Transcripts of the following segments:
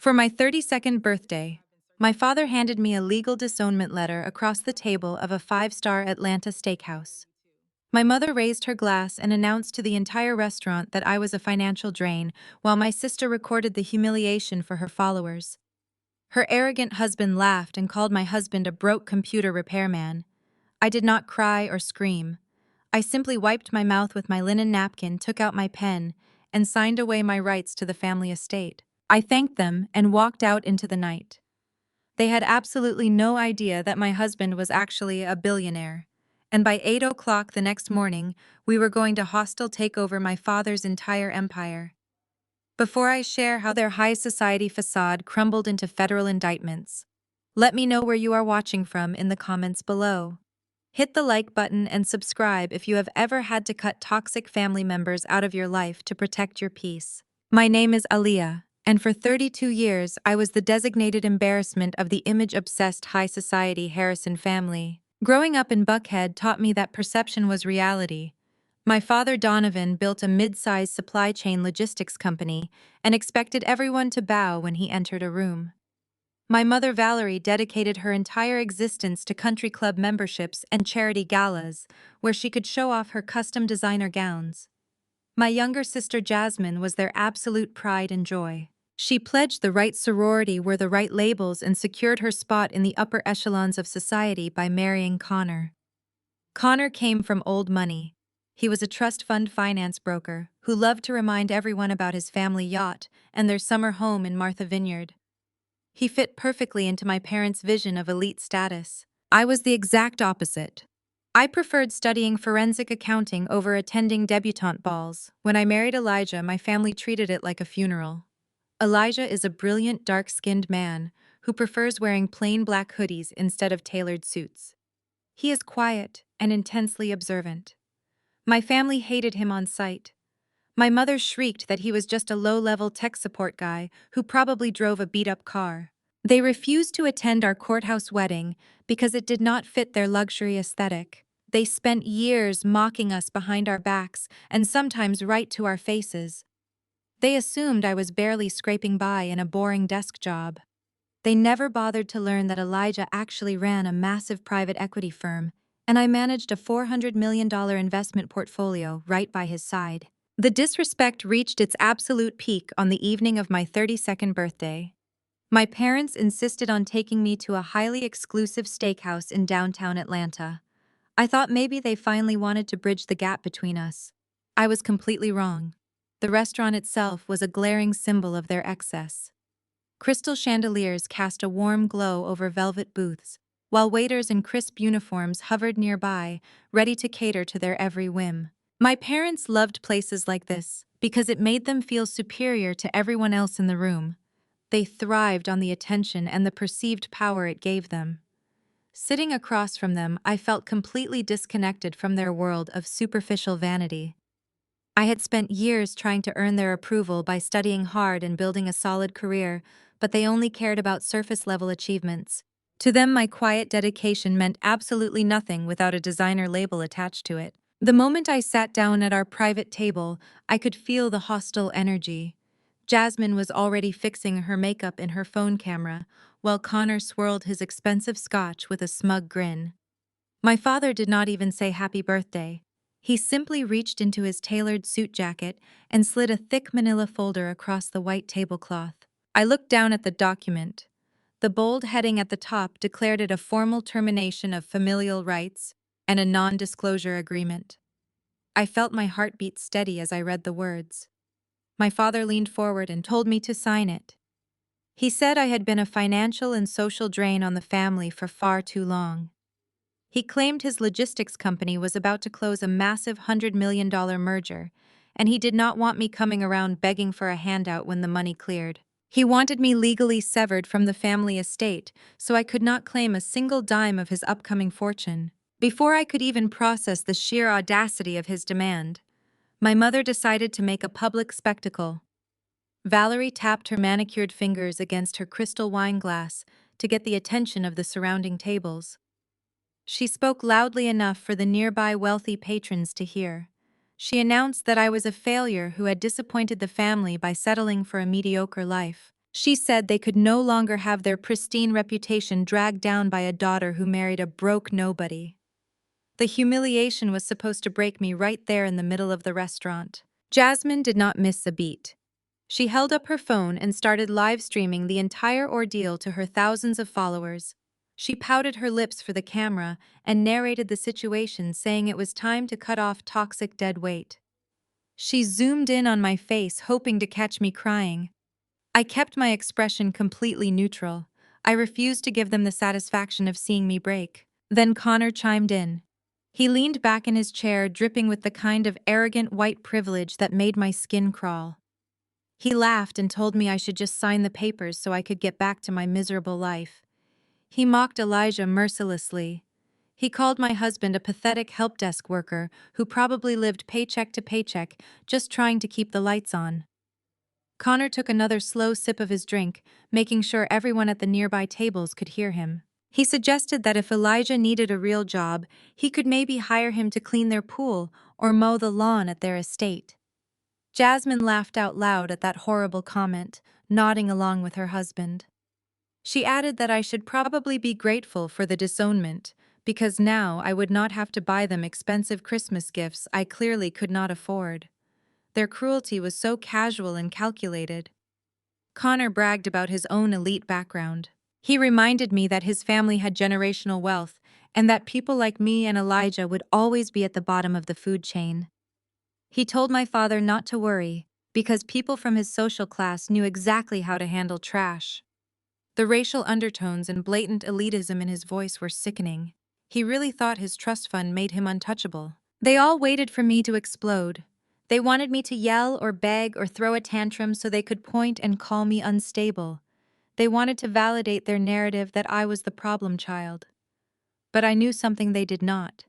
For my 32nd birthday, my father handed me a legal disownment letter across the table of a five-star Atlanta steakhouse. My mother raised her glass and announced to the entire restaurant that I was a financial drain, while my sister recorded the humiliation for her followers. Her arrogant husband laughed and called my husband a broke computer repairman. I did not cry or scream. I simply wiped my mouth with my linen napkin, took out my pen, and signed away my rights to the family estate. I thanked them and walked out into the night. They had absolutely no idea that my husband was actually a billionaire. And by 8 o'clock the next morning, we were going to hostile take over my father's entire empire. Before I share how their high society facade crumbled into federal indictments, let me know where you are watching from in the comments below. Hit the like button and subscribe if you have ever had to cut toxic family members out of your life to protect your peace. My name is Aaliyah, and for 32 years I was the designated embarrassment of the image-obsessed high society Harrison family. Growing up in Buckhead taught me that perception was reality. My father Donovan built a mid-sized supply chain logistics company and expected everyone to bow when he entered a room. My mother Valerie dedicated her entire existence to country club memberships and charity galas, where she could show off her custom designer gowns. My younger sister Jasmine was their absolute pride and joy. She pledged the right sorority, wore the right labels, and secured her spot in the upper echelons of society by marrying Connor. Connor came from old money. He was a trust fund finance broker who loved to remind everyone about his family yacht and their summer home in Martha Vineyard. He fit perfectly into my parents' vision of elite status. I was the exact opposite. I preferred studying forensic accounting over attending debutante balls. When I married Elijah, my family treated it like a funeral. Elijah is a brilliant, dark-skinned man who prefers wearing plain black hoodies instead of tailored suits. He is quiet and intensely observant. My family hated him on sight. My mother shrieked that he was just a low-level tech support guy who probably drove a beat-up car. They refused to attend our courthouse wedding because it did not fit their luxury aesthetic. They spent years mocking us behind our backs and sometimes right to our faces. They assumed I was barely scraping by in a boring desk job. They never bothered to learn that Elijah actually ran a massive private equity firm, and I managed a $400 million investment portfolio right by his side. The disrespect reached its absolute peak on the evening of my 32nd birthday. My parents insisted on taking me to a highly exclusive steakhouse in downtown Atlanta. I thought maybe they finally wanted to bridge the gap between us. I was completely wrong. The restaurant itself was a glaring symbol of their excess. Crystal chandeliers cast a warm glow over velvet booths, while waiters in crisp uniforms hovered nearby, ready to cater to their every whim. My parents loved places like this because it made them feel superior to everyone else in the room. They thrived on the attention and the perceived power it gave them. Sitting across from them, I felt completely disconnected from their world of superficial vanity. I had spent years trying to earn their approval by studying hard and building a solid career, but they only cared about surface-level achievements. To them, my quiet dedication meant absolutely nothing without a designer label attached to it. The moment I sat down at our private table, I could feel the hostile energy. Jasmine was already fixing her makeup in her phone camera, while Connor swirled his expensive scotch with a smug grin. My father did not even say happy birthday. He simply reached into his tailored suit jacket and slid a thick manila folder across the white tablecloth. I looked down at the document. The bold heading at the top declared it a formal termination of familial rights and a non-disclosure agreement. I felt my heart beat steady as I read the words. My father leaned forward and told me to sign it. He said I had been a financial and social drain on the family for far too long. He claimed his logistics company was about to close a massive $100 million merger, and he did not want me coming around begging for a handout when the money cleared. He wanted me legally severed from the family estate, so I could not claim a single dime of his upcoming fortune. Before I could even process the sheer audacity of his demand, my mother decided to make a public spectacle. Valerie tapped her manicured fingers against her crystal wine glass to get the attention of the surrounding tables. She spoke loudly enough for the nearby wealthy patrons to hear. She announced that I was a failure who had disappointed the family by settling for a mediocre life. She said they could no longer have their pristine reputation dragged down by a daughter who married a broke nobody. The humiliation was supposed to break me right there in the middle of the restaurant. Jasmine did not miss a beat. She held up her phone and started live streaming the entire ordeal to her thousands of followers. She pouted her lips for the camera and narrated the situation, saying it was time to cut off toxic dead weight. She zoomed in on my face, hoping to catch me crying. I kept my expression completely neutral. I refused to give them the satisfaction of seeing me break. Then Connor chimed in. He leaned back in his chair, dripping with the kind of arrogant white privilege that made my skin crawl. He laughed and told me I should just sign the papers so I could get back to my miserable life. He mocked Elijah mercilessly. He called my husband a pathetic help desk worker who probably lived paycheck to paycheck, just trying to keep the lights on. Connor took another slow sip of his drink, making sure everyone at the nearby tables could hear him. He suggested that if Elijah needed a real job, he could maybe hire him to clean their pool or mow the lawn at their estate. Jasmine laughed out loud at that horrible comment, nodding along with her husband. She added that I should probably be grateful for the disownment, because now I would not have to buy them expensive Christmas gifts I clearly could not afford. Their cruelty was so casual and calculated. Connor bragged about his own elite background. He reminded me that his family had generational wealth and that people like me and Elijah would always be at the bottom of the food chain. He told my father not to worry, because people from his social class knew exactly how to handle trash. The racial undertones and blatant elitism in his voice were sickening. He really thought his trust fund made him untouchable. They all waited for me to explode. They wanted me to yell or beg or throw a tantrum so they could point and call me unstable. They wanted to validate their narrative that I was the problem child. But I knew something they did not.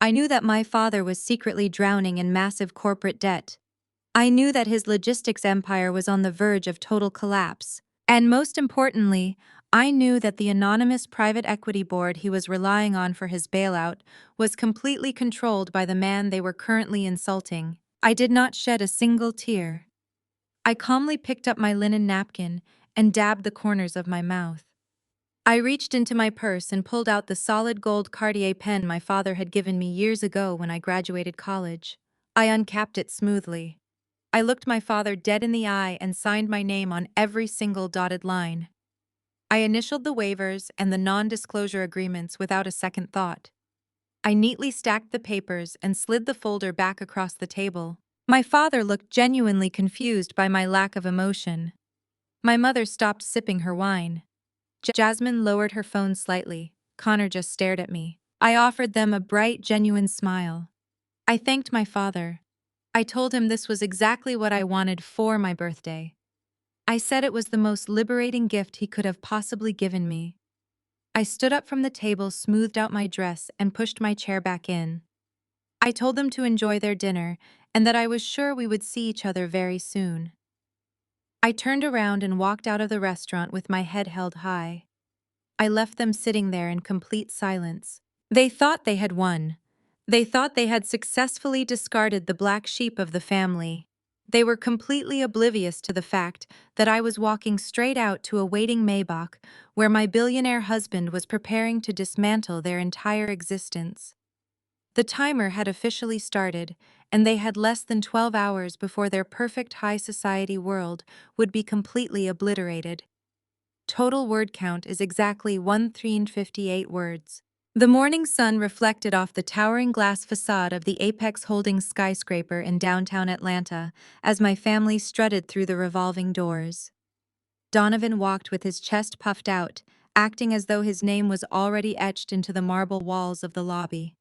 I knew that my father was secretly drowning in massive corporate debt. I knew that his logistics empire was on the verge of total collapse. And most importantly, I knew that the anonymous private equity board he was relying on for his bailout was completely controlled by the man they were currently insulting. I did not shed a single tear. I calmly picked up my linen napkin and dabbed the corners of my mouth. I reached into my purse and pulled out the solid gold Cartier pen my father had given me years ago when I graduated college. I uncapped it smoothly. I looked my father dead in the eye and signed my name on every single dotted line. I initialed the waivers and the non-disclosure agreements without a second thought. I neatly stacked the papers and slid the folder back across the table. My father looked genuinely confused by my lack of emotion. My mother stopped sipping her wine. Jasmine lowered her phone slightly. Connor just stared at me. I offered them a bright, genuine smile. I thanked my father. I told him this was exactly what I wanted for my birthday. I said it was the most liberating gift he could have possibly given me. I stood up from the table, smoothed out my dress, and pushed my chair back in. I told them to enjoy their dinner and that I was sure we would see each other very soon. I turned around and walked out of the restaurant with my head held high. I left them sitting there in complete silence. They thought they had won. They thought they had successfully discarded the black sheep of the family. They were completely oblivious to the fact that I was walking straight out to a waiting Maybach where my billionaire husband was preparing to dismantle their entire existence. The timer had officially started, and they had less than 12 hours before their perfect high society world would be completely obliterated. Total word count is exactly 1,358 words. The morning sun reflected off the towering glass facade of the Apex Holdings skyscraper in downtown Atlanta as my family strutted through the revolving doors. Donovan walked with his chest puffed out, acting as though his name was already etched into the marble walls of the lobby.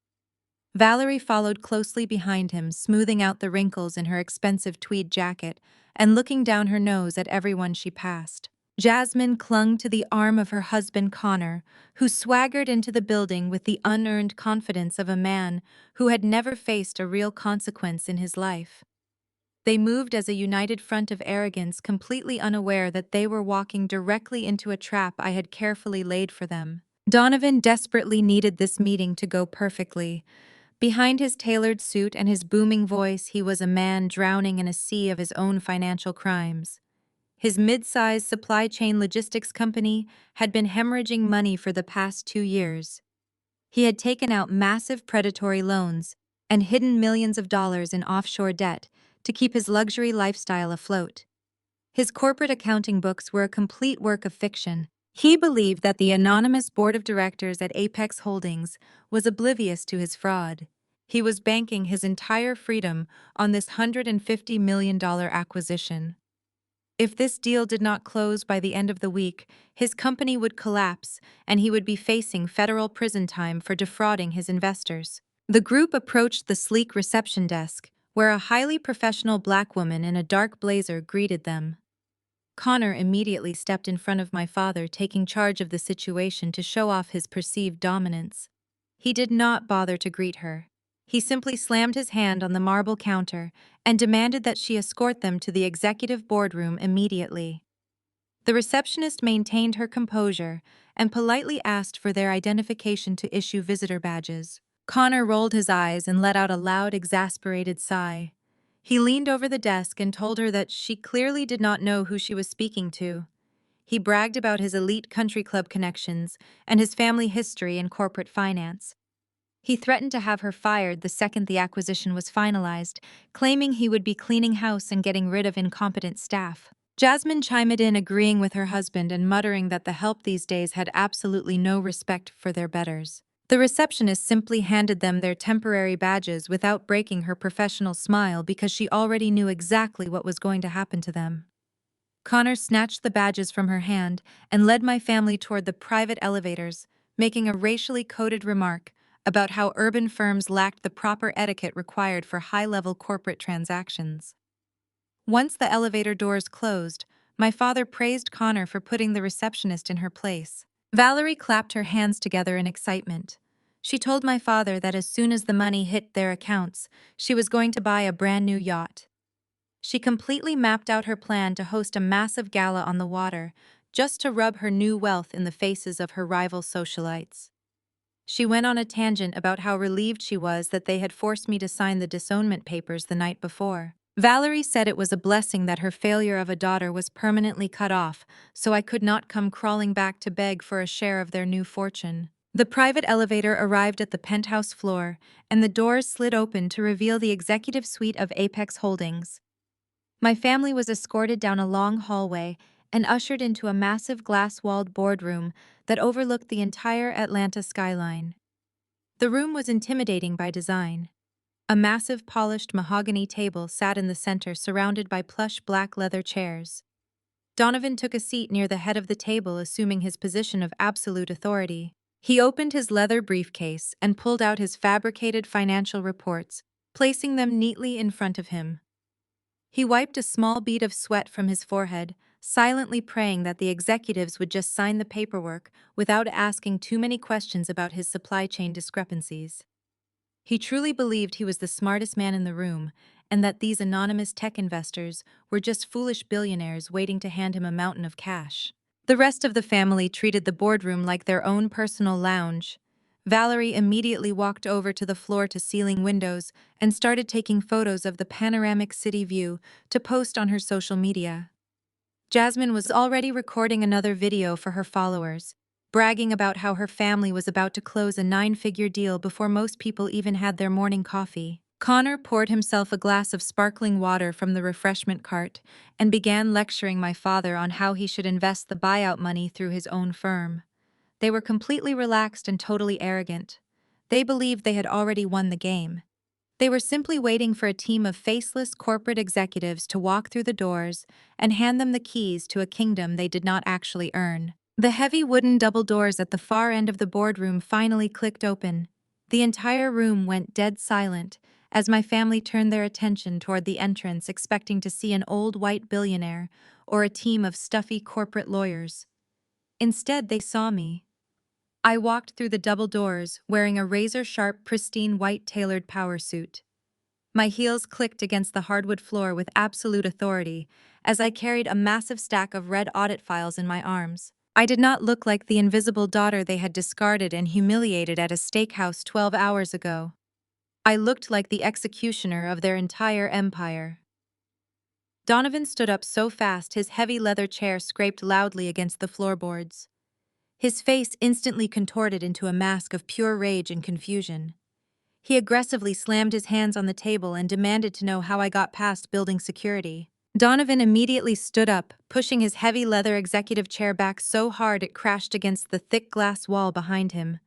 Valerie followed closely behind him, smoothing out the wrinkles in her expensive tweed jacket and looking down her nose at everyone she passed. Jasmine clung to the arm of her husband Connor, who swaggered into the building with the unearned confidence of a man who had never faced a real consequence in his life. They moved as a united front of arrogance, completely unaware that they were walking directly into a trap I had carefully laid for them. Donovan desperately needed this meeting to go perfectly. Behind his tailored suit and his booming voice, he was a man drowning in a sea of his own financial crimes. His mid-sized supply chain logistics company had been hemorrhaging money for the past 2 years. He had taken out massive predatory loans and hidden millions of dollars in offshore debt to keep his luxury lifestyle afloat. His corporate accounting books were a complete work of fiction. He believed that the anonymous board of directors at Apex Holdings was oblivious to his fraud. He was banking his entire freedom on this $150 million acquisition. If this deal did not close by the end of the week, his company would collapse and he would be facing federal prison time for defrauding his investors. The group approached the sleek reception desk, where a highly professional black woman in a dark blazer greeted them. Connor immediately stepped in front of my father, taking charge of the situation to show off his perceived dominance. He did not bother to greet her. He simply slammed his hand on the marble counter and demanded that she escort them to the executive boardroom immediately. The receptionist maintained her composure and politely asked for their identification to issue visitor badges. Connor rolled his eyes and let out a loud, exasperated sigh. He leaned over the desk and told her that she clearly did not know who she was speaking to. He bragged about his elite country club connections and his family history in corporate finance. He threatened to have her fired the second the acquisition was finalized, claiming he would be cleaning house and getting rid of incompetent staff. Jasmine chimed in, agreeing with her husband and muttering that the help these days had absolutely no respect for their betters. The receptionist simply handed them their temporary badges without breaking her professional smile because she already knew exactly what was going to happen to them. Connor snatched the badges from her hand and led my family toward the private elevators, making a racially coded remark about how urban firms lacked the proper etiquette required for high-level corporate transactions. Once the elevator doors closed, my father praised Connor for putting the receptionist in her place. Valerie clapped her hands together in excitement. She told my father that as soon as the money hit their accounts, she was going to buy a brand new yacht. She completely mapped out her plan to host a massive gala on the water, just to rub her new wealth in the faces of her rival socialites. She went on a tangent about how relieved she was that they had forced me to sign the disownment papers the night before. Valerie said it was a blessing that her failure of a daughter was permanently cut off, so I could not come crawling back to beg for a share of their new fortune. The private elevator arrived at the penthouse floor, and the doors slid open to reveal the executive suite of Apex Holdings. My family was escorted down a long hallway and ushered into a massive glass-walled boardroom that overlooked the entire Atlanta skyline. The room was intimidating by design. A massive polished mahogany table sat in the center, surrounded by plush black leather chairs. Donovan took a seat near the head of the table, assuming his position of absolute authority. He opened his leather briefcase and pulled out his fabricated financial reports, placing them neatly in front of him. He wiped a small bead of sweat from his forehead, silently praying that the executives would just sign the paperwork without asking too many questions about his supply chain discrepancies. He truly believed he was the smartest man in the room, and that these anonymous tech investors were just foolish billionaires waiting to hand him a mountain of cash. The rest of the family treated the boardroom like their own personal lounge. Valerie immediately walked over to the floor-to-ceiling windows and started taking photos of the panoramic city view to post on her social media. Jasmine was already recording another video for her followers, bragging about how her family was about to close a 9-figure deal before most people even had their morning coffee. Connor poured himself a glass of sparkling water from the refreshment cart and began lecturing my father on how he should invest the buyout money through his own firm. They were completely relaxed and totally arrogant. They believed they had already won the game. They were simply waiting for a team of faceless corporate executives to walk through the doors and hand them the keys to a kingdom they did not actually earn. The heavy wooden double doors at the far end of the boardroom finally clicked open. The entire room went dead silent as my family turned their attention toward the entrance, expecting to see an old white billionaire or a team of stuffy corporate lawyers. Instead, they saw me. I walked through the double doors wearing a razor-sharp, pristine white tailored power suit. My heels clicked against the hardwood floor with absolute authority as I carried a massive stack of red audit files in my arms. I did not look like the invisible daughter they had discarded and humiliated at a steakhouse 12 hours ago. I looked like the executioner of their entire empire. Donovan stood up so fast his heavy leather chair scraped loudly against the floorboards. His face instantly contorted into a mask of pure rage and confusion. He aggressively slammed his hands on the table and demanded to know how I got past building security. Donovan immediately stood up, pushing his heavy leather executive chair back so hard it crashed against the thick glass wall behind him.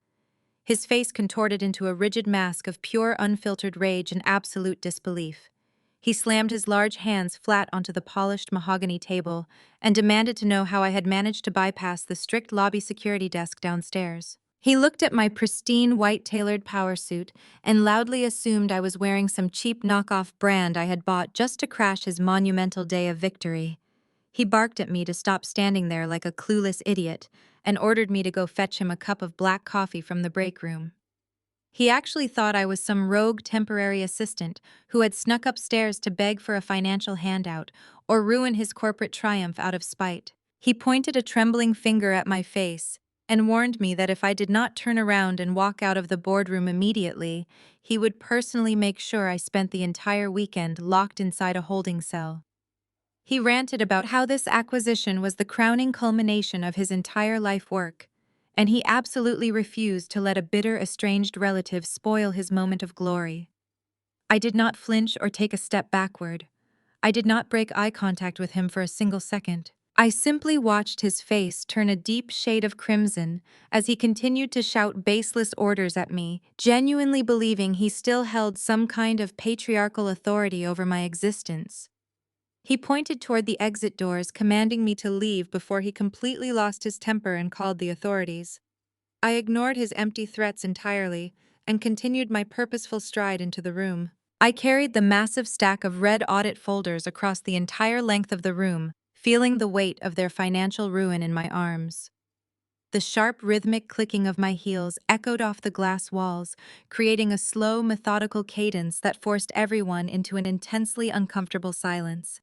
His face contorted into a rigid mask of pure unfiltered rage and absolute disbelief. He slammed his large hands flat onto the polished mahogany table and demanded to know how I had managed to bypass the strict lobby security desk downstairs. He looked at my pristine white tailored power suit and loudly assumed I was wearing some cheap knockoff brand I had bought just to crash his monumental day of victory. He barked at me to stop standing there like a clueless idiot and ordered me to go fetch him a cup of black coffee from the break room. He actually thought I was some rogue temporary assistant who had snuck upstairs to beg for a financial handout or ruin his corporate triumph out of spite. He pointed a trembling finger at my face and warned me that if I did not turn around and walk out of the boardroom immediately, he would personally make sure I spent the entire weekend locked inside a holding cell. He ranted about how this acquisition was the crowning culmination of his entire life work, and he absolutely refused to let a bitter, estranged relative spoil his moment of glory. I did not flinch or take a step backward. I did not break eye contact with him for a single second. I simply watched his face turn a deep shade of crimson as he continued to shout baseless orders at me, genuinely believing he still held some kind of patriarchal authority over my existence. He pointed toward the exit doors, commanding me to leave before he completely lost his temper and called the authorities. I ignored his empty threats entirely and continued my purposeful stride into the room. I carried the massive stack of red audit folders across the entire length of the room, feeling the weight of their financial ruin in my arms. The sharp, rhythmic clicking of my heels echoed off the glass walls, creating a slow, methodical cadence that forced everyone into an intensely uncomfortable silence.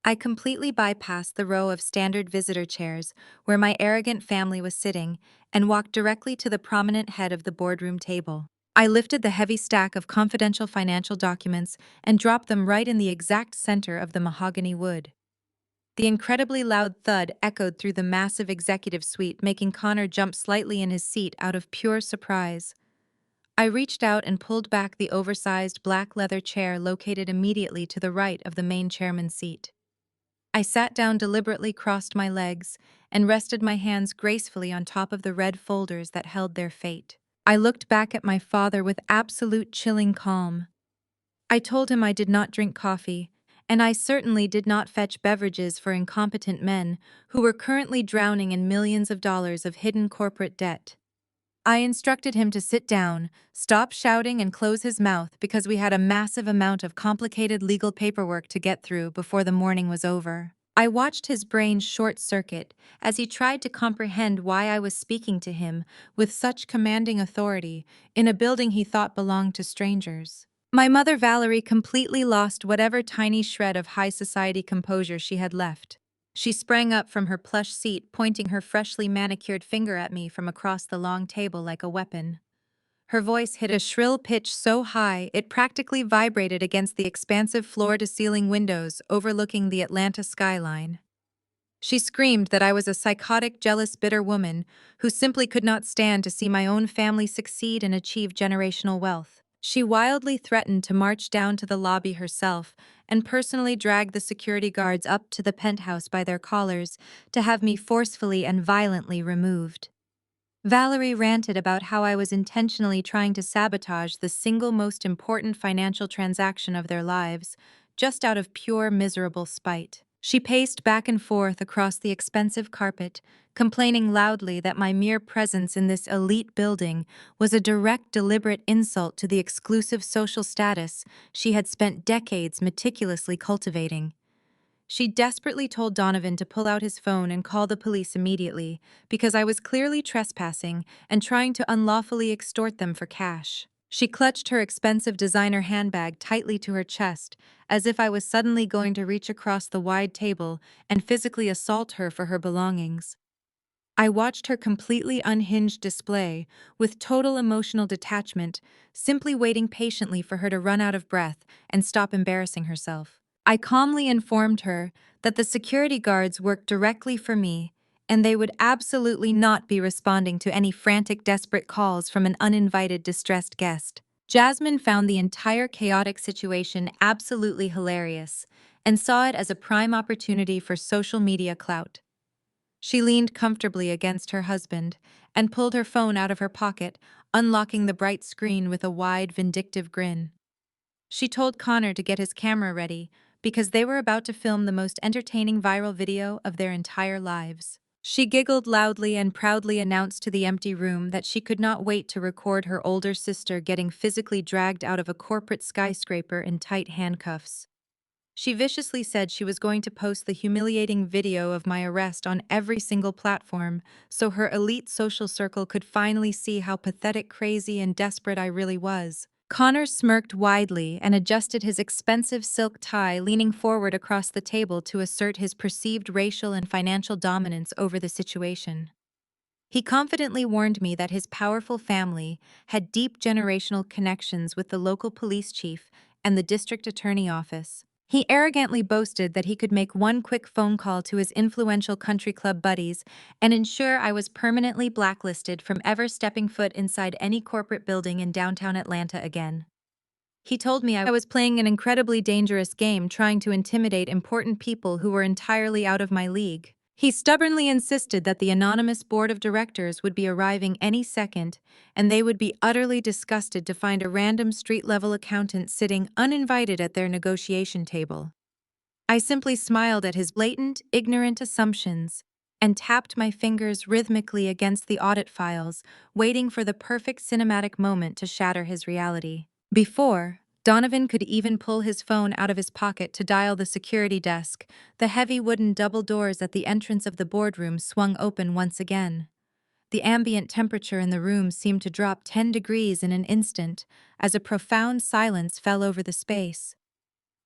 I completely bypassed the row of standard visitor chairs where my arrogant family was sitting and walked directly to the prominent head of the boardroom table. I lifted the heavy stack of confidential financial documents and dropped them right in the exact center of the mahogany wood. The incredibly loud thud echoed through the massive executive suite, making Connor jump slightly in his seat out of pure surprise. I reached out and pulled back the oversized black leather chair located immediately to the right of the main chairman's seat. I sat down deliberately, crossed my legs, and rested my hands gracefully on top of the red folders that held their fate. I looked back at my father with absolute chilling calm. I told him I did not drink coffee, and I certainly did not fetch beverages for incompetent men who were currently drowning in millions of dollars of hidden corporate debt. I instructed him to sit down, stop shouting, and close his mouth because we had a massive amount of complicated legal paperwork to get through before the morning was over. I watched his brain short-circuit as he tried to comprehend why I was speaking to him with such commanding authority in a building he thought belonged to strangers. My mother Valerie completely lost whatever tiny shred of high society composure she had left. She sprang up from her plush seat, pointing her freshly manicured finger at me from across the long table like a weapon. Her voice hit a shrill pitch so high it practically vibrated against the expansive floor-to-ceiling windows overlooking the Atlanta skyline. She screamed that I was a psychotic, jealous, bitter woman who simply could not stand to see my own family succeed and achieve generational wealth. She wildly threatened to march down to the lobby herself and personally drag the security guards up to the penthouse by their collars to have me forcefully and violently removed. Valerie ranted about how I was intentionally trying to sabotage the single most important financial transaction of their lives, just out of pure miserable spite. She paced back and forth across the expensive carpet, complaining loudly that my mere presence in this elite building was a direct, deliberate insult to the exclusive social status she had spent decades meticulously cultivating. She desperately told Donovan to pull out his phone and call the police immediately because I was clearly trespassing and trying to unlawfully extort them for cash. She clutched her expensive designer handbag tightly to her chest, as if I was suddenly going to reach across the wide table and physically assault her for her belongings. I watched her completely unhinged display with total emotional detachment, simply waiting patiently for her to run out of breath and stop embarrassing herself. I calmly informed her that the security guards worked directly for me and they would absolutely not be responding to any frantic, desperate calls from an uninvited, distressed guest. Jasmine found the entire chaotic situation absolutely hilarious and saw it as a prime opportunity for social media clout. She leaned comfortably against her husband and pulled her phone out of her pocket, unlocking the bright screen with a wide, vindictive grin. She told Connor to get his camera ready because they were about to film the most entertaining viral video of their entire lives. She giggled loudly and proudly announced to the empty room that she could not wait to record her older sister getting physically dragged out of a corporate skyscraper in tight handcuffs. She viciously said she was going to post the humiliating video of my arrest on every single platform so her elite social circle could finally see how pathetic, crazy, and desperate I really was. Connor smirked widely and adjusted his expensive silk tie, leaning forward across the table to assert his perceived racial and financial dominance over the situation. He confidently warned me that his powerful family had deep generational connections with the local police chief and the district attorney office. He arrogantly boasted that he could make one quick phone call to his influential country club buddies and ensure I was permanently blacklisted from ever stepping foot inside any corporate building in downtown Atlanta again. He told me I was playing an incredibly dangerous game trying to intimidate important people who were entirely out of my league. He stubbornly insisted that the anonymous board of directors would be arriving any second, and they would be utterly disgusted to find a random street-level accountant sitting uninvited at their negotiation table. I simply smiled at his blatant, ignorant assumptions and tapped my fingers rhythmically against the audit files, waiting for the perfect cinematic moment to shatter his reality. Before Donovan could even pull his phone out of his pocket to dial the security desk, the heavy wooden double doors at the entrance of the boardroom swung open once again. The ambient temperature in the room seemed to drop 10 degrees in an instant as a profound silence fell over the space.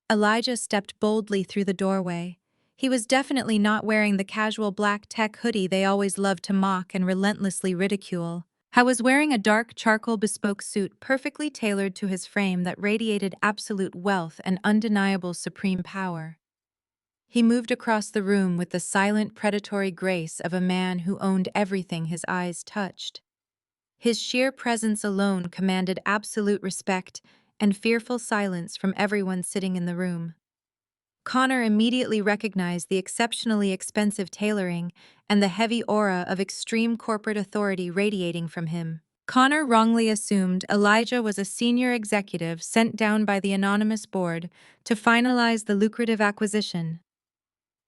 Elijah stepped boldly through the doorway. He was definitely not wearing the casual black tech hoodie they always loved to mock and relentlessly ridicule. He was wearing a dark charcoal bespoke suit perfectly tailored to his frame that radiated absolute wealth and undeniable supreme power. He moved across the room with the silent, predatory grace of a man who owned everything his eyes touched. His sheer presence alone commanded absolute respect and fearful silence from everyone sitting in the room. Connor immediately recognized the exceptionally expensive tailoring and the heavy aura of extreme corporate authority radiating from him. Connor wrongly assumed Elijah was a senior executive sent down by the anonymous board to finalize the lucrative acquisition.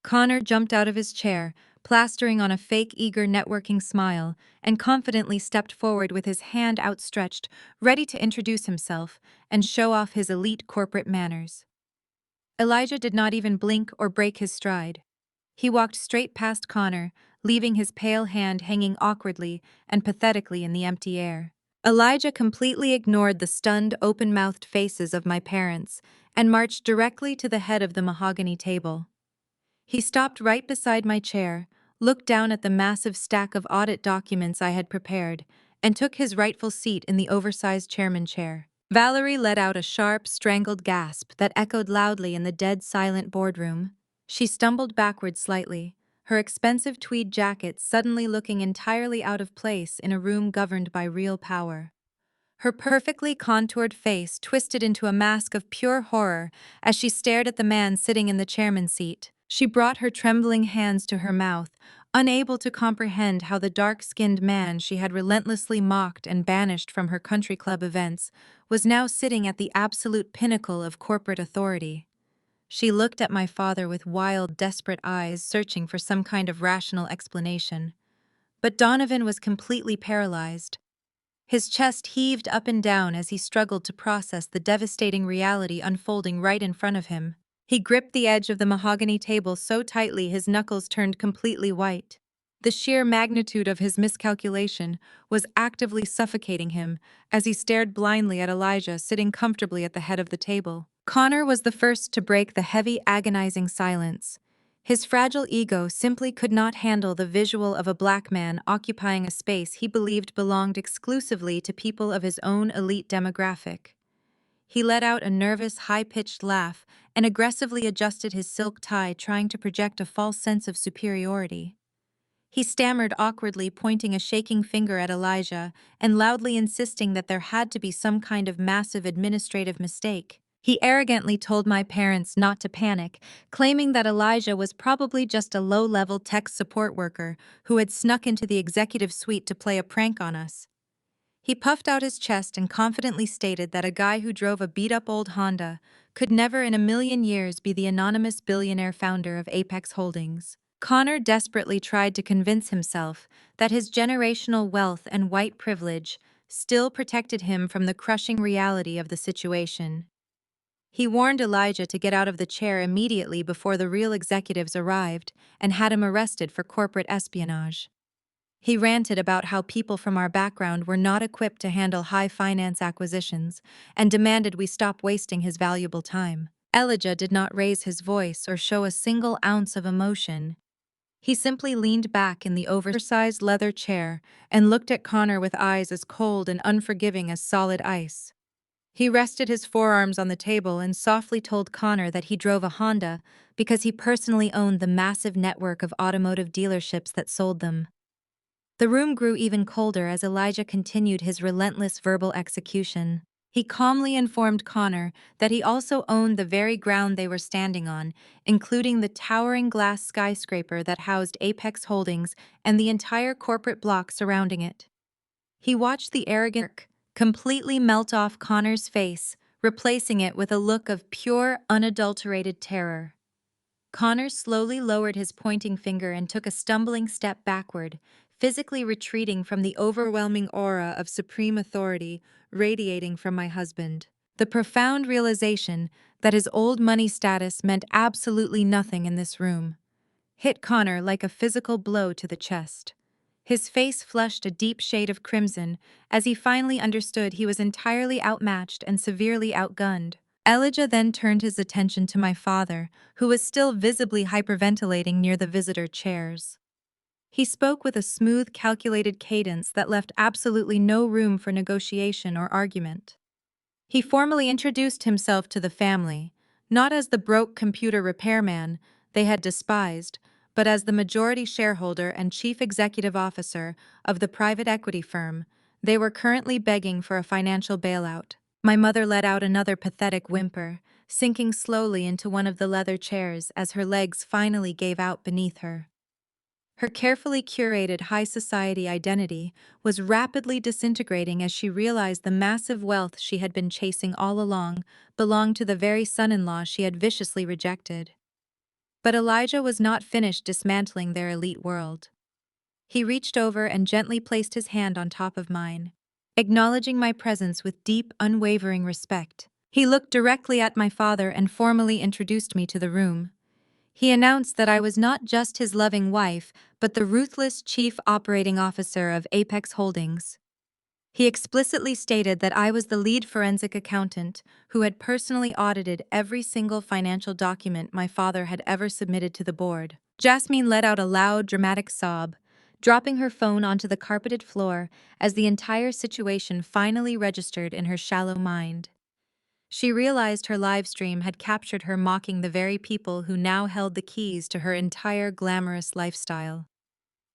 Connor jumped out of his chair, plastering on a fake eager networking smile, and confidently stepped forward with his hand outstretched, ready to introduce himself and show off his elite corporate manners. Elijah did not even blink or break his stride. He walked straight past Connor, leaving his pale hand hanging awkwardly and pathetically in the empty air. Elijah completely ignored the stunned, open-mouthed faces of my parents and marched directly to the head of the mahogany table. He stopped right beside my chair, looked down at the massive stack of audit documents I had prepared, and took his rightful seat in the oversized chairman chair. Valerie let out a sharp, strangled gasp that echoed loudly in the dead silent boardroom. She stumbled backward slightly, her expensive tweed jacket suddenly looking entirely out of place in a room governed by real power. Her perfectly contoured face twisted into a mask of pure horror as she stared at the man sitting in the chairman's seat. She brought her trembling hands to her mouth, unable to comprehend how the dark-skinned man she had relentlessly mocked and banished from her country club events was now sitting at the absolute pinnacle of corporate authority. She looked at my father with wild, desperate eyes, searching for some kind of rational explanation. But Donovan was completely paralyzed. His chest heaved up and down as he struggled to process the devastating reality unfolding right in front of him. He gripped the edge of the mahogany table so tightly his knuckles turned completely white. The sheer magnitude of his miscalculation was actively suffocating him as he stared blindly at Elijah sitting comfortably at the head of the table. Connor was the first to break the heavy, agonizing silence. His fragile ego simply could not handle the visual of a black man occupying a space he believed belonged exclusively to people of his own elite demographic. He let out a nervous, high-pitched laugh and aggressively adjusted his silk tie, trying to project a false sense of superiority. He stammered awkwardly, pointing a shaking finger at Elijah and loudly insisting that there had to be some kind of massive administrative mistake. He arrogantly told my parents not to panic, claiming that Elijah was probably just a low-level tech support worker who had snuck into the executive suite to play a prank on us. He puffed out his chest and confidently stated that a guy who drove a beat-up old Honda could never in a million years be the anonymous billionaire founder of Apex Holdings. Connor desperately tried to convince himself that his generational wealth and white privilege still protected him from the crushing reality of the situation. He warned Elijah to get out of the chair immediately before the real executives arrived and had him arrested for corporate espionage. He ranted about how people from our background were not equipped to handle high finance acquisitions and demanded we stop wasting his valuable time. Elijah did not raise his voice or show a single ounce of emotion. He simply leaned back in the oversized leather chair and looked at Connor with eyes as cold and unforgiving as solid ice. He rested his forearms on the table and softly told Connor that he drove a Honda because he personally owned the massive network of automotive dealerships that sold them. The room grew even colder as Elijah continued his relentless verbal execution. He calmly informed Connor that he also owned the very ground they were standing on, including the towering glass skyscraper that housed Apex Holdings and the entire corporate block surrounding it. He watched the arrogant completely melt off Connor's face, replacing it with a look of pure, unadulterated terror. Connor slowly lowered his pointing finger and took a stumbling step backward, physically retreating from the overwhelming aura of supreme authority radiating from my husband. The profound realization that his old money status meant absolutely nothing in this room hit Connor like a physical blow to the chest. His face flushed a deep shade of crimson as he finally understood he was entirely outmatched and severely outgunned. Elijah then turned his attention to my father, who was still visibly hyperventilating near the visitor chairs. He spoke with a smooth, calculated cadence that left absolutely no room for negotiation or argument. He formally introduced himself to the family, not as the broke computer repairman they had despised, but as the majority shareholder and chief executive officer of the private equity firm they were currently begging for a financial bailout. My mother let out another pathetic whimper, sinking slowly into one of the leather chairs as her legs finally gave out beneath her. Her carefully curated high society identity was rapidly disintegrating as she realized the massive wealth she had been chasing all along belonged to the very son-in-law she had viciously rejected. But Elijah was not finished dismantling their elite world. He reached over and gently placed his hand on top of mine, acknowledging my presence with deep, unwavering respect. He looked directly at my father and formally introduced me to the room. He announced that I was not just his loving wife, but the ruthless chief operating officer of Apex Holdings. He explicitly stated that I was the lead forensic accountant who had personally audited every single financial document my father had ever submitted to the board. Jasmine let out a loud, dramatic sob, dropping her phone onto the carpeted floor as the entire situation finally registered in her shallow mind. She realized her live stream had captured her mocking the very people who now held the keys to her entire glamorous lifestyle.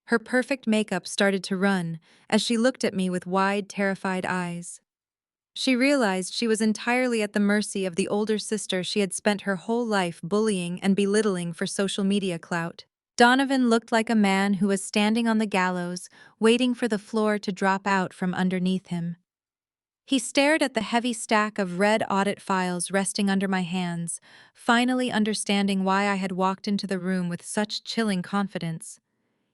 Her perfect makeup started to run as she looked at me with wide, terrified eyes. She realized she was entirely at the mercy of the older sister she had spent her whole life bullying and belittling for social media clout. Donovan looked like a man who was standing on the gallows, waiting for the floor to drop out from underneath him. He stared at the heavy stack of red audit files resting under my hands, finally understanding why I had walked into the room with such chilling confidence.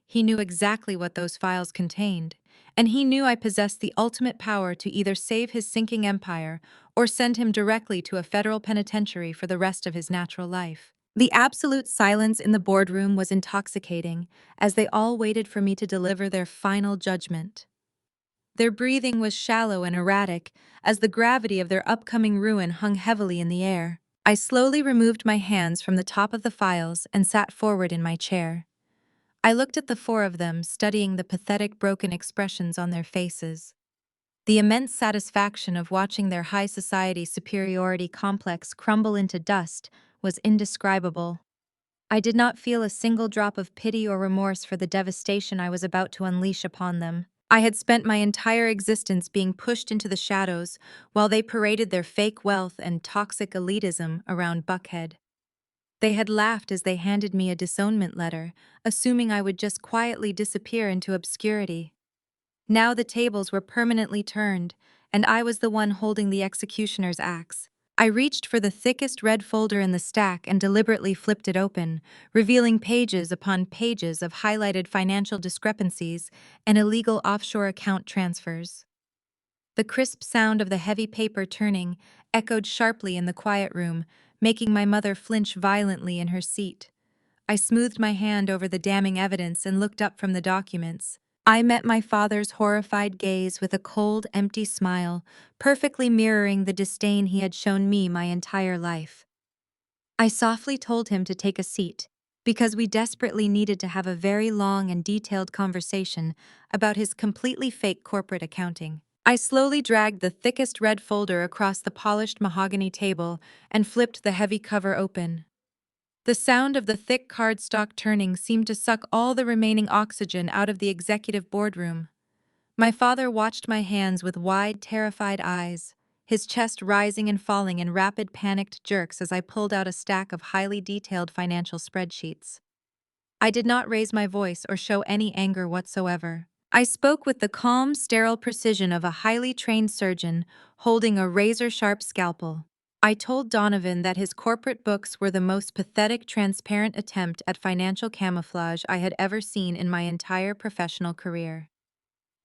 He knew exactly what those files contained, and he knew I possessed the ultimate power to either save his sinking empire or send him directly to a federal penitentiary for the rest of his natural life. The absolute silence in the boardroom was intoxicating as they all waited for me to deliver their final judgment. Their breathing was shallow and erratic as the gravity of their upcoming ruin hung heavily in the air. I slowly removed my hands from the top of the files and sat forward in my chair. I looked at the four of them, studying the pathetic, broken expressions on their faces. The immense satisfaction of watching their high society superiority complex crumble into dust was indescribable. I did not feel a single drop of pity or remorse for the devastation I was about to unleash upon them. I had spent my entire existence being pushed into the shadows while they paraded their fake wealth and toxic elitism around Buckhead. They had laughed as they handed me a disownment letter, assuming I would just quietly disappear into obscurity. Now the tables were permanently turned, and I was the one holding the executioner's axe. I reached for the thickest red folder in the stack and deliberately flipped it open, revealing pages upon pages of highlighted financial discrepancies and illegal offshore account transfers. The crisp sound of the heavy paper turning echoed sharply in the quiet room, making my mother flinch violently in her seat. I smoothed my hand over the damning evidence and looked up from the documents. I met my father's horrified gaze with a cold, empty smile, perfectly mirroring the disdain he had shown me my entire life. I softly told him to take a seat, because we desperately needed to have a very long and detailed conversation about his completely fake corporate accounting. I slowly dragged the thickest red folder across the polished mahogany table and flipped the heavy cover open. The sound of the thick cardstock turning seemed to suck all the remaining oxygen out of the executive boardroom. My father watched my hands with wide, terrified eyes, his chest rising and falling in rapid, panicked jerks as I pulled out a stack of highly detailed financial spreadsheets. I did not raise my voice or show any anger whatsoever. I spoke with the calm, sterile precision of a highly trained surgeon holding a razor-sharp scalpel. I told Donovan that his corporate books were the most pathetic, transparent attempt at financial camouflage I had ever seen in my entire professional career.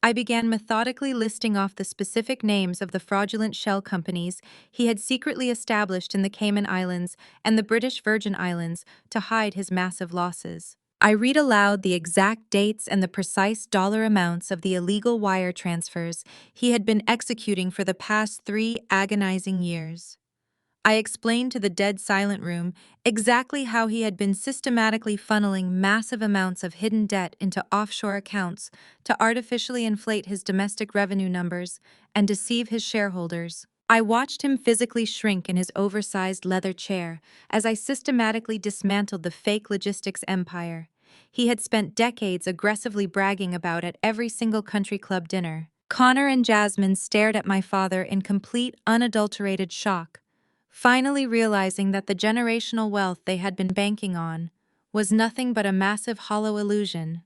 I began methodically listing off the specific names of the fraudulent shell companies he had secretly established in the Cayman Islands and the British Virgin Islands to hide his massive losses. I read aloud the exact dates and the precise dollar amounts of the illegal wire transfers he had been executing for the past 3 agonizing years. I explained to the dead silent room exactly how he had been systematically funneling massive amounts of hidden debt into offshore accounts to artificially inflate his domestic revenue numbers and deceive his shareholders. I watched him physically shrink in his oversized leather chair as I systematically dismantled the fake logistics empire he had spent decades aggressively bragging about at every single country club dinner. Connor and Jasmine stared at my father in complete, unadulterated shock, finally realizing that the generational wealth they had been banking on was nothing but a massive hollow illusion.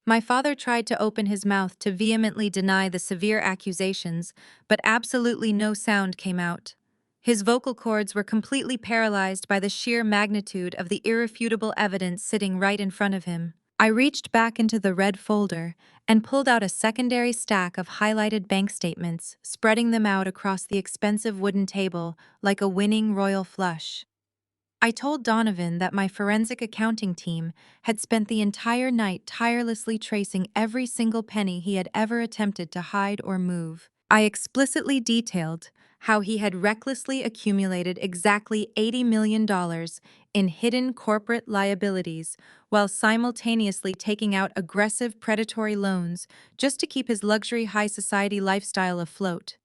My father tried to open his mouth to vehemently deny the severe accusations, but absolutely no sound came out. His vocal cords were completely paralyzed by the sheer magnitude of the irrefutable evidence sitting right in front of him. I reached back into the red folder and pulled out a secondary stack of highlighted bank statements, spreading them out across the expensive wooden table like a winning royal flush. I told Donovan that my forensic accounting team had spent the entire night tirelessly tracing every single penny he had ever attempted to hide or move. I explicitly detailed how he had recklessly accumulated exactly $80 million in hidden corporate liabilities while simultaneously taking out aggressive predatory loans just to keep his luxury high society lifestyle afloat.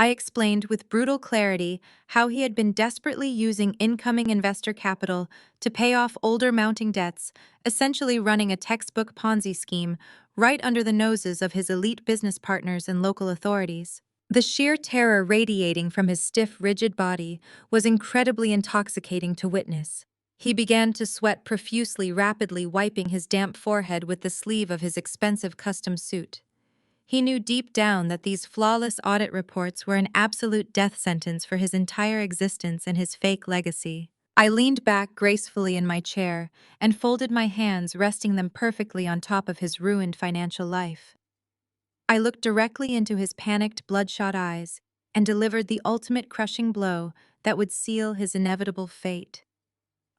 I explained with brutal clarity how he had been desperately using incoming investor capital to pay off older mounting debts, essentially running a textbook Ponzi scheme right under the noses of his elite business partners and local authorities. The sheer terror radiating from his stiff, rigid body was incredibly intoxicating to witness. He began to sweat profusely, rapidly wiping his damp forehead with the sleeve of his expensive custom suit. He knew deep down that these flawless audit reports were an absolute death sentence for his entire existence and his fake legacy. I leaned back gracefully in my chair and folded my hands, resting them perfectly on top of his ruined financial life. I looked directly into his panicked, bloodshot eyes and delivered the ultimate crushing blow that would seal his inevitable fate.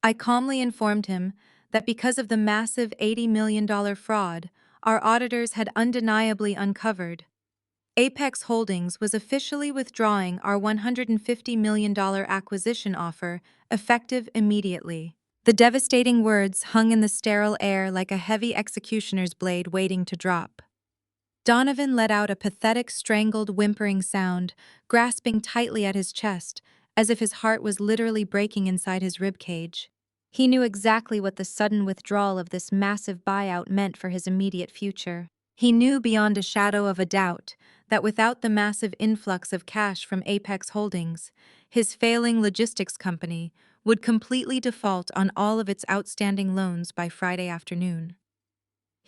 I calmly informed him that because of the massive $80 million fraud our auditors had undeniably uncovered, Apex Holdings was officially withdrawing our $150 million acquisition offer, effective immediately. The devastating words hung in the sterile air like a heavy executioner's blade waiting to drop. Donovan let out a pathetic, strangled, whimpering sound, grasping tightly at his chest, as if his heart was literally breaking inside his ribcage. He knew exactly what the sudden withdrawal of this massive buyout meant for his immediate future. He knew beyond a shadow of a doubt that without the massive influx of cash from Apex Holdings, his failing logistics company would completely default on all of its outstanding loans by Friday afternoon.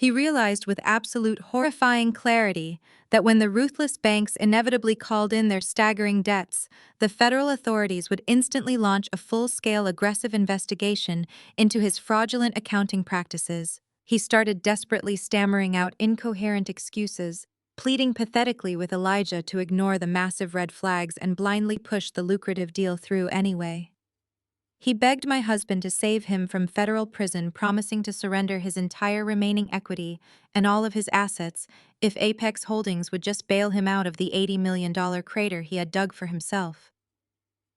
He realized with absolute horrifying clarity that when the ruthless banks inevitably called in their staggering debts, the federal authorities would instantly launch a full-scale aggressive investigation into his fraudulent accounting practices. He started desperately stammering out incoherent excuses, pleading pathetically with Elijah to ignore the massive red flags and blindly push the lucrative deal through anyway. He begged my husband to save him from federal prison, promising to surrender his entire remaining equity and all of his assets if Apex Holdings would just bail him out of the $80 million crater he had dug for himself.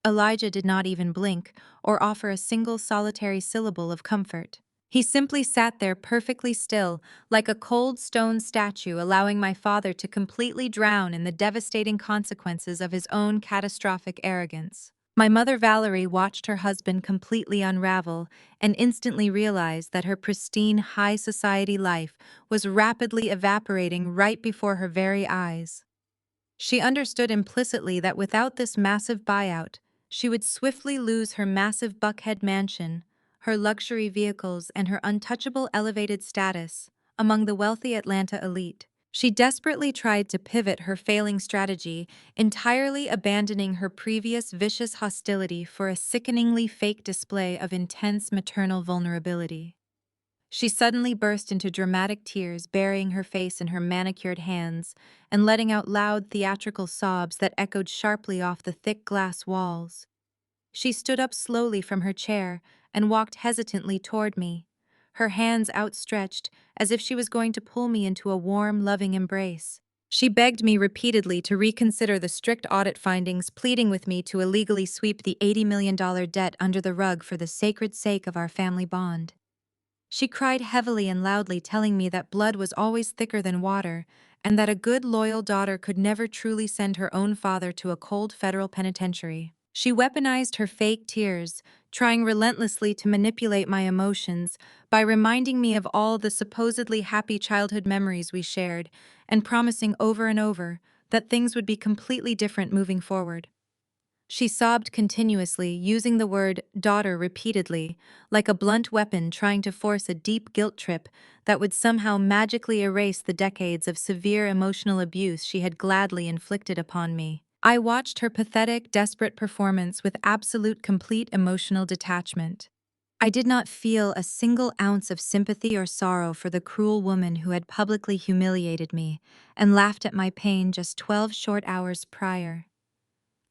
Elijah did not even blink or offer a single solitary syllable of comfort. He simply sat there perfectly still, like a cold stone statue, allowing my father to completely drown in the devastating consequences of his own catastrophic arrogance. My mother Valerie watched her husband completely unravel and instantly realized that her pristine high society life was rapidly evaporating right before her very eyes. She understood implicitly that without this massive buyout, she would swiftly lose her massive Buckhead mansion, her luxury vehicles, and her untouchable elevated status among the wealthy Atlanta elite. She desperately tried to pivot her failing strategy, entirely abandoning her previous vicious hostility for a sickeningly fake display of intense maternal vulnerability. She suddenly burst into dramatic tears, burying her face in her manicured hands and letting out loud theatrical sobs that echoed sharply off the thick glass walls. She stood up slowly from her chair and walked hesitantly toward me, her hands outstretched as if she was going to pull me into a warm, loving embrace. She begged me repeatedly to reconsider the strict audit findings, pleading with me to illegally sweep the $80 million debt under the rug for the sacred sake of our family bond. She cried heavily and loudly, telling me that blood was always thicker than water, and that a good, loyal daughter could never truly send her own father to a cold federal penitentiary. She weaponized her fake tears, trying relentlessly to manipulate my emotions by reminding me of all the supposedly happy childhood memories we shared, and promising over and over that things would be completely different moving forward. She sobbed continuously, using the word daughter repeatedly, like a blunt weapon trying to force a deep guilt trip that would somehow magically erase the decades of severe emotional abuse she had gladly inflicted upon me. I watched her pathetic, desperate performance with absolute complete emotional detachment. I did not feel a single ounce of sympathy or sorrow for the cruel woman who had publicly humiliated me and laughed at my pain just 12 short hours prior.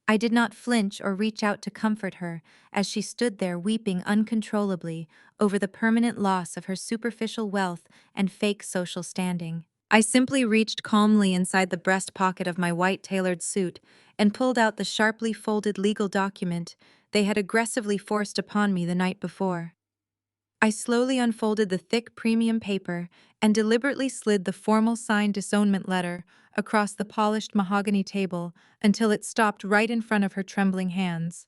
I did not flinch or reach out to comfort her as she stood there weeping uncontrollably over the permanent loss of her superficial wealth and fake social standing. I simply reached calmly inside the breast pocket of my white tailored suit and pulled out the sharply folded legal document they had aggressively forced upon me the night before. I slowly unfolded the thick premium paper and deliberately slid the formal signed disownment letter across the polished mahogany table until it stopped right in front of her trembling hands.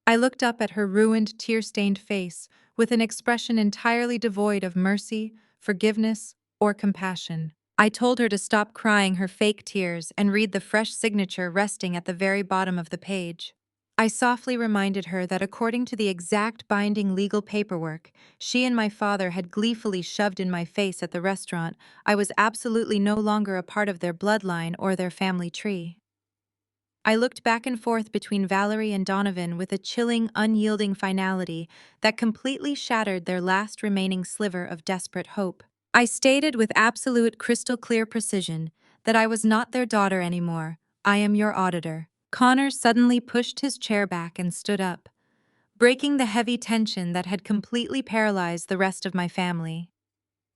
I looked up at her ruined, tear-stained face with an expression entirely devoid of mercy, forgiveness, or compassion. I told her to stop crying her fake tears and read the fresh signature resting at the very bottom of the page. I softly reminded her that according to the exact binding legal paperwork she and my father had gleefully shoved in my face at the restaurant, I was absolutely no longer a part of their bloodline or their family tree. I looked back and forth between Valerie and Donovan with a chilling, unyielding finality that completely shattered their last remaining sliver of desperate hope. I stated with absolute crystal-clear precision that I was not their daughter anymore. I am your auditor. Connor suddenly pushed his chair back and stood up, breaking the heavy tension that had completely paralyzed the rest of my family.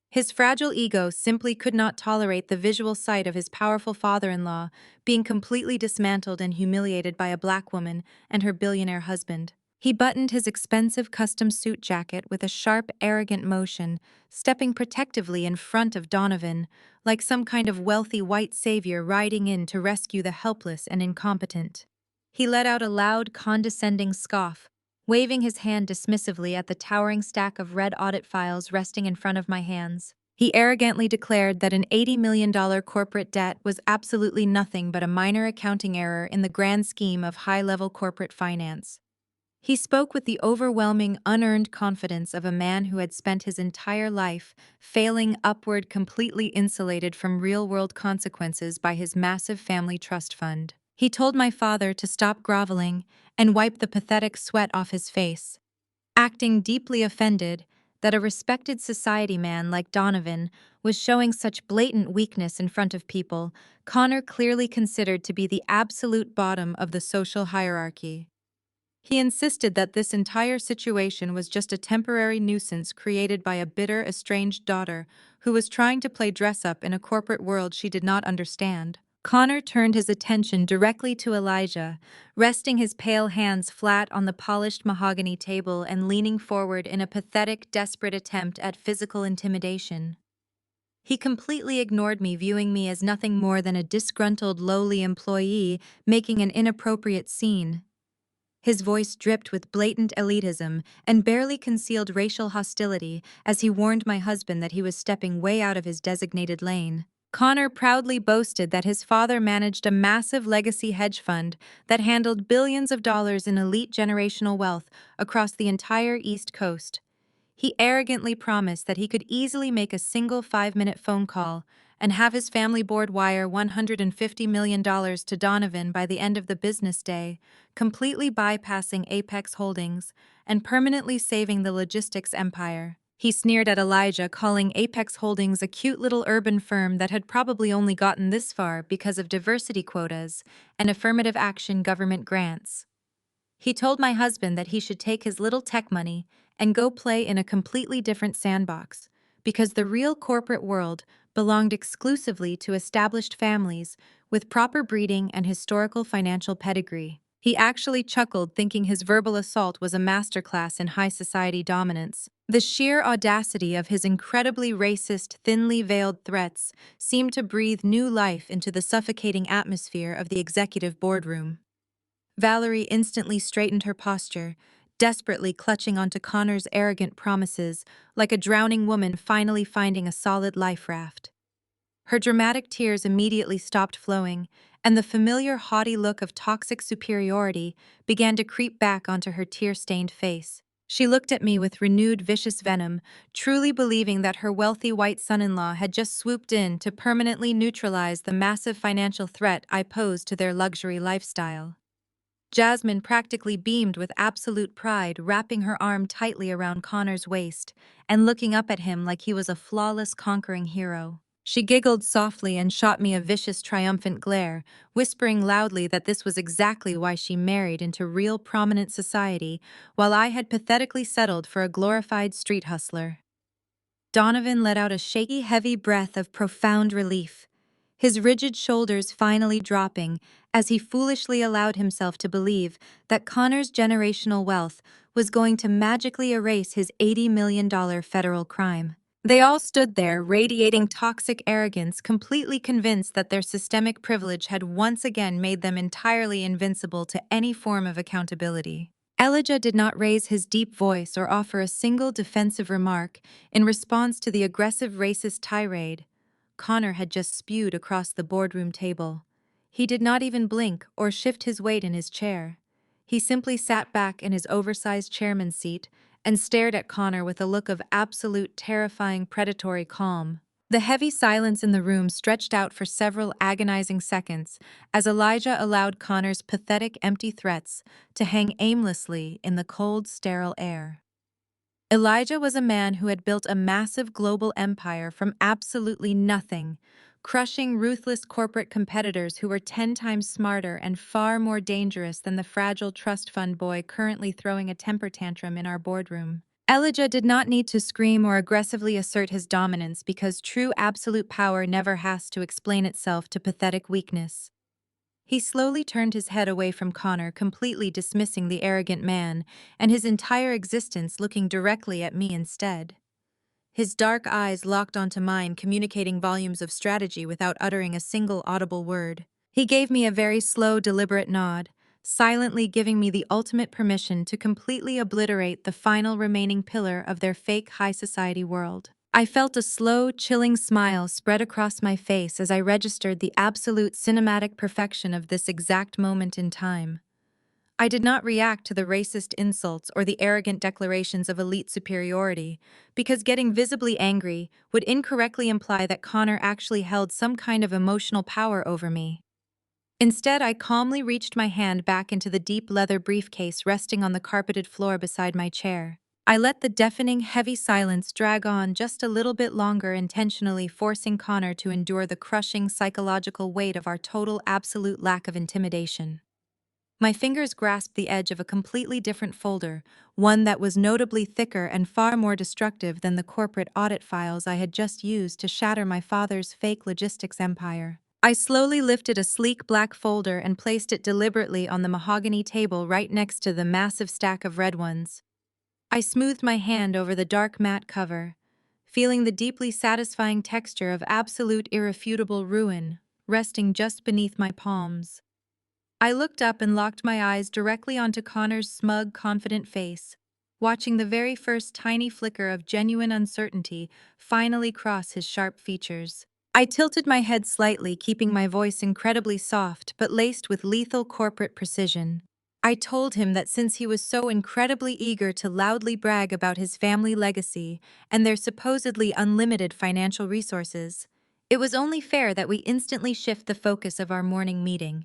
His fragile ego simply could not tolerate the visual sight of his powerful father-in-law being completely dismantled and humiliated by a black woman and her billionaire husband. He buttoned his expensive custom suit jacket with a sharp, arrogant motion, stepping protectively in front of Donovan, like some kind of wealthy white savior riding in to rescue the helpless and incompetent. He let out a loud, condescending scoff, waving his hand dismissively at the towering stack of red audit files resting in front of my hands. He arrogantly declared that an $80 million corporate debt was absolutely nothing but a minor accounting error in the grand scheme of high-level corporate finance. He spoke with the overwhelming, unearned confidence of a man who had spent his entire life failing upward, completely insulated from real-world consequences by his massive family trust fund. He told my father to stop groveling and wipe the pathetic sweat off his face. Acting deeply offended that a respected society man like Donovan was showing such blatant weakness in front of people Connor clearly considered to be the absolute bottom of the social hierarchy. He insisted that this entire situation was just a temporary nuisance created by a bitter, estranged daughter who was trying to play dress-up in a corporate world she did not understand. Connor turned his attention directly to Elijah, resting his pale hands flat on the polished mahogany table and leaning forward in a pathetic, desperate attempt at physical intimidation. He completely ignored me, viewing me as nothing more than a disgruntled, lowly employee making an inappropriate scene. His voice dripped with blatant elitism and barely concealed racial hostility as he warned my husband that he was stepping way out of his designated lane. Connor proudly boasted that his father managed a massive legacy hedge fund that handled billions of dollars in elite generational wealth across the entire East Coast. He arrogantly promised that he could easily make a single 5-minute phone call and have his family board wire $150 million to Donovan by the end of the business day, completely bypassing Apex Holdings and permanently saving the logistics empire. He sneered at Elijah, calling Apex Holdings a cute little urban firm that had probably only gotten this far because of diversity quotas and affirmative action government grants. He told my husband that he should take his little tech money and go play in a completely different sandbox, because the real corporate world belonged exclusively to established families with proper breeding and historical financial pedigree. He actually chuckled, thinking his verbal assault was a masterclass in high society dominance. The sheer audacity of his incredibly racist, thinly veiled threats seemed to breathe new life into the suffocating atmosphere of the executive boardroom. Valerie instantly straightened her posture, desperately clutching onto Connor's arrogant promises like a drowning woman finally finding a solid life raft. Her dramatic tears immediately stopped flowing, and the familiar haughty look of toxic superiority began to creep back onto her tear-stained face. She looked at me with renewed vicious venom, truly believing that her wealthy white son-in-law had just swooped in to permanently neutralize the massive financial threat I posed to their luxury lifestyle. Jasmine practically beamed with absolute pride, wrapping her arm tightly around Connor's waist and looking up at him like he was a flawless, conquering hero. She giggled softly and shot me a vicious, triumphant glare, whispering loudly that this was exactly why she married into real prominent society, while I had pathetically settled for a glorified street hustler. Donovan let out a shaky, heavy breath of profound relief, his rigid shoulders finally dropping as he foolishly allowed himself to believe that Connor's generational wealth was going to magically erase his $80 million federal crime. They all stood there, radiating toxic arrogance, completely convinced that their systemic privilege had once again made them entirely invincible to any form of accountability. Elijah did not raise his deep voice or offer a single defensive remark in response to the aggressive racist tirade Connor had just spewed across the boardroom table. He did not even blink or shift his weight in his chair. He simply sat back in his oversized chairman's seat and stared at Connor with a look of absolute, terrifying, predatory calm. The heavy silence in the room stretched out for several agonizing seconds as Elijah allowed Connor's pathetic, empty threats to hang aimlessly in the cold, sterile air. Elijah was a man who had built a massive global empire from absolutely nothing, crushing ruthless corporate competitors who were 10 times smarter and far more dangerous than the fragile trust fund boy currently throwing a temper tantrum in our boardroom. Elijah did not need to scream or aggressively assert his dominance because true absolute power never has to explain itself to pathetic weakness. He slowly turned his head away from Connor, completely dismissing the arrogant man, and his entire existence looking directly at me instead. His dark eyes locked onto mine, communicating volumes of strategy without uttering a single audible word. He gave me a very slow, deliberate nod, silently giving me the ultimate permission to completely obliterate the final remaining pillar of their fake high society world. I felt a slow, chilling smile spread across my face as I registered the absolute cinematic perfection of this exact moment in time. I did not react to the racist insults or the arrogant declarations of elite superiority, because getting visibly angry would incorrectly imply that Connor actually held some kind of emotional power over me. Instead, I calmly reached my hand back into the deep leather briefcase resting on the carpeted floor beside my chair. I let the deafening, heavy silence drag on just a little bit longer, intentionally forcing Connor to endure the crushing psychological weight of our total, absolute lack of intimidation. My fingers grasped the edge of a completely different folder, one that was notably thicker and far more destructive than the corporate audit files I had just used to shatter my father's fake logistics empire. I slowly lifted a sleek black folder and placed it deliberately on the mahogany table right next to the massive stack of red ones. I smoothed my hand over the dark matte cover, feeling the deeply satisfying texture of absolute irrefutable ruin resting just beneath my palms. I looked up and locked my eyes directly onto Connor's smug, confident face, watching the very first tiny flicker of genuine uncertainty finally cross his sharp features. I tilted my head slightly, keeping my voice incredibly soft but laced with lethal corporate precision. I told him that since he was so incredibly eager to loudly brag about his family legacy and their supposedly unlimited financial resources, it was only fair that we instantly shift the focus of our morning meeting.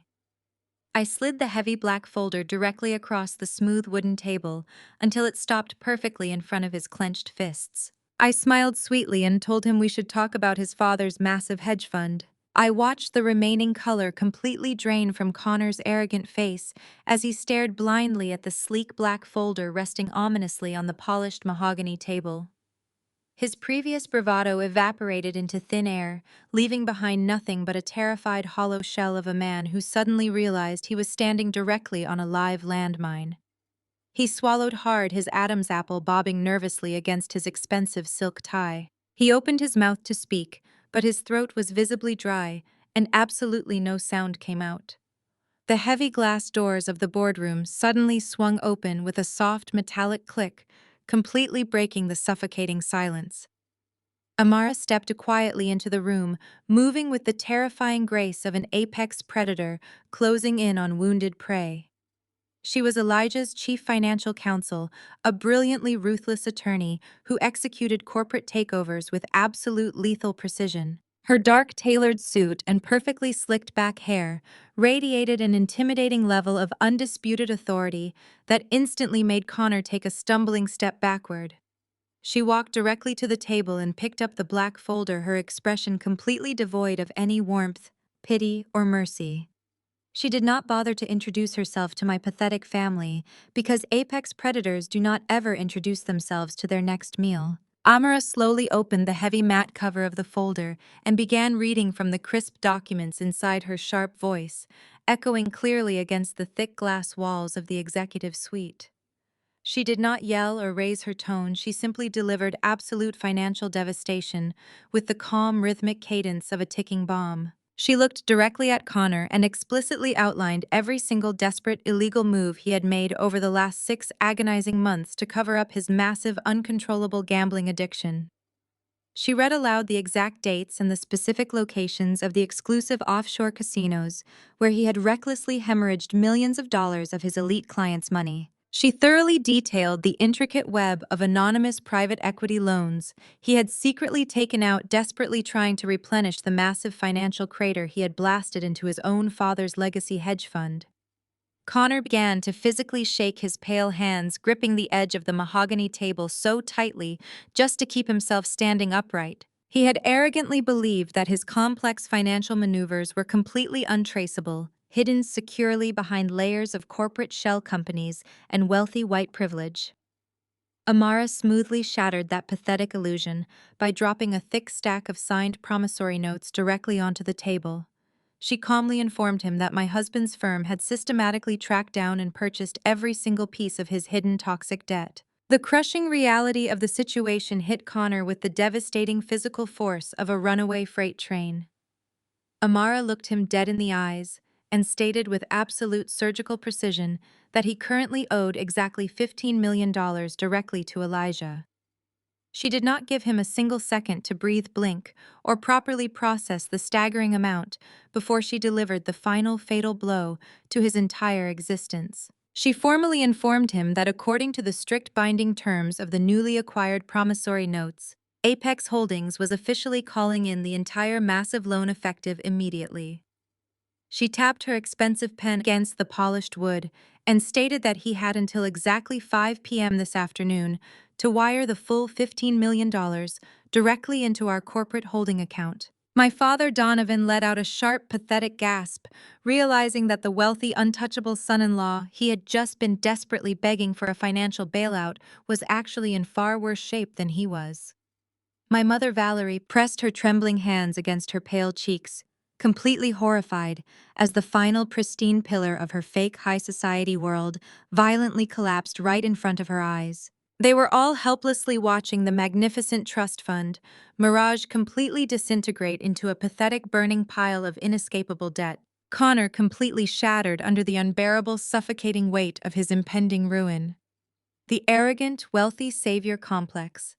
I slid the heavy black folder directly across the smooth wooden table until it stopped perfectly in front of his clenched fists. I smiled sweetly and told him we should talk about his father's massive hedge fund. I watched the remaining color completely drain from Connor's arrogant face as he stared blindly at the sleek black folder resting ominously on the polished mahogany table. His previous bravado evaporated into thin air, leaving behind nothing but a terrified hollow shell of a man who suddenly realized he was standing directly on a live landmine. He swallowed hard, his Adam's apple bobbing nervously against his expensive silk tie. He opened his mouth to speak, but his throat was visibly dry, and absolutely no sound came out. The heavy glass doors of the boardroom suddenly swung open with a soft metallic click, completely breaking the suffocating silence. Amara stepped quietly into the room, moving with the terrifying grace of an apex predator closing in on wounded prey. She was Elijah's chief financial counsel, a brilliantly ruthless attorney who executed corporate takeovers with absolute lethal precision. Her dark tailored suit and perfectly slicked back hair radiated an intimidating level of undisputed authority that instantly made Connor take a stumbling step backward. She walked directly to the table and picked up the black folder, her expression completely devoid of any warmth, pity, or mercy. She did not bother to introduce herself to my pathetic family, because apex predators do not ever introduce themselves to their next meal. Amara slowly opened the heavy matte cover of the folder and began reading from the crisp documents inside, her sharp voice echoing clearly against the thick glass walls of the executive suite. She did not yell or raise her tone, she simply delivered absolute financial devastation with the calm, rhythmic cadence of a ticking bomb. She looked directly at Connor and explicitly outlined every single desperate, illegal move he had made over the last 6 agonizing months to cover up his massive, uncontrollable gambling addiction. She read aloud the exact dates and the specific locations of the exclusive offshore casinos where he had recklessly hemorrhaged millions of dollars of his elite clients' money. She thoroughly detailed the intricate web of anonymous private equity loans he had secretly taken out, desperately trying to replenish the massive financial crater he had blasted into his own father's legacy hedge fund. Connor began to physically shake his pale hands, gripping the edge of the mahogany table so tightly just to keep himself standing upright. He had arrogantly believed that his complex financial maneuvers were completely untraceable, hidden securely behind layers of corporate shell companies and wealthy white privilege. Amara smoothly shattered that pathetic illusion by dropping a thick stack of signed promissory notes directly onto the table. She calmly informed him that my husband's firm had systematically tracked down and purchased every single piece of his hidden toxic debt. The crushing reality of the situation hit Connor with the devastating physical force of a runaway freight train. Amara looked him dead in the eyes, and stated with absolute surgical precision that he currently owed exactly $15 million directly to Elijah. She did not give him a single second to breathe, blink, or properly process the staggering amount before she delivered the final fatal blow to his entire existence. She formally informed him that according to the strict binding terms of the newly acquired promissory notes, Apex Holdings was officially calling in the entire massive loan effective immediately. She tapped her expensive pen against the polished wood and stated that he had until exactly 5 p.m. this afternoon to wire the full $15 million directly into our corporate holding account. My father Donovan let out a sharp, pathetic gasp, realizing that the wealthy, untouchable son-in-law he had just been desperately begging for a financial bailout was actually in far worse shape than he was. My mother Valerie pressed her trembling hands against her pale cheeks, completely horrified, as the final pristine pillar of her fake high society world violently collapsed right in front of her eyes. They were all helplessly watching the magnificent trust fund, Mirage, completely disintegrate into a pathetic burning pile of inescapable debt. Connor completely shattered under the unbearable, suffocating weight of his impending ruin. The arrogant, wealthy savior complex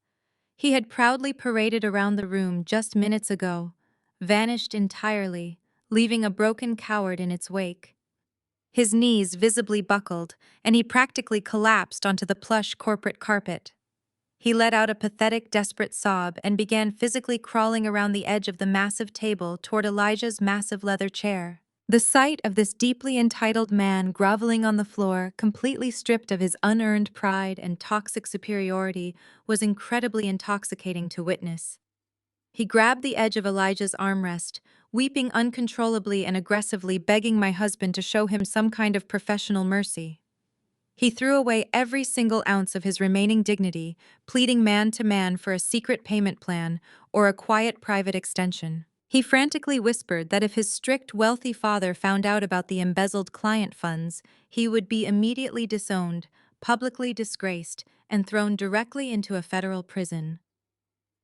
he had proudly paraded around the room just minutes ago vanished entirely, leaving a broken coward in its wake. His knees visibly buckled, and he practically collapsed onto the plush corporate carpet. He let out a pathetic, desperate sob and began physically crawling around the edge of the massive table toward Elijah's massive leather chair. The sight of this deeply entitled man groveling on the floor, completely stripped of his unearned pride and toxic superiority, was incredibly intoxicating to witness. He grabbed the edge of Elijah's armrest, weeping uncontrollably and aggressively, begging my husband to show him some kind of professional mercy. He threw away every single ounce of his remaining dignity, pleading man to man for a secret payment plan or a quiet private extension. He frantically whispered that if his strict, wealthy father found out about the embezzled client funds, he would be immediately disowned, publicly disgraced, and thrown directly into a federal prison.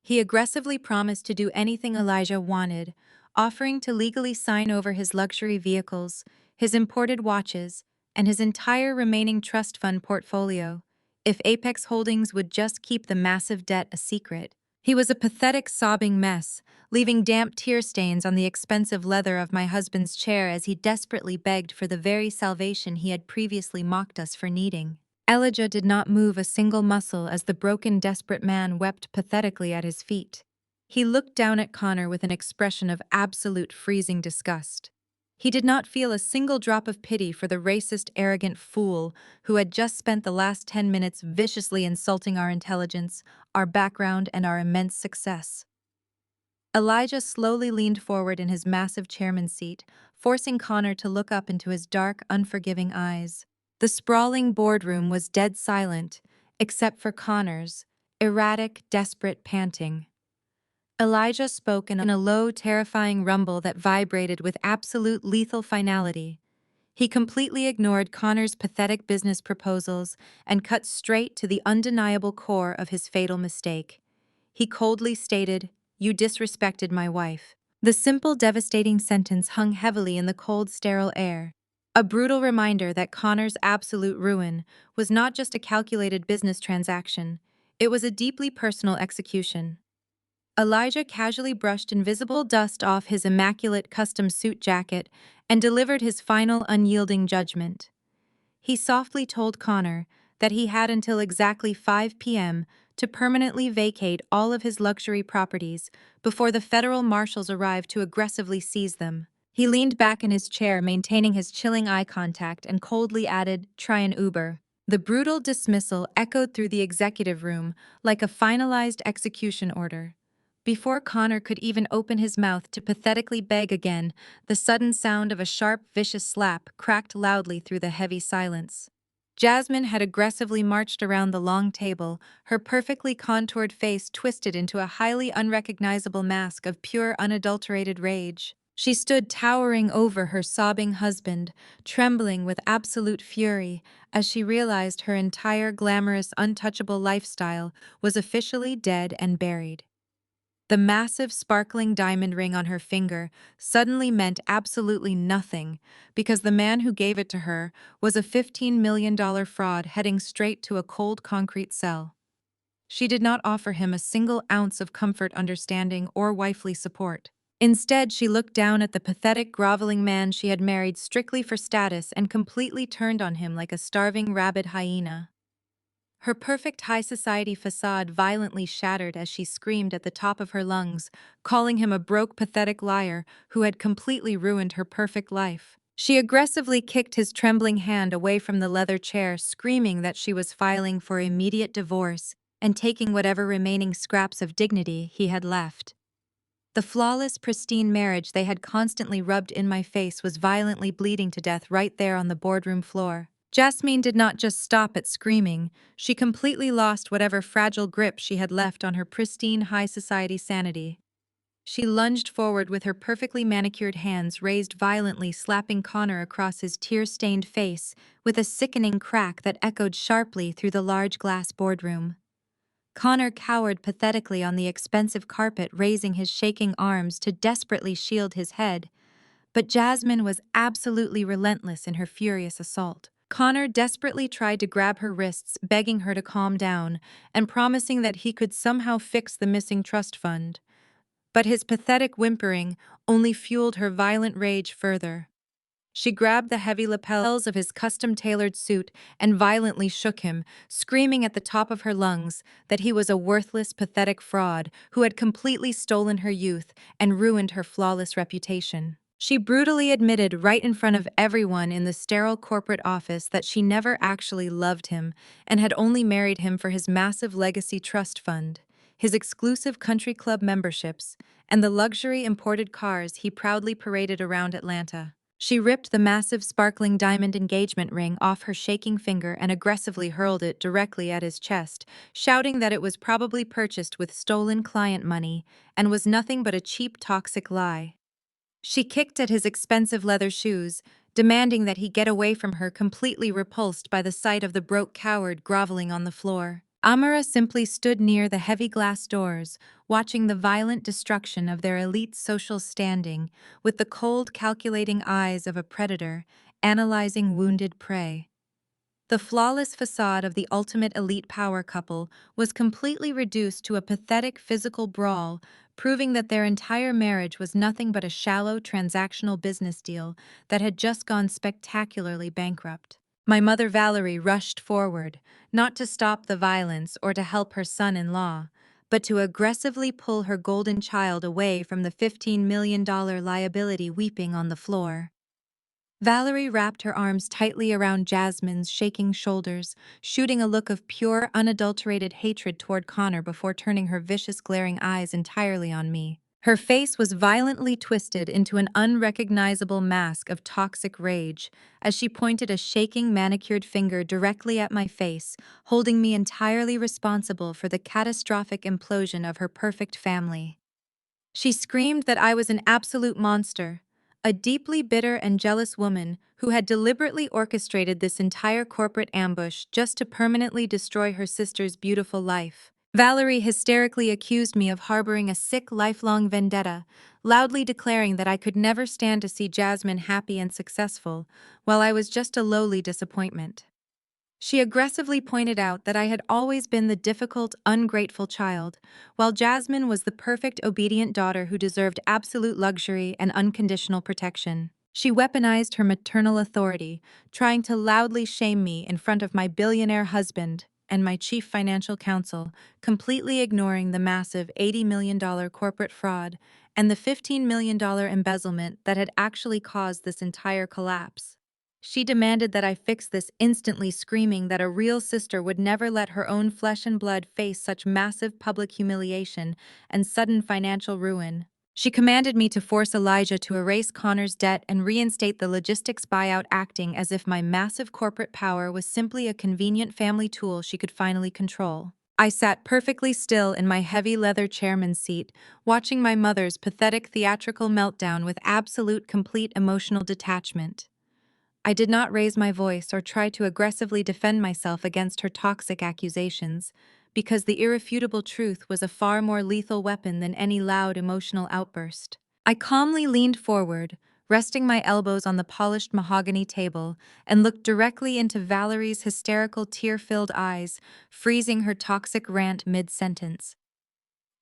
He aggressively promised to do anything Elijah wanted, offering to legally sign over his luxury vehicles, his imported watches, and his entire remaining trust fund portfolio, if Apex Holdings would just keep the massive debt a secret. He was a pathetic, sobbing mess, leaving damp tear stains on the expensive leather of my husband's chair as he desperately begged for the very salvation he had previously mocked us for needing. Elijah did not move a single muscle as the broken, desperate man wept pathetically at his feet. He looked down at Connor with an expression of absolute freezing disgust. He did not feel a single drop of pity for the racist, arrogant fool who had just spent the last 10 minutes viciously insulting our intelligence, our background, and our immense success. Elijah slowly leaned forward in his massive chairman's seat, forcing Connor to look up into his dark, unforgiving eyes. The sprawling boardroom was dead silent, except for Connor's erratic, desperate panting. Elijah spoke in a low, terrifying rumble that vibrated with absolute lethal finality. He completely ignored Connor's pathetic business proposals and cut straight to the undeniable core of his fatal mistake. He coldly stated, "You disrespected my wife." The simple, devastating sentence hung heavily in the cold, sterile air. A brutal reminder that Connor's absolute ruin was not just a calculated business transaction, it was a deeply personal execution. Elijah casually brushed invisible dust off his immaculate custom suit jacket and delivered his final unyielding judgment. He softly told Connor that he had until exactly 5 p.m. to permanently vacate all of his luxury properties before the federal marshals arrived to aggressively seize them. He leaned back in his chair, maintaining his chilling eye contact, and coldly added, "Try an Uber." The brutal dismissal echoed through the executive room like a finalized execution order. Before Connor could even open his mouth to pathetically beg again, the sudden sound of a sharp, vicious slap cracked loudly through the heavy silence. Jasmine had aggressively marched around the long table, her perfectly contoured face twisted into a highly unrecognizable mask of pure, unadulterated rage. She stood towering over her sobbing husband, trembling with absolute fury as she realized her entire glamorous, untouchable lifestyle was officially dead and buried. The massive sparkling diamond ring on her finger suddenly meant absolutely nothing because the man who gave it to her was a $15 million fraud heading straight to a cold concrete cell. She did not offer him a single ounce of comfort, understanding, or wifely support. Instead, she looked down at the pathetic, groveling man she had married strictly for status and completely turned on him like a starving rabid hyena. Her perfect high society facade violently shattered as she screamed at the top of her lungs, calling him a broke, pathetic liar who had completely ruined her perfect life. She aggressively kicked his trembling hand away from the leather chair, screaming that she was filing for immediate divorce and taking whatever remaining scraps of dignity he had left. The flawless, pristine marriage they had constantly rubbed in my face was violently bleeding to death right there on the boardroom floor. Jasmine did not just stop at screaming, she completely lost whatever fragile grip she had left on her pristine high society sanity. She lunged forward with her perfectly manicured hands raised violently, slapping Connor across his tear-stained face with a sickening crack that echoed sharply through the large glass boardroom. Connor cowered pathetically on the expensive carpet, raising his shaking arms to desperately shield his head. But Jasmine was absolutely relentless in her furious assault. Connor desperately tried to grab her wrists, begging her to calm down and promising that he could somehow fix the missing trust fund. But his pathetic whimpering only fueled her violent rage further. She grabbed the heavy lapels of his custom-tailored suit and violently shook him, screaming at the top of her lungs that he was a worthless, pathetic fraud who had completely stolen her youth and ruined her flawless reputation. She brutally admitted right in front of everyone in the sterile corporate office that she never actually loved him and had only married him for his massive legacy trust fund, his exclusive country club memberships, and the luxury imported cars he proudly paraded around Atlanta. She ripped the massive sparkling diamond engagement ring off her shaking finger and aggressively hurled it directly at his chest, shouting that it was probably purchased with stolen client money and was nothing but a cheap, toxic lie. She kicked at his expensive leather shoes, demanding that he get away from her, completely repulsed by the sight of the broke coward groveling on the floor. Amara simply stood near the heavy glass doors, watching the violent destruction of their elite social standing with the cold, calculating eyes of a predator analyzing wounded prey. The flawless facade of the ultimate elite power couple was completely reduced to a pathetic physical brawl, proving that their entire marriage was nothing but a shallow transactional business deal that had just gone spectacularly bankrupt. My mother Valerie rushed forward, not to stop the violence or to help her son-in-law, but to aggressively pull her golden child away from the $15 million liability weeping on the floor. Valerie wrapped her arms tightly around Jasmine's shaking shoulders, shooting a look of pure, unadulterated hatred toward Connor before turning her vicious, glaring eyes entirely on me. Her face was violently twisted into an unrecognizable mask of toxic rage as she pointed a shaking, manicured finger directly at my face, holding me entirely responsible for the catastrophic implosion of her perfect family. She screamed that I was an absolute monster, a deeply bitter and jealous woman who had deliberately orchestrated this entire corporate ambush just to permanently destroy her sister's beautiful life. Valerie hysterically accused me of harboring a sick, lifelong vendetta, loudly declaring that I could never stand to see Jasmine happy and successful, while I was just a lowly disappointment. She aggressively pointed out that I had always been the difficult, ungrateful child, while Jasmine was the perfect, obedient daughter who deserved absolute luxury and unconditional protection. She weaponized her maternal authority, trying to loudly shame me in front of my billionaire husband and my chief financial counsel, completely ignoring the massive $80 million corporate fraud and the $15 million embezzlement that had actually caused this entire collapse. She demanded that I fix this, instantly screaming that a real sister would never let her own flesh and blood face such massive public humiliation and sudden financial ruin. She commanded me to force Elijah to erase Connor's debt and reinstate the logistics buyout, acting as if my massive corporate power was simply a convenient family tool she could finally control. I sat perfectly still in my heavy leather chairman's seat, watching my mother's pathetic theatrical meltdown with absolute complete emotional detachment. I did not raise my voice or try to aggressively defend myself against her toxic accusations, because the irrefutable truth was a far more lethal weapon than any loud emotional outburst. I calmly leaned forward, resting my elbows on the polished mahogany table, and looked directly into Valerie's hysterical, tear-filled eyes, freezing her toxic rant mid-sentence.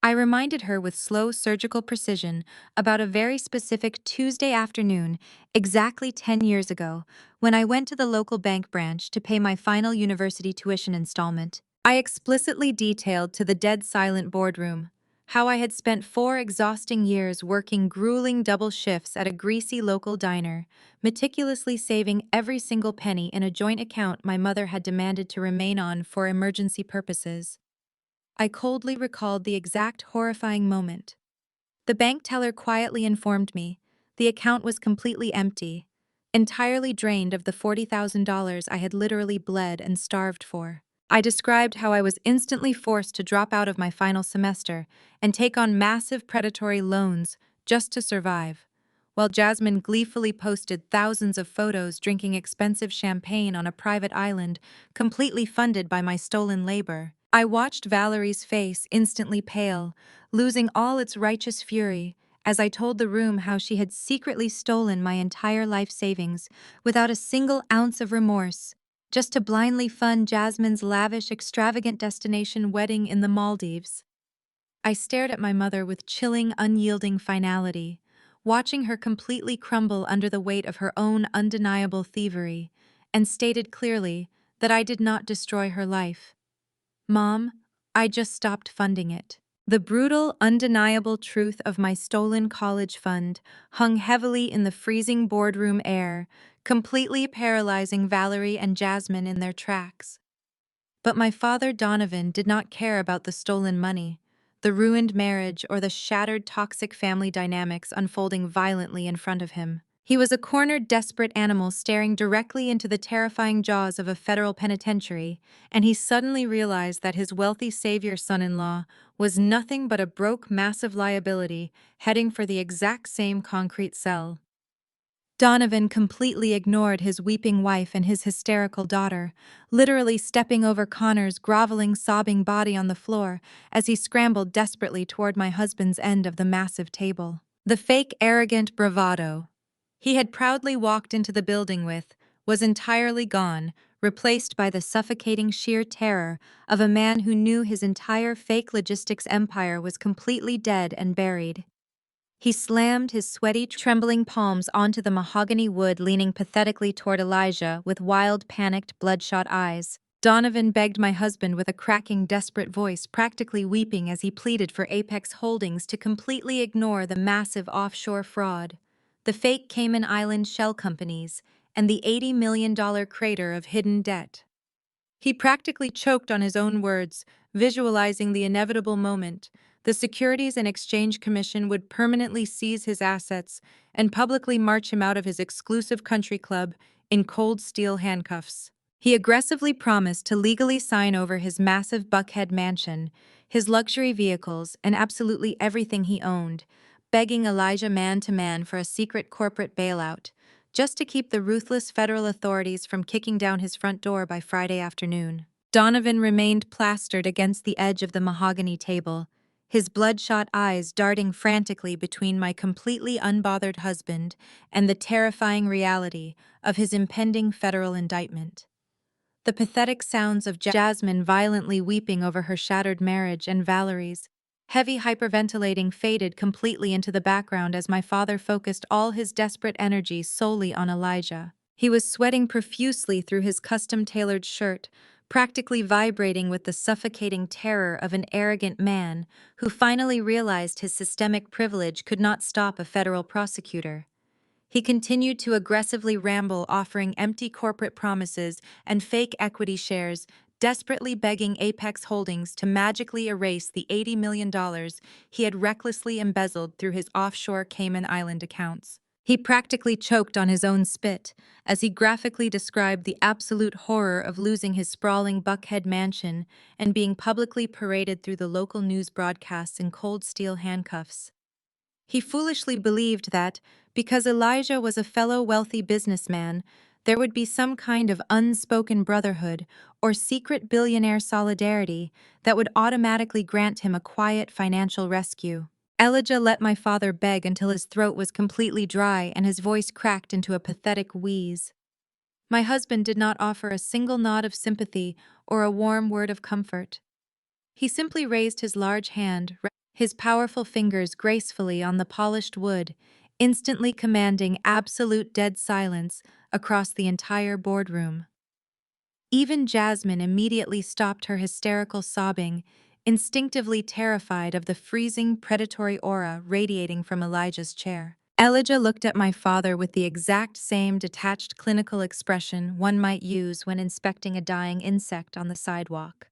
I reminded her with slow surgical precision about a very specific Tuesday afternoon, exactly 10 years ago, when I went to the local bank branch to pay my final university tuition installment. I explicitly detailed to the dead silent boardroom how I had spent 4 exhausting years working grueling double shifts at a greasy local diner, meticulously saving every single penny in a joint account my mother had demanded to remain on for emergency purposes. I coldly recalled the exact horrifying moment. The bank teller quietly informed me the account was completely empty, entirely drained of the $40,000 I had literally bled and starved for. I described how I was instantly forced to drop out of my final semester and take on massive predatory loans just to survive, while Jasmine gleefully posted thousands of photos drinking expensive champagne on a private island completely funded by my stolen labor. I watched Valerie's face instantly pale, losing all its righteous fury, as I told the room how she had secretly stolen my entire life savings without a single ounce of remorse, just to blindly fund Jasmine's lavish, extravagant destination wedding in the Maldives. I stared at my mother with chilling, unyielding finality, watching her completely crumble under the weight of her own undeniable thievery, and stated clearly that I did not destroy her life. Mom, I just stopped funding it. The brutal, undeniable truth of my stolen college fund hung heavily in the freezing boardroom air, completely paralyzing Valerie and Jasmine in their tracks. But my father, Donovan, did not care about the stolen money, the ruined marriage, or the shattered toxic family dynamics unfolding violently in front of him. He was a cornered, desperate animal staring directly into the terrifying jaws of a federal penitentiary, and he suddenly realized that his wealthy savior son-in-law was nothing but a broke, massive liability heading for the exact same concrete cell. Donovan completely ignored his weeping wife and his hysterical daughter, literally stepping over Connor's groveling, sobbing body on the floor as he scrambled desperately toward my husband's end of the massive table. The fake, arrogant bravado he had proudly walked into the building with was entirely gone, replaced by the suffocating sheer terror of a man who knew his entire fake logistics empire was completely dead and buried. He slammed his sweaty, trembling palms onto the mahogany wood, leaning pathetically toward Elijah with wild, panicked, bloodshot eyes. Donovan begged my husband with a cracking, desperate voice, practically weeping as he pleaded for Apex Holdings to completely ignore the massive offshore fraud, the fake Cayman Island shell companies, and the $80 million crater of hidden debt. He practically choked on his own words, visualizing the inevitable moment. The Securities and Exchange Commission would permanently seize his assets and publicly march him out of his exclusive country club in cold steel handcuffs. He aggressively promised to legally sign over his massive Buckhead mansion, his luxury vehicles, and absolutely everything he owned, begging Elijah man to man for a secret corporate bailout, just to keep the ruthless federal authorities from kicking down his front door by Friday afternoon. Donovan remained plastered against the edge of the mahogany table, his bloodshot eyes darting frantically between my completely unbothered husband and the terrifying reality of his impending federal indictment. The pathetic sounds of Jasmine violently weeping over her shattered marriage and Valerie's heavy hyperventilating faded completely into the background as my father focused all his desperate energy solely on Elijah. He was sweating profusely through his custom-tailored shirt, practically vibrating with the suffocating terror of an arrogant man who finally realized his systemic privilege could not stop a federal prosecutor. He continued to aggressively ramble, offering empty corporate promises and fake equity shares, desperately begging Apex Holdings to magically erase the $80 million he had recklessly embezzled through his offshore Cayman Island accounts. He practically choked on his own spit as he graphically described the absolute horror of losing his sprawling Buckhead mansion and being publicly paraded through the local news broadcasts in cold steel handcuffs. He foolishly believed that, because Elijah was a fellow wealthy businessman, there would be some kind of unspoken brotherhood or secret billionaire solidarity that would automatically grant him a quiet financial rescue. Elijah let my father beg until his throat was completely dry and his voice cracked into a pathetic wheeze. My husband did not offer a single nod of sympathy or a warm word of comfort. He simply raised his large hand, his powerful fingers gracefully on the polished wood, instantly commanding absolute dead silence across the entire boardroom. Even Jasmine immediately stopped her hysterical sobbing, instinctively terrified of the freezing, predatory aura radiating from Elijah's chair. Elijah looked at my father with the exact same detached clinical expression one might use when inspecting a dying insect on the sidewalk.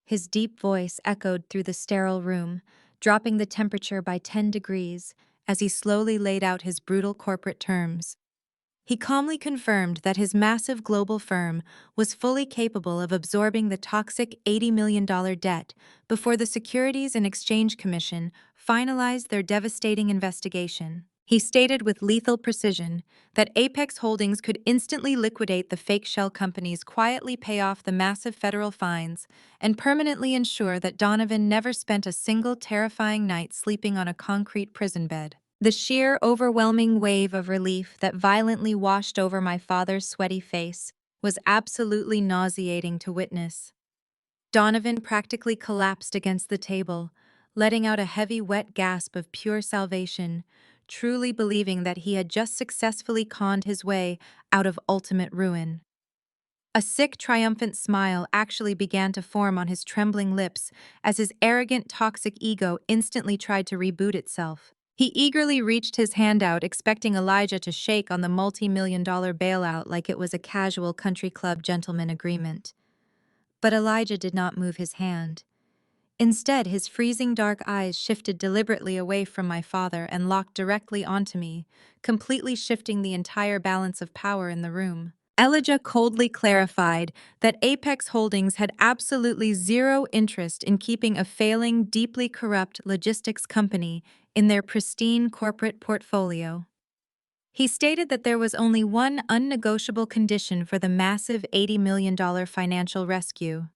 His deep voice echoed through the sterile room, dropping the temperature by 10 degrees as he slowly laid out his brutal corporate terms. He calmly confirmed that his massive global firm was fully capable of absorbing the toxic $80 million debt before the Securities and Exchange Commission finalized their devastating investigation. He stated with lethal precision that Apex Holdings could instantly liquidate the fake shell companies, quietly pay off the massive federal fines, and permanently ensure that Donovan never spent a single terrifying night sleeping on a concrete prison bed. The sheer, overwhelming wave of relief that violently washed over my father's sweaty face was absolutely nauseating to witness. Donovan practically collapsed against the table, letting out a heavy, wet gasp of pure salvation, truly believing that he had just successfully conned his way out of ultimate ruin. A sick, triumphant smile actually began to form on his trembling lips as his arrogant, toxic ego instantly tried to reboot itself. He eagerly reached his hand out, expecting Elijah to shake on the multi-million-dollar bailout like it was a casual country club gentleman agreement. But Elijah did not move his hand. Instead, his freezing dark eyes shifted deliberately away from my father and locked directly onto me, completely shifting the entire balance of power in the room. Elijah coldly clarified that Apex Holdings had absolutely zero interest in keeping a failing, deeply corrupt logistics company in their pristine corporate portfolio. He stated that there was only one unnegotiable condition for the massive $80 million financial rescue.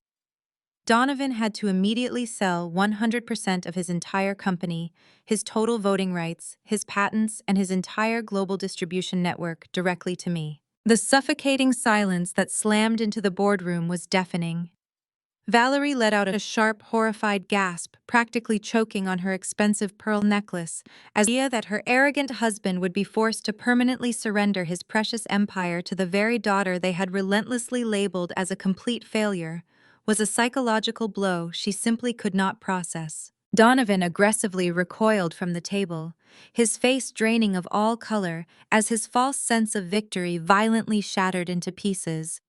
Donovan had to immediately sell 100% of his entire company, his total voting rights, his patents, and his entire global distribution network directly to me. The suffocating silence that slammed into the boardroom was deafening. Valerie let out a sharp, horrified gasp, practically choking on her expensive pearl necklace, as the idea that her arrogant husband would be forced to permanently surrender his precious empire to the very daughter they had relentlessly labeled as a complete failure was a psychological blow she simply could not process. Donovan aggressively recoiled from the table, his face draining of all color as his false sense of victory violently shattered into pieces.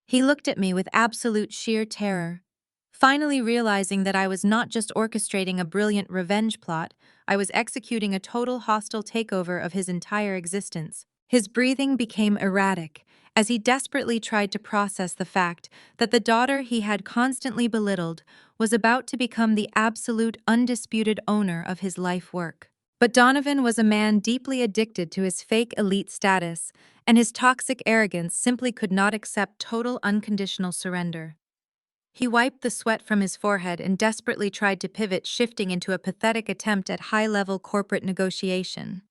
He looked at me with absolute sheer terror, finally realizing that I was not just orchestrating a brilliant revenge plot, I was executing a total hostile takeover of his entire existence. His breathing became erratic as he desperately tried to process the fact that the daughter he had constantly belittled was about to become the absolute, undisputed owner of his life work. But Donovan was a man deeply addicted to his fake elite status, and his toxic arrogance simply could not accept total unconditional surrender. He wiped the sweat from his forehead and desperately tried to pivot, shifting into a pathetic attempt at high-level corporate negotiation.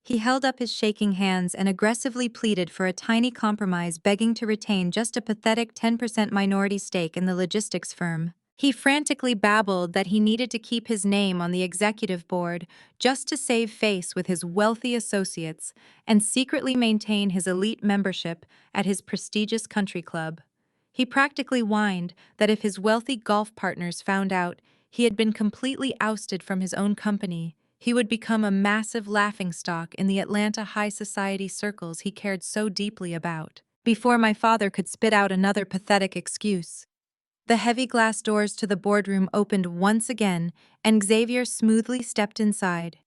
He held up his shaking hands and aggressively pleaded for a tiny compromise, begging to retain just a pathetic 10% minority stake in the logistics firm. He frantically babbled that he needed to keep his name on the executive board just to save face with his wealthy associates and secretly maintain his elite membership at his prestigious country club. He practically whined that if his wealthy golf partners found out he had been completely ousted from his own company, he would become a massive laughingstock in the Atlanta high society circles he cared so deeply about. Before my father could spit out another pathetic excuse, the heavy glass doors to the boardroom opened once again, and Xavier smoothly stepped inside.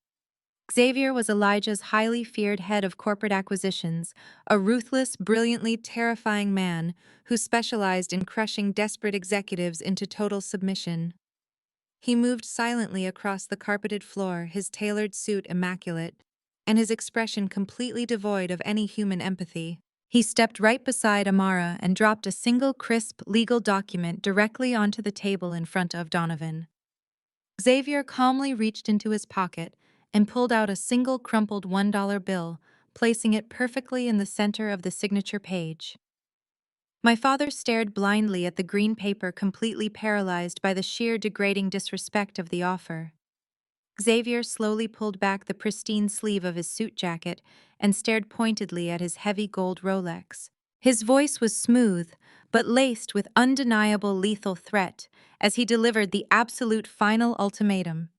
Xavier was Elijah's highly feared head of corporate acquisitions, a ruthless, brilliantly terrifying man who specialized in crushing desperate executives into total submission. He moved silently across the carpeted floor, his tailored suit immaculate, and his expression completely devoid of any human empathy. He stepped right beside Amara and dropped a single crisp legal document directly onto the table in front of Donovan. Xavier calmly reached into his pocket and pulled out a single crumpled $1 bill, placing it perfectly in the center of the signature page. My father stared blindly at the green paper, completely paralyzed by the sheer degrading disrespect of the offer. Xavier slowly pulled back the pristine sleeve of his suit jacket and stared pointedly at his heavy gold Rolex. His voice was smooth, but laced with undeniable lethal threat as he delivered the absolute final ultimatum.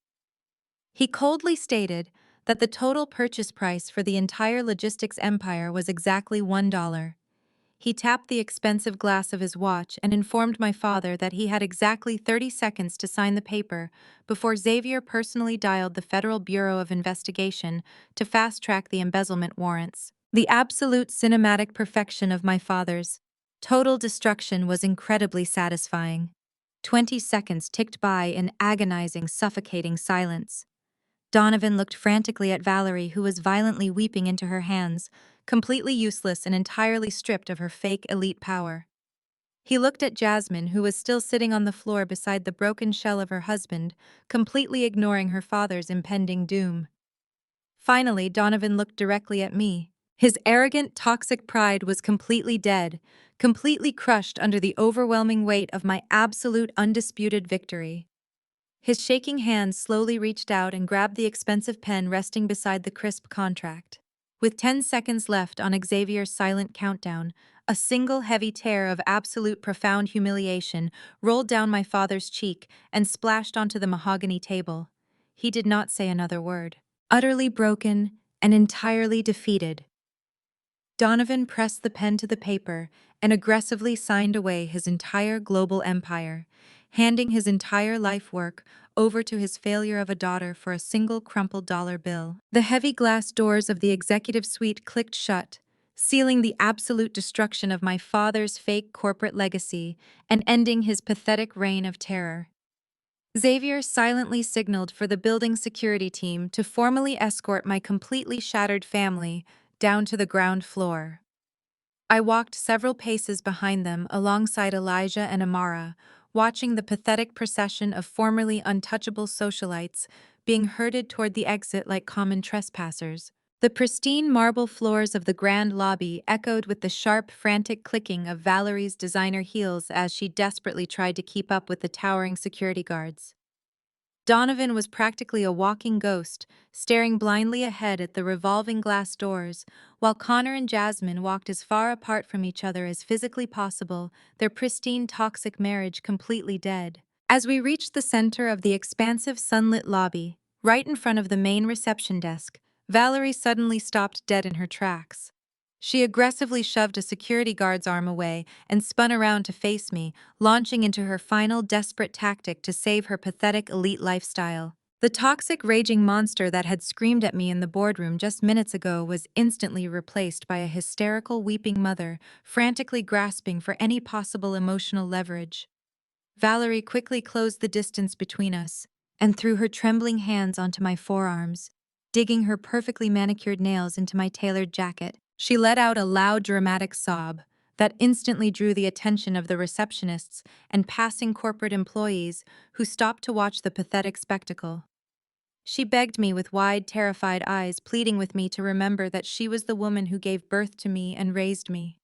He coldly stated that the total purchase price for the entire logistics empire was exactly $1. He tapped the expensive glass of his watch and informed my father that he had exactly 30 seconds to sign the paper before Xavier personally dialed the Federal Bureau of Investigation to fast-track the embezzlement warrants. The absolute cinematic perfection of my father's total destruction was incredibly satisfying. 20 seconds ticked by in agonizing, suffocating silence. Donovan looked frantically at Valerie, who was violently weeping into her hands, completely useless and entirely stripped of her fake elite power. He looked at Jasmine, who was still sitting on the floor beside the broken shell of her husband, completely ignoring her father's impending doom. Finally, Donovan looked directly at me. His arrogant, toxic pride was completely dead, completely crushed under the overwhelming weight of my absolute, undisputed victory. His shaking hand slowly reached out and grabbed the expensive pen resting beside the crisp contract. With 10 seconds left on Xavier's silent countdown, a single heavy tear of absolute profound humiliation rolled down my father's cheek and splashed onto the mahogany table. He did not say another word. Utterly broken and entirely defeated, Donovan pressed the pen to the paper and aggressively signed away his entire global empire, handing his entire life work over to his failure of a daughter for a single crumpled dollar bill. The heavy glass doors of the executive suite clicked shut, sealing the absolute destruction of my father's fake corporate legacy and ending his pathetic reign of terror. Xavier silently signaled for the building security team to formally escort my completely shattered family down to the ground floor. I walked several paces behind them alongside Elijah and Amara, watching the pathetic procession of formerly untouchable socialites being herded toward the exit like common trespassers. The pristine marble floors of the grand lobby echoed with the sharp, frantic clicking of Valerie's designer heels as she desperately tried to keep up with the towering security guards. Donovan was practically a walking ghost, staring blindly ahead at the revolving glass doors, while Connor and Jasmine walked as far apart from each other as physically possible, their pristine, toxic marriage completely dead. As we reached the center of the expansive sunlit lobby, right in front of the main reception desk, Valerie suddenly stopped dead in her tracks. She aggressively shoved a security guard's arm away and spun around to face me, launching into her final desperate tactic to save her pathetic elite lifestyle. The toxic, raging monster that had screamed at me in the boardroom just minutes ago was instantly replaced by a hysterical, weeping mother, frantically grasping for any possible emotional leverage. Valerie quickly closed the distance between us and threw her trembling hands onto my forearms, digging her perfectly manicured nails into my tailored jacket. She let out a loud, dramatic sob that instantly drew the attention of the receptionists and passing corporate employees who stopped to watch the pathetic spectacle. She begged me with wide, terrified eyes, pleading with me to remember that she was the woman who gave birth to me and raised me.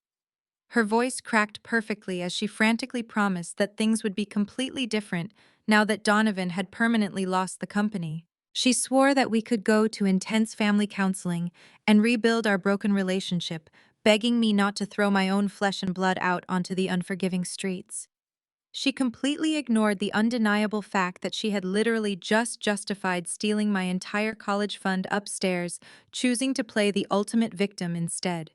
Her voice cracked perfectly as she frantically promised that things would be completely different now that Donovan had permanently lost the company. She swore that we could go to intense family counseling and rebuild our broken relationship, begging me not to throw my own flesh and blood out onto the unforgiving streets. She completely ignored the undeniable fact that she had literally just justified stealing my entire college fund upstairs, choosing to play the ultimate victim instead.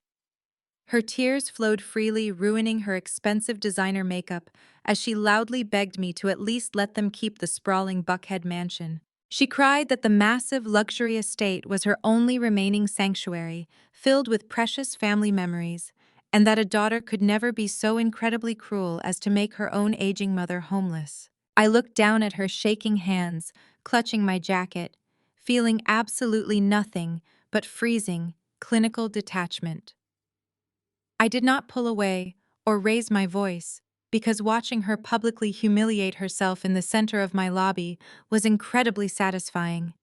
Her tears flowed freely, ruining her expensive designer makeup, as she loudly begged me to at least let them keep the sprawling Buckhead mansion. She cried that the massive luxury estate was her only remaining sanctuary, filled with precious family memories, and that a daughter could never be so incredibly cruel as to make her own aging mother homeless. I looked down at her shaking hands, clutching my jacket, feeling absolutely nothing but freezing, clinical detachment. I did not pull away or raise my voice, because watching her publicly humiliate herself in the center of my lobby was incredibly satisfying.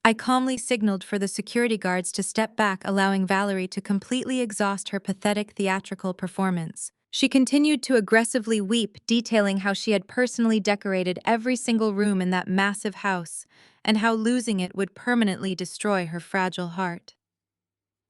I calmly signaled for the security guards to step back, allowing Valerie to completely exhaust her pathetic theatrical performance. She continued to aggressively weep, detailing how she had personally decorated every single room in that massive house, and how losing it would permanently destroy her fragile heart.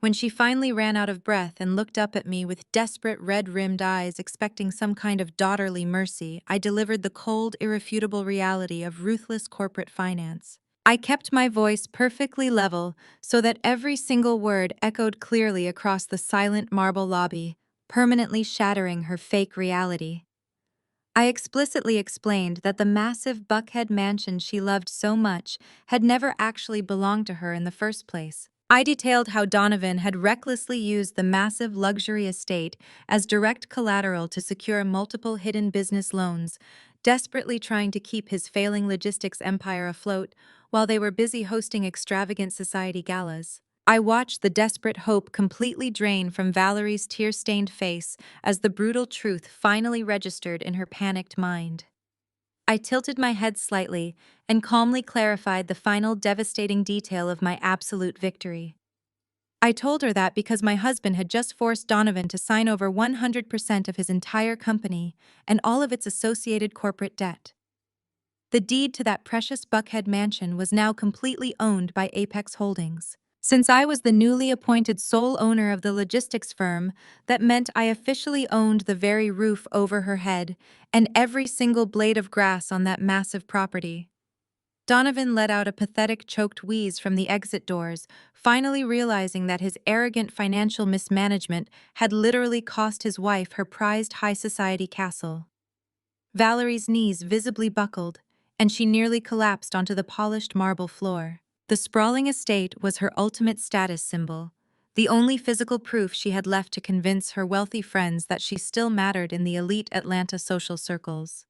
When she finally ran out of breath and looked up at me with desperate red-rimmed eyes expecting some kind of daughterly mercy, I delivered the cold, irrefutable reality of ruthless corporate finance. I kept my voice perfectly level so that every single word echoed clearly across the silent marble lobby, permanently shattering her fake reality. I explicitly explained that the massive Buckhead mansion she loved so much had never actually belonged to her in the first place. I detailed how Donovan had recklessly used the massive luxury estate as direct collateral to secure multiple hidden business loans, desperately trying to keep his failing logistics empire afloat while they were busy hosting extravagant society galas. I watched the desperate hope completely drain from Valerie's tear-stained face as the brutal truth finally registered in her panicked mind. I tilted my head slightly and calmly clarified the final devastating detail of my absolute victory. I told her that because my husband had just forced Donovan to sign over 100% of his entire company and all of its associated corporate debt. The deed to that precious Buckhead mansion was now completely owned by Apex Holdings. Since I was the newly appointed sole owner of the logistics firm, that meant I officially owned the very roof over her head and every single blade of grass on that massive property. Donovan let out a pathetic choked wheeze from the exit doors, finally realizing that his arrogant financial mismanagement had literally cost his wife her prized high society castle. Valerie's knees visibly buckled, and she nearly collapsed onto the polished marble floor. The sprawling estate was her ultimate status symbol, the only physical proof she had left to convince her wealthy friends that she still mattered in the elite Atlanta social circles.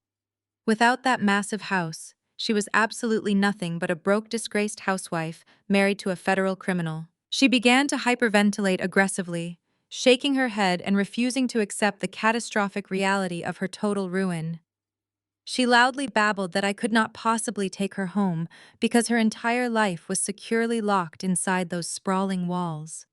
Without that massive house, she was absolutely nothing but a broke, disgraced housewife married to a federal criminal. She began to hyperventilate aggressively, shaking her head and refusing to accept the catastrophic reality of her total ruin. She loudly babbled that I could not possibly take her home because her entire life was securely locked inside those sprawling walls.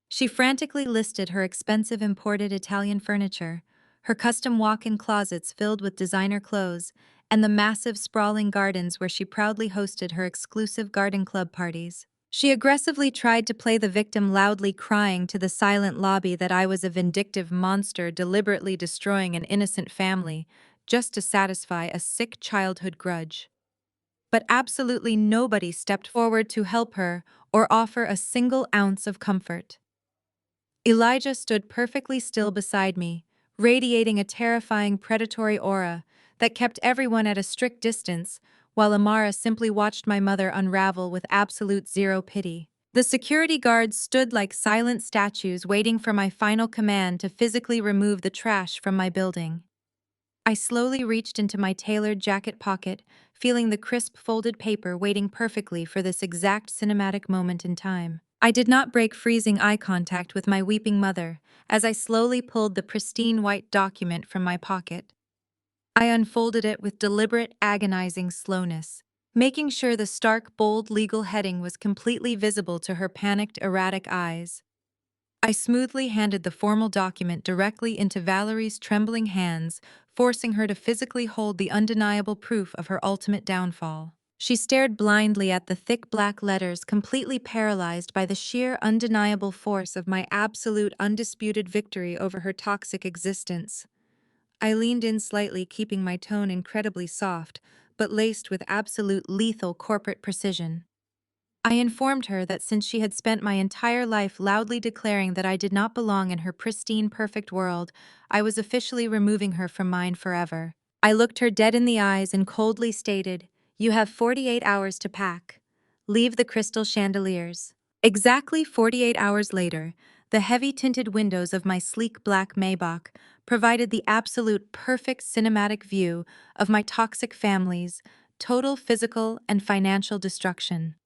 She frantically listed her expensive imported Italian furniture, her custom walk-in closets filled with designer clothes, and the massive sprawling gardens where she proudly hosted her exclusive garden club parties. She aggressively tried to play the victim, loudly crying to the silent lobby that I was a vindictive monster deliberately destroying an innocent family, just to satisfy a sick childhood grudge. But absolutely nobody stepped forward to help her or offer a single ounce of comfort. Elijah stood perfectly still beside me, radiating a terrifying predatory aura that kept everyone at a strict distance, while Amara simply watched my mother unravel with absolute zero pity. The security guards stood like silent statues waiting for my final command to physically remove the trash from my building. I slowly reached into my tailored jacket pocket, feeling the crisp folded paper waiting perfectly for this exact cinematic moment in time. I did not break freezing eye contact with my weeping mother as I slowly pulled the pristine white document from my pocket. I unfolded it with deliberate, agonizing slowness, making sure the stark, bold legal heading was completely visible to her panicked, erratic eyes. I smoothly handed the formal document directly into Valerie's trembling hands, forcing her to physically hold the undeniable proof of her ultimate downfall. She stared blindly at the thick black letters, completely paralyzed by the sheer undeniable force of my absolute undisputed victory over her toxic existence. I leaned in slightly, keeping my tone incredibly soft, but laced with absolute lethal corporate precision. I informed her that since she had spent my entire life loudly declaring that I did not belong in her pristine, perfect world, I was officially removing her from mine forever. I looked her dead in the eyes and coldly stated, "You have 48 hours to pack. Leave the crystal chandeliers." Exactly 48 hours later, the heavy-tinted windows of my sleek black Maybach provided the absolute perfect cinematic view of my toxic family's total physical and financial destruction.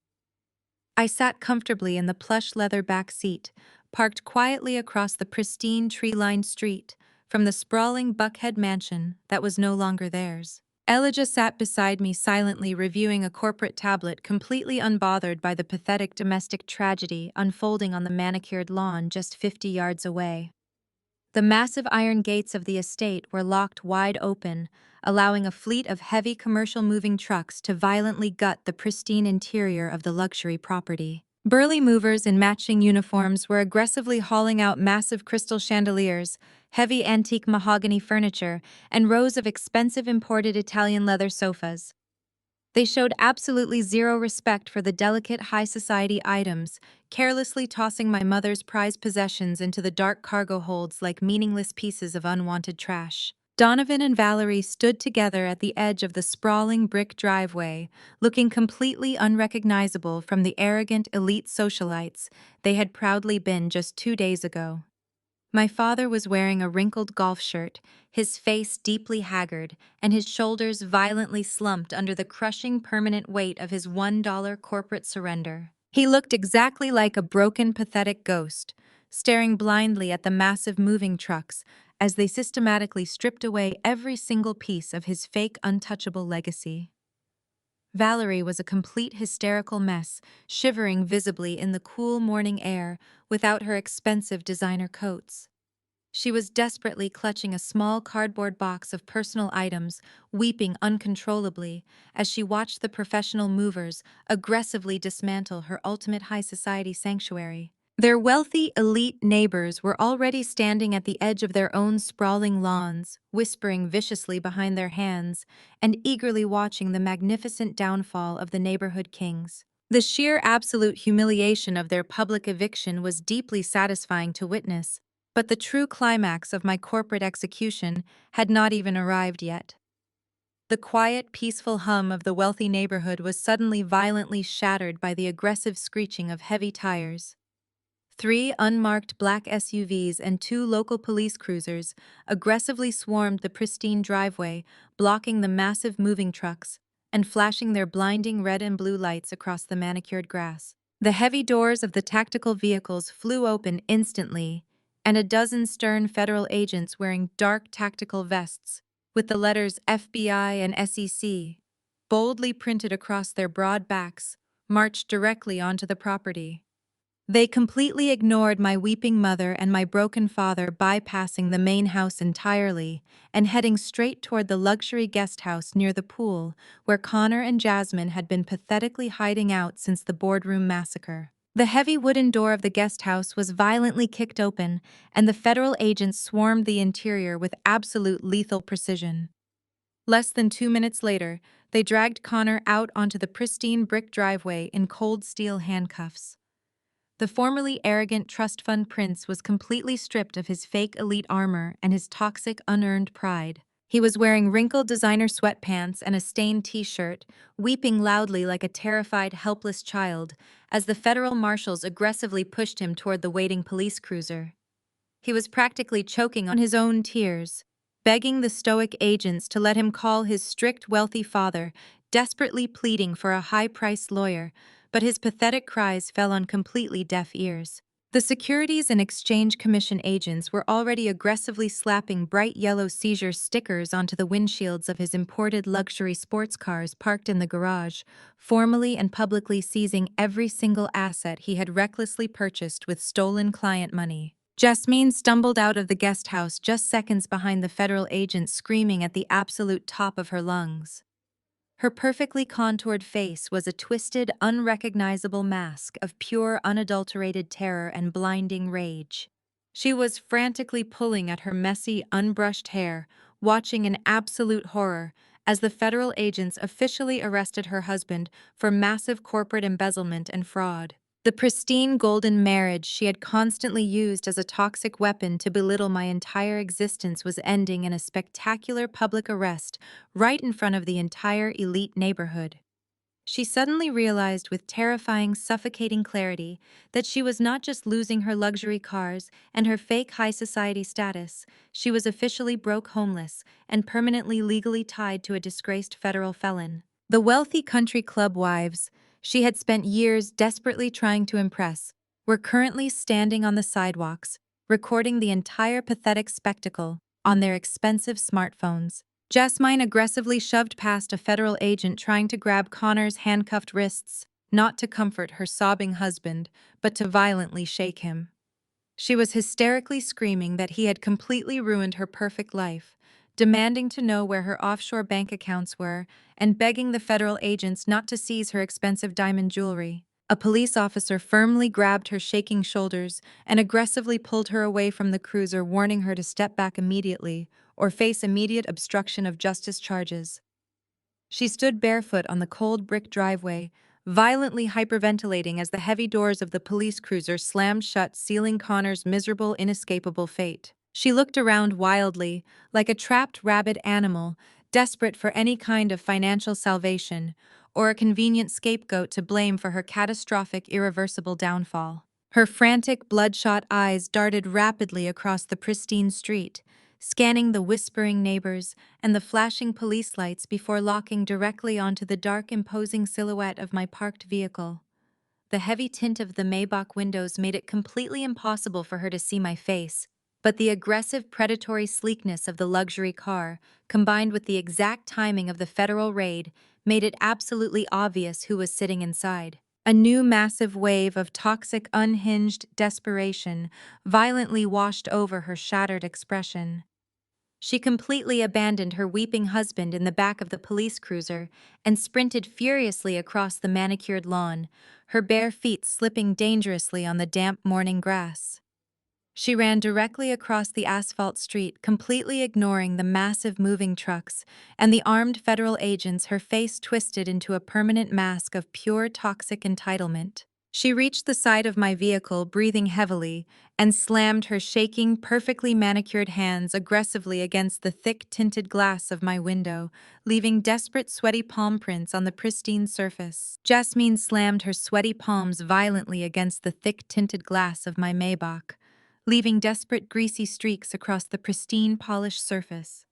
I sat comfortably in the plush leather back seat, parked quietly across the pristine tree-lined street from the sprawling Buckhead mansion that was no longer theirs. Elijah sat beside me silently reviewing a corporate tablet, completely unbothered by the pathetic domestic tragedy unfolding on the manicured lawn just 50 yards away. The massive iron gates of the estate were locked wide open, allowing a fleet of heavy commercial moving trucks to violently gut the pristine interior of the luxury property. Burly movers in matching uniforms were aggressively hauling out massive crystal chandeliers, heavy antique mahogany furniture, and rows of expensive imported Italian leather sofas. They showed absolutely zero respect for the delicate high society items, carelessly tossing my mother's prized possessions into the dark cargo holds like meaningless pieces of unwanted trash. Donovan and Valerie stood together at the edge of the sprawling brick driveway, looking completely unrecognizable from the arrogant elite socialites they had proudly been just 2 days ago. My father was wearing a wrinkled golf shirt, his face deeply haggard, and his shoulders violently slumped under the crushing permanent weight of his $1 corporate surrender. He looked exactly like a broken, pathetic ghost, staring blindly at the massive moving trucks as they systematically stripped away every single piece of his fake, untouchable legacy. Valerie was a complete hysterical mess, shivering visibly in the cool morning air without her expensive designer coats. She was desperately clutching a small cardboard box of personal items, weeping uncontrollably as she watched the professional movers aggressively dismantle her ultimate high society sanctuary. Their wealthy, elite neighbors were already standing at the edge of their own sprawling lawns, whispering viciously behind their hands and eagerly watching the magnificent downfall of the neighborhood kings. The sheer absolute humiliation of their public eviction was deeply satisfying to witness, but the true climax of my corporate execution had not even arrived yet. The quiet, peaceful hum of the wealthy neighborhood was suddenly violently shattered by the aggressive screeching of heavy tires. 3 unmarked black SUVs and 2 local police cruisers aggressively swarmed the pristine driveway, blocking the massive moving trucks and flashing their blinding red and blue lights across the manicured grass. The heavy doors of the tactical vehicles flew open instantly, and a dozen stern federal agents wearing dark tactical vests with the letters FBI and SEC boldly printed across their broad backs marched directly onto the property. They completely ignored my weeping mother and my broken father, bypassing the main house entirely and heading straight toward the luxury guest house near the pool where Connor and Jasmine had been pathetically hiding out since the boardroom massacre. The heavy wooden door of the guest house was violently kicked open, and the federal agents swarmed the interior with absolute lethal precision. Less than 2 minutes later, they dragged Connor out onto the pristine brick driveway in cold steel handcuffs. The formerly arrogant trust fund prince was completely stripped of his fake elite armor and his toxic, unearned pride. He was wearing wrinkled designer sweatpants and a stained t-shirt, weeping loudly like a terrified, helpless child as the federal marshals aggressively pushed him toward the waiting police cruiser. He was practically choking on his own tears, begging the stoic agents to let him call his strict, wealthy father, desperately pleading for a high-priced lawyer, but his pathetic cries fell on completely deaf ears. The Securities and Exchange Commission agents were already aggressively slapping bright yellow seizure stickers onto the windshields of his imported luxury sports cars parked in the garage, formally and publicly seizing every single asset he had recklessly purchased with stolen client money. Jasmine stumbled out of the guest house just seconds behind the federal agents, screaming at the absolute top of her lungs. Her perfectly contoured face was a twisted, unrecognizable mask of pure, unadulterated terror and blinding rage. She was frantically pulling at her messy, unbrushed hair, watching in absolute horror as the federal agents officially arrested her husband for massive corporate embezzlement and fraud. The pristine golden marriage she had constantly used as a toxic weapon to belittle my entire existence was ending in a spectacular public arrest right in front of the entire elite neighborhood. She suddenly realized with terrifying, suffocating clarity that she was not just losing her luxury cars and her fake high society status, she was officially broke homeless and permanently legally tied to a disgraced federal felon. The wealthy country club wives she had spent years desperately trying to impress were currently standing on the sidewalks, recording the entire pathetic spectacle on their expensive smartphones. Jasmine aggressively shoved past a federal agent trying to grab Connor's handcuffed wrists, not to comfort her sobbing husband, but to violently shake him. She was hysterically screaming that he had completely ruined her perfect life, demanding to know where her offshore bank accounts were, and begging the federal agents not to seize her expensive diamond jewelry. A police officer firmly grabbed her shaking shoulders and aggressively pulled her away from the cruiser, warning her to step back immediately or face immediate obstruction of justice charges. She stood barefoot on the cold brick driveway, violently hyperventilating as the heavy doors of the police cruiser slammed shut, sealing Connor's miserable, inescapable fate. She looked around wildly, like a trapped rabid animal, desperate for any kind of financial salvation or a convenient scapegoat to blame for her catastrophic, irreversible downfall. Her frantic, bloodshot eyes darted rapidly across the pristine street, scanning the whispering neighbors and the flashing police lights before locking directly onto the dark, imposing silhouette of my parked vehicle. The heavy tint of the Maybach windows made it completely impossible for her to see my face, but the aggressive, predatory sleekness of the luxury car, combined with the exact timing of the federal raid, made it absolutely obvious who was sitting inside. A new massive wave of toxic, unhinged desperation violently washed over her shattered expression. She completely abandoned her weeping husband in the back of the police cruiser and sprinted furiously across the manicured lawn, her bare feet slipping dangerously on the damp morning grass. She ran directly across the asphalt street, completely ignoring the massive moving trucks and the armed federal agents, her face twisted into a permanent mask of pure toxic entitlement. She reached the side of my vehicle, breathing heavily, and slammed her shaking, perfectly manicured hands aggressively against the thick tinted glass of my window, leaving desperate, sweaty palm prints on the pristine surface. Jasmine slammed her sweaty palms violently against the thick tinted glass of my Maybach, leaving desperate, greasy streaks across the pristine, polished surface.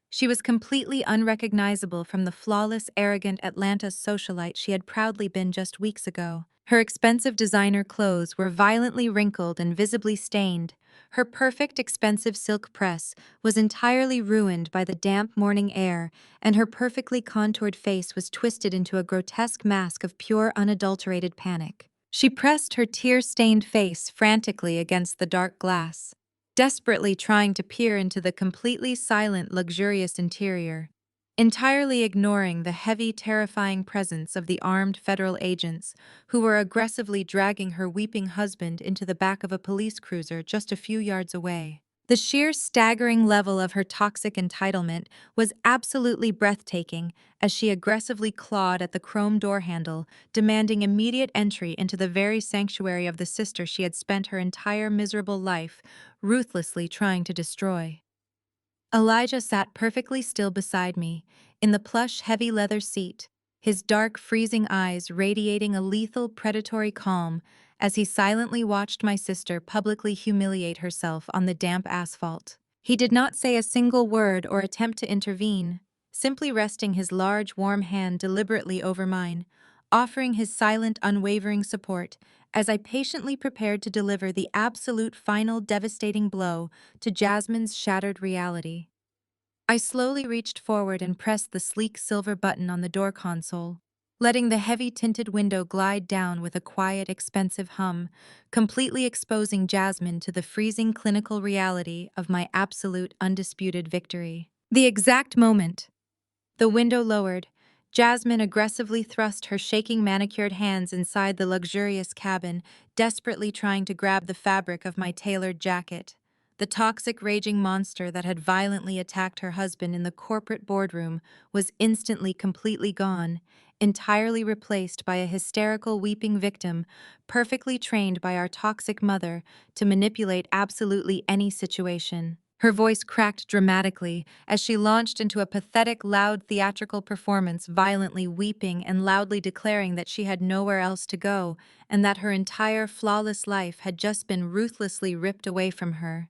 She was completely unrecognizable from the flawless, arrogant Atlanta socialite she had proudly been just weeks ago. Her expensive designer clothes were violently wrinkled and visibly stained. Her perfect, expensive silk press was entirely ruined by the damp morning air, and her perfectly contoured face was twisted into a grotesque mask of pure, unadulterated panic. She pressed her tear-stained face frantically against the dark glass, desperately trying to peer into the completely silent, luxurious interior, entirely ignoring the heavy, terrifying presence of the armed federal agents who were aggressively dragging her weeping husband into the back of a police cruiser just a few yards away. The sheer staggering level of her toxic entitlement was absolutely breathtaking as she aggressively clawed at the chrome door handle, demanding immediate entry into the very sanctuary of the sister she had spent her entire miserable life ruthlessly trying to destroy. Elijah sat perfectly still beside me, in the plush, heavy leather seat, his dark, freezing eyes radiating a lethal, predatory calm as he silently watched my sister publicly humiliate herself on the damp asphalt. He did not say a single word or attempt to intervene, simply resting his large, warm hand deliberately over mine, offering his silent, unwavering support as I patiently prepared to deliver the absolute final devastating blow to Jasmine's shattered reality. I slowly reached forward and pressed the sleek silver button on the door console, letting the heavy tinted window glide down with a quiet, expensive hum, completely exposing Jasmine to the freezing clinical reality of my absolute, undisputed victory. The exact moment the window lowered, Jasmine aggressively thrust her shaking manicured hands inside the luxurious cabin, desperately trying to grab the fabric of my tailored jacket. The toxic, raging monster that had violently attacked her husband in the corporate boardroom was instantly completely gone, entirely replaced by a hysterical, weeping victim, perfectly trained by our toxic mother to manipulate absolutely any situation. Her voice cracked dramatically as she launched into a pathetic, loud theatrical performance, violently weeping and loudly declaring that she had nowhere else to go and that her entire flawless life had just been ruthlessly ripped away from her.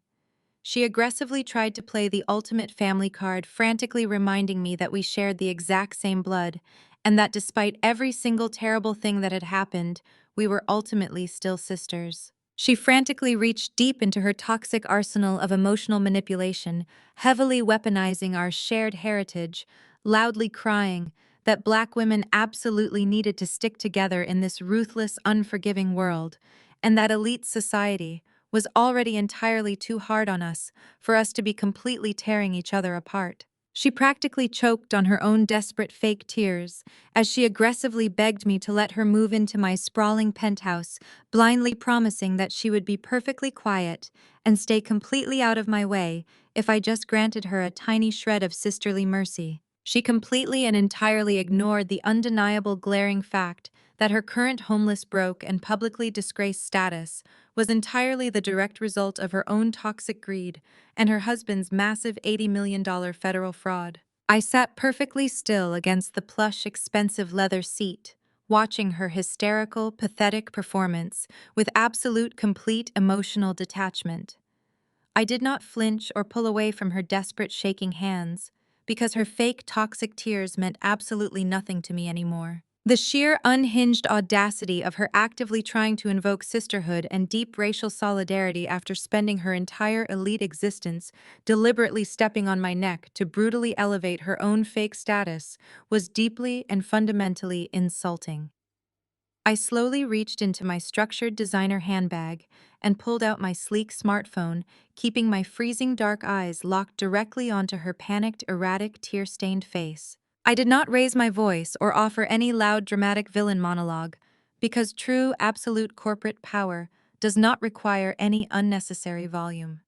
She aggressively tried to play the ultimate family card, frantically reminding me that we shared the exact same blood, and that despite every single terrible thing that had happened, we were ultimately still sisters. She frantically reached deep into her toxic arsenal of emotional manipulation, heavily weaponizing our shared heritage, loudly crying that Black women absolutely needed to stick together in this ruthless, unforgiving world, and that elite society was already entirely too hard on us for us to be completely tearing each other apart. She practically choked on her own desperate fake tears as she aggressively begged me to let her move into my sprawling penthouse, blindly promising that she would be perfectly quiet and stay completely out of my way if I just granted her a tiny shred of sisterly mercy. She completely and entirely ignored the undeniable glaring fact that her current homeless broke and publicly disgraced status was entirely the direct result of her own toxic greed and her husband's massive $80 million federal fraud. I sat perfectly still against the plush, expensive leather seat, watching her hysterical, pathetic performance with absolute, complete emotional detachment. I did not flinch or pull away from her desperate, shaking hands, because her fake, toxic tears meant absolutely nothing to me anymore. The sheer, unhinged audacity of her actively trying to invoke sisterhood and deep racial solidarity after spending her entire elite existence deliberately stepping on my neck to brutally elevate her own fake status was deeply and fundamentally insulting. I slowly reached into my structured designer handbag and pulled out my sleek smartphone, keeping my freezing dark eyes locked directly onto her panicked, erratic, tear-stained face. I did not raise my voice or offer any loud, dramatic villain monologue, because true, absolute corporate power does not require any unnecessary volume.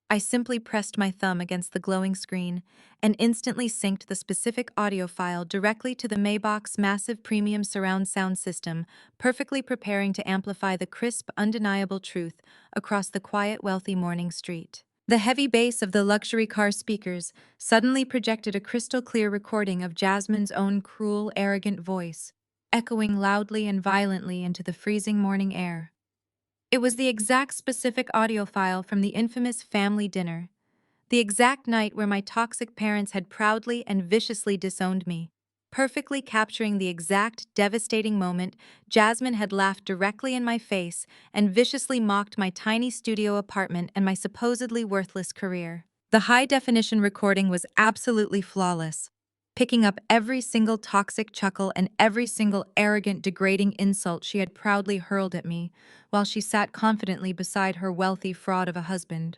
I simply pressed my thumb against the glowing screen and instantly synced the specific audio file directly to the Maybach's massive premium surround sound system, perfectly preparing to amplify the crisp, undeniable truth across the quiet, wealthy morning street. The heavy bass of the luxury car speakers suddenly projected a crystal-clear recording of Jasmine's own cruel, arrogant voice, echoing loudly and violently into the freezing morning air. It was the exact specific audio file from the infamous family dinner, the exact night where my toxic parents had proudly and viciously disowned me, perfectly capturing the exact devastating moment Jasmine had laughed directly in my face and viciously mocked my tiny studio apartment and my supposedly worthless career. The high-definition recording was absolutely flawless, picking up every single toxic chuckle and every single arrogant, degrading insult she had proudly hurled at me while she sat confidently beside her wealthy fraud of a husband.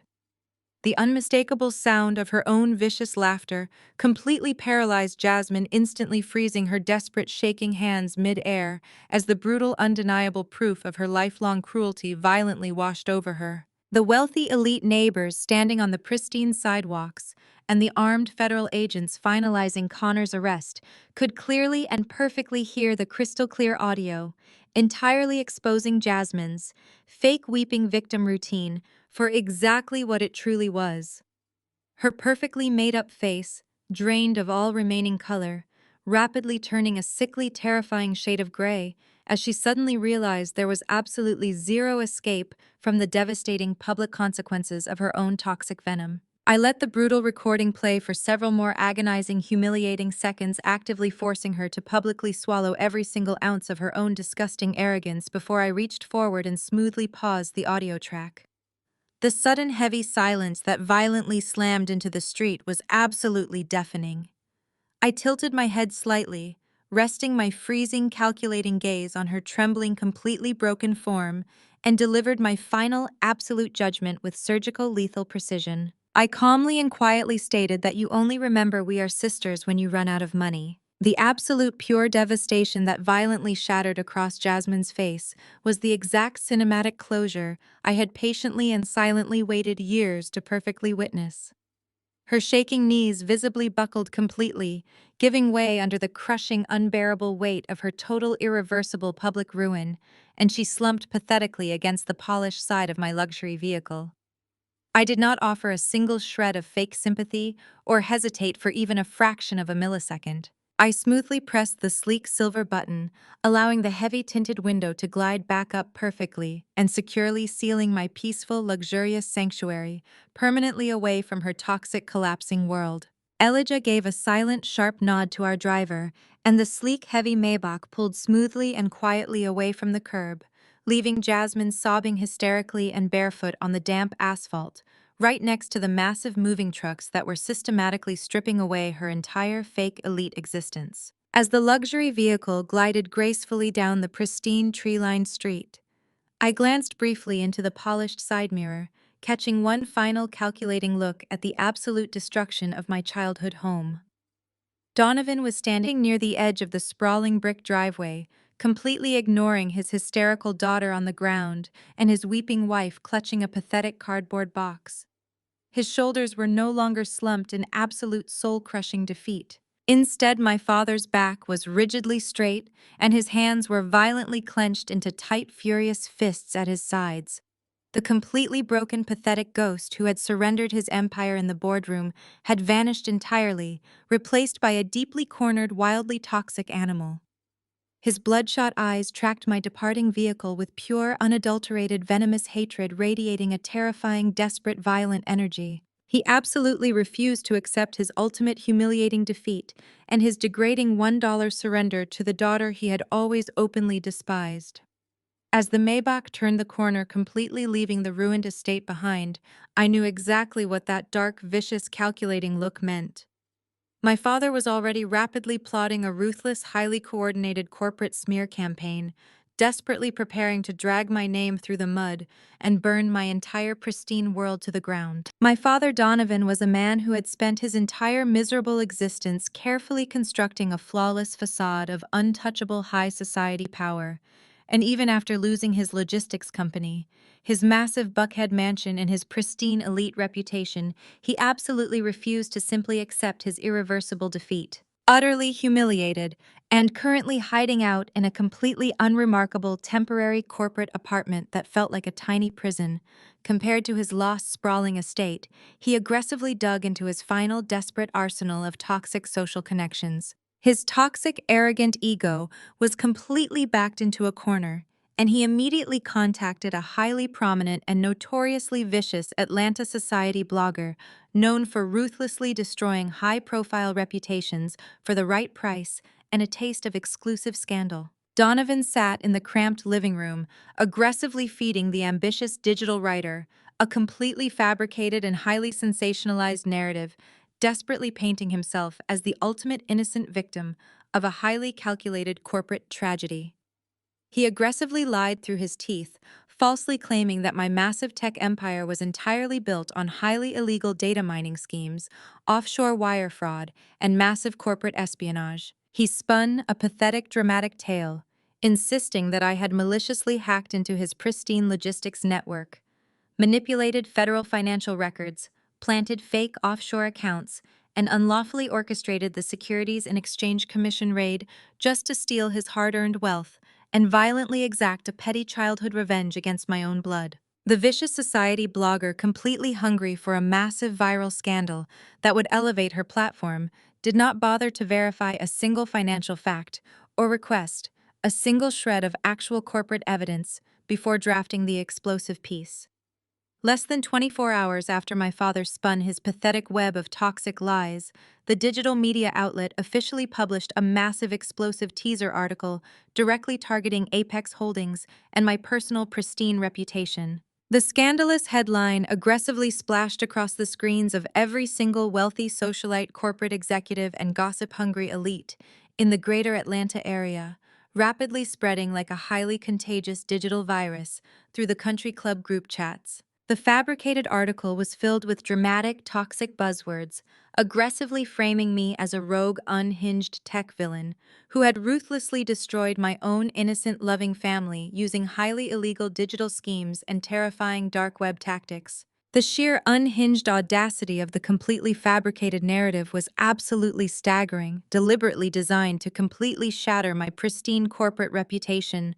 The unmistakable sound of her own vicious laughter completely paralyzed Jasmine, instantly freezing her desperate, shaking hands mid-air as the brutal, undeniable proof of her lifelong cruelty violently washed over her. The wealthy elite neighbors standing on the pristine sidewalks and the armed federal agents finalizing Connor's arrest could clearly and perfectly hear the crystal-clear audio, entirely exposing Jasmine's fake weeping victim routine for exactly what it truly was. Her perfectly made-up face, drained of all remaining color, rapidly turning a sickly, terrifying shade of gray as she suddenly realized there was absolutely zero escape from the devastating public consequences of her own toxic venom. I let the brutal recording play for several more agonizing, humiliating seconds, actively forcing her to publicly swallow every single ounce of her own disgusting arrogance before I reached forward and smoothly paused the audio track. The sudden heavy silence that violently slammed into the street was absolutely deafening. I tilted my head slightly, resting my freezing, calculating gaze on her trembling, completely broken form, and delivered my final, absolute judgment with surgical, lethal precision. I calmly and quietly stated that you only remember we are sisters when you run out of money. The absolute pure devastation that violently shattered across Jasmine's face was the exact cinematic closure I had patiently and silently waited years to perfectly witness. Her shaking knees visibly buckled completely, giving way under the crushing, unbearable weight of her total, irreversible public ruin, and she slumped pathetically against the polished side of my luxury vehicle. I did not offer a single shred of fake sympathy or hesitate for even a fraction of a millisecond. I smoothly pressed the sleek silver button, allowing the heavy tinted window to glide back up perfectly and securely sealing my peaceful, luxurious sanctuary permanently away from her toxic, collapsing world. Elijah gave a silent, sharp nod to our driver, and the sleek, heavy Maybach pulled smoothly and quietly away from the curb, leaving Jasmine sobbing hysterically and barefoot on the damp asphalt, right next to the massive moving trucks that were systematically stripping away her entire fake elite existence. As the luxury vehicle glided gracefully down the pristine tree-lined street, I glanced briefly into the polished side mirror, catching one final calculating look at the absolute destruction of my childhood home. Donovan was standing near the edge of the sprawling brick driveway, completely ignoring his hysterical daughter on the ground and his weeping wife clutching a pathetic cardboard box. His shoulders were no longer slumped in absolute soul-crushing defeat. Instead, my father's back was rigidly straight, and his hands were violently clenched into tight, furious fists at his sides. The completely broken, pathetic ghost who had surrendered his empire in the boardroom had vanished entirely, replaced by a deeply cornered, wildly toxic animal. His bloodshot eyes tracked my departing vehicle with pure, unadulterated, venomous hatred radiating a terrifying, desperate, violent energy. He absolutely refused to accept his ultimate humiliating defeat and his degrading $1 surrender to the daughter he had always openly despised. As the Maybach turned the corner, completely leaving the ruined estate behind, I knew exactly what that dark, vicious, calculating look meant. My father was already rapidly plotting a ruthless, highly coordinated corporate smear campaign, desperately preparing to drag my name through the mud and burn my entire pristine world to the ground. My father, Donovan, was a man who had spent his entire miserable existence carefully constructing a flawless facade of untouchable high society power. And even after losing his logistics company, his massive Buckhead mansion, and his pristine elite reputation, he absolutely refused to simply accept his irreversible defeat. Utterly humiliated, and currently hiding out in a completely unremarkable temporary corporate apartment that felt like a tiny prison, compared to his lost, sprawling estate, he aggressively dug into his final desperate arsenal of toxic social connections. His toxic, arrogant ego was completely backed into a corner, and he immediately contacted a highly prominent and notoriously vicious Atlanta society blogger known for ruthlessly destroying high-profile reputations for the right price and a taste of exclusive scandal. Donovan sat in the cramped living room, aggressively feeding the ambitious digital writer a completely fabricated and highly sensationalized narrative, desperately painting himself as the ultimate innocent victim of a highly calculated corporate tragedy. He aggressively lied through his teeth, falsely claiming that my massive tech empire was entirely built on highly illegal data mining schemes, offshore wire fraud, and massive corporate espionage. He spun a pathetic, dramatic tale, insisting that I had maliciously hacked into his pristine logistics network, manipulated federal financial records, planted fake offshore accounts, and unlawfully orchestrated the Securities and Exchange Commission raid just to steal his hard-earned wealth and violently exact a petty childhood revenge against my own blood. The vicious society blogger, completely hungry for a massive viral scandal that would elevate her platform, did not bother to verify a single financial fact or request a single shred of actual corporate evidence before drafting the explosive piece. Less than 24 hours after my father spun his pathetic web of toxic lies, the digital media outlet officially published a massive explosive teaser article directly targeting Apex Holdings and my personal pristine reputation. The scandalous headline aggressively splashed across the screens of every single wealthy socialite, corporate executive, and gossip-hungry elite in the greater Atlanta area, rapidly spreading like a highly contagious digital virus through the country club group chats. The fabricated article was filled with dramatic, toxic buzzwords, aggressively framing me as a rogue, unhinged tech villain who had ruthlessly destroyed my own innocent, loving family using highly illegal digital schemes and terrifying dark web tactics. The sheer unhinged audacity of the completely fabricated narrative was absolutely staggering, deliberately designed to completely shatter my pristine corporate reputation,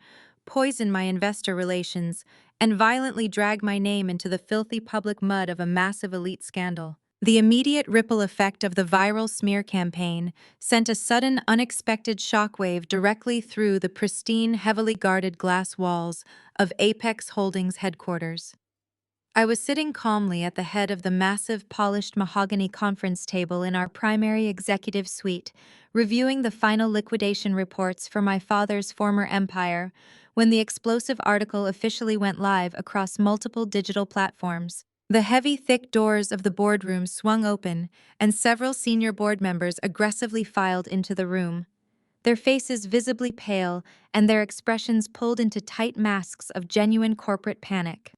poison my investor relations, and violently drag my name into the filthy public mud of a massive elite scandal. The immediate ripple effect of the viral smear campaign sent a sudden, unexpected shockwave directly through the pristine, heavily guarded glass walls of Apex Holdings headquarters. I was sitting calmly at the head of the massive polished mahogany conference table in our primary executive suite, reviewing the final liquidation reports for my father's former empire, when the explosive article officially went live across multiple digital platforms. The heavy, thick doors of the boardroom swung open, and several senior board members aggressively filed into the room, their faces visibly pale and their expressions pulled into tight masks of genuine corporate panic.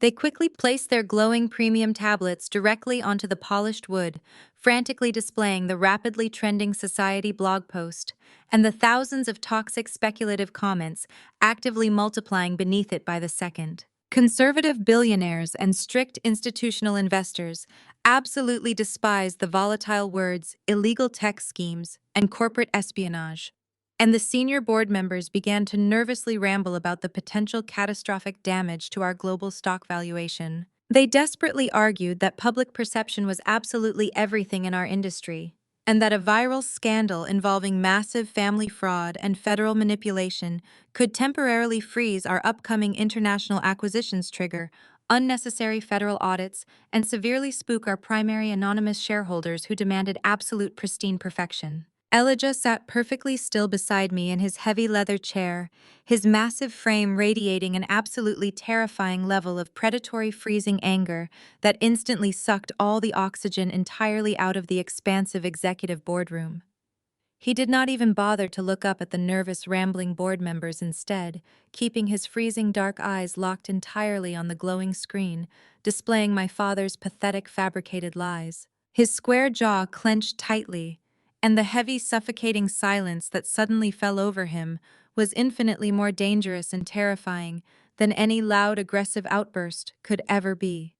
They quickly placed their glowing premium tablets directly onto the polished wood, frantically displaying the rapidly trending Society blog post and the thousands of toxic speculative comments actively multiplying beneath it by the second. Conservative billionaires and strict institutional investors absolutely despised the volatile words illegal tech schemes and corporate espionage, and the senior board members began to nervously ramble about the potential catastrophic damage to our global stock valuation. They desperately argued that public perception was absolutely everything in our industry, and that a viral scandal involving massive family fraud and federal manipulation could temporarily freeze our upcoming international acquisitions trigger, unnecessary federal audits, and severely spook our primary anonymous shareholders who demanded absolute pristine perfection. Elijah sat perfectly still beside me in his heavy leather chair, his massive frame radiating an absolutely terrifying level of predatory freezing anger that instantly sucked all the oxygen entirely out of the expansive executive boardroom. He did not even bother to look up at the nervous, rambling board members instead, keeping his freezing dark eyes locked entirely on the glowing screen, displaying my father's pathetic fabricated lies. His square jaw clenched tightly, and the heavy, suffocating silence that suddenly fell over him was infinitely more dangerous and terrifying than any loud, aggressive outburst could ever be.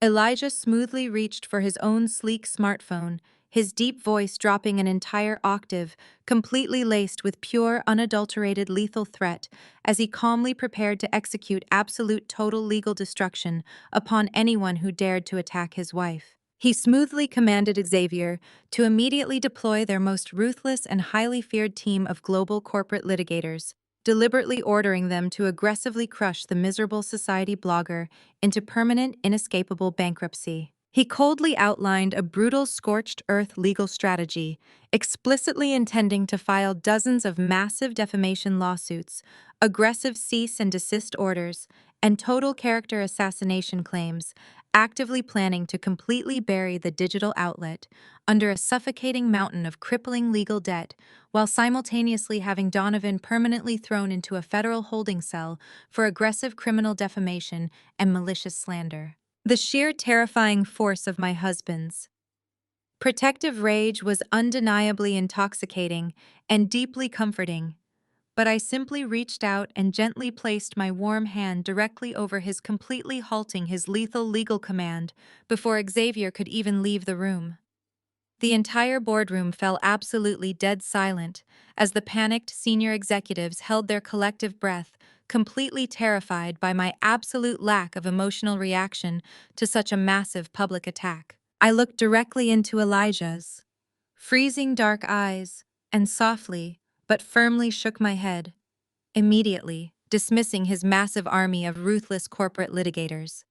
Elijah smoothly reached for his own sleek smartphone, his deep voice dropping an entire octave, completely laced with pure, unadulterated lethal threat, as he calmly prepared to execute absolute total legal destruction upon anyone who dared to attack his wife. He smoothly commanded Xavier to immediately deploy their most ruthless and highly feared team of global corporate litigators, deliberately ordering them to aggressively crush the miserable society blogger into permanent, inescapable bankruptcy. He coldly outlined a brutal scorched earth legal strategy, explicitly intending to file dozens of massive defamation lawsuits, aggressive cease and desist orders, and total character assassination claims, actively planning to completely bury the digital outlet under a suffocating mountain of crippling legal debt, while simultaneously having Donovan permanently thrown into a federal holding cell for aggressive criminal defamation and malicious slander. The sheer terrifying force of my husband's protective rage was undeniably intoxicating and deeply comforting, but I simply reached out and gently placed my warm hand directly over his, completely halting his lethal legal command before Xavier could even leave the room. The entire boardroom fell absolutely dead silent as the panicked senior executives held their collective breath, completely terrified by my absolute lack of emotional reaction to such a massive public attack. I looked directly into Elijah's freezing dark eyes and softly but firmly shook my head, immediately dismissing his massive army of ruthless corporate litigators.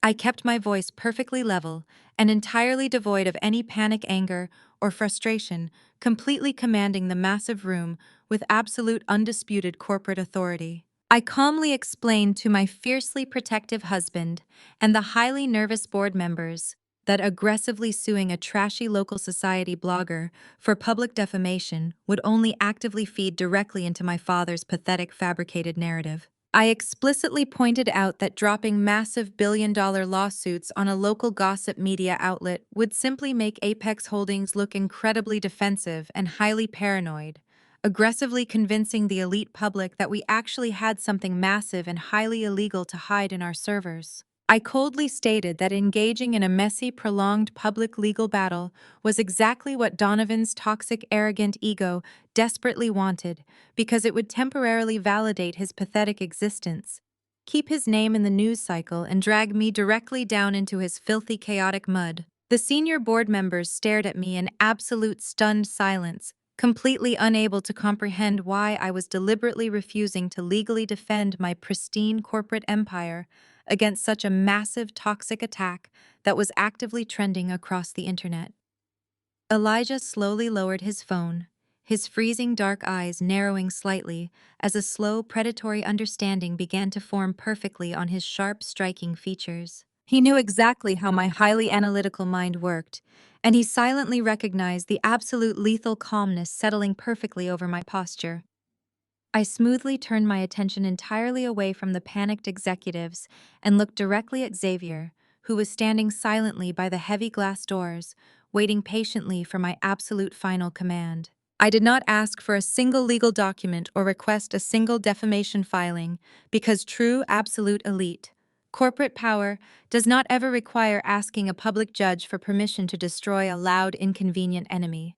I kept my voice perfectly level and entirely devoid of any panic, anger, or frustration, completely commanding the massive room with absolute undisputed corporate authority. I calmly explained to my fiercely protective husband and the highly nervous board members that aggressively suing a trashy local society blogger for public defamation would only actively feed directly into my father's pathetic fabricated narrative. I explicitly pointed out that dropping massive billion-dollar lawsuits on a local gossip media outlet would simply make Apex Holdings look incredibly defensive and highly paranoid, aggressively convincing the elite public that we actually had something massive and highly illegal to hide in our servers. I coldly stated that engaging in a messy, prolonged public legal battle was exactly what Donovan's toxic, arrogant ego desperately wanted, because it would temporarily validate his pathetic existence, keep his name in the news cycle, and drag me directly down into his filthy, chaotic mud. The senior board members stared at me in absolute stunned silence, completely unable to comprehend why I was deliberately refusing to legally defend my pristine corporate empire against such a massive toxic attack that was actively trending across the internet. Elijah slowly lowered his phone, his freezing dark eyes narrowing slightly as a slow predatory understanding began to form perfectly on his sharp, striking features. He knew exactly how my highly analytical mind worked, and he silently recognized the absolute lethal calmness settling perfectly over my posture. I smoothly turned my attention entirely away from the panicked executives and looked directly at Xavier, who was standing silently by the heavy glass doors, waiting patiently for my absolute final command. I did not ask for a single legal document or request a single defamation filing, because true absolute elite, corporate power, does not ever require asking a public judge for permission to destroy a loud, inconvenient enemy.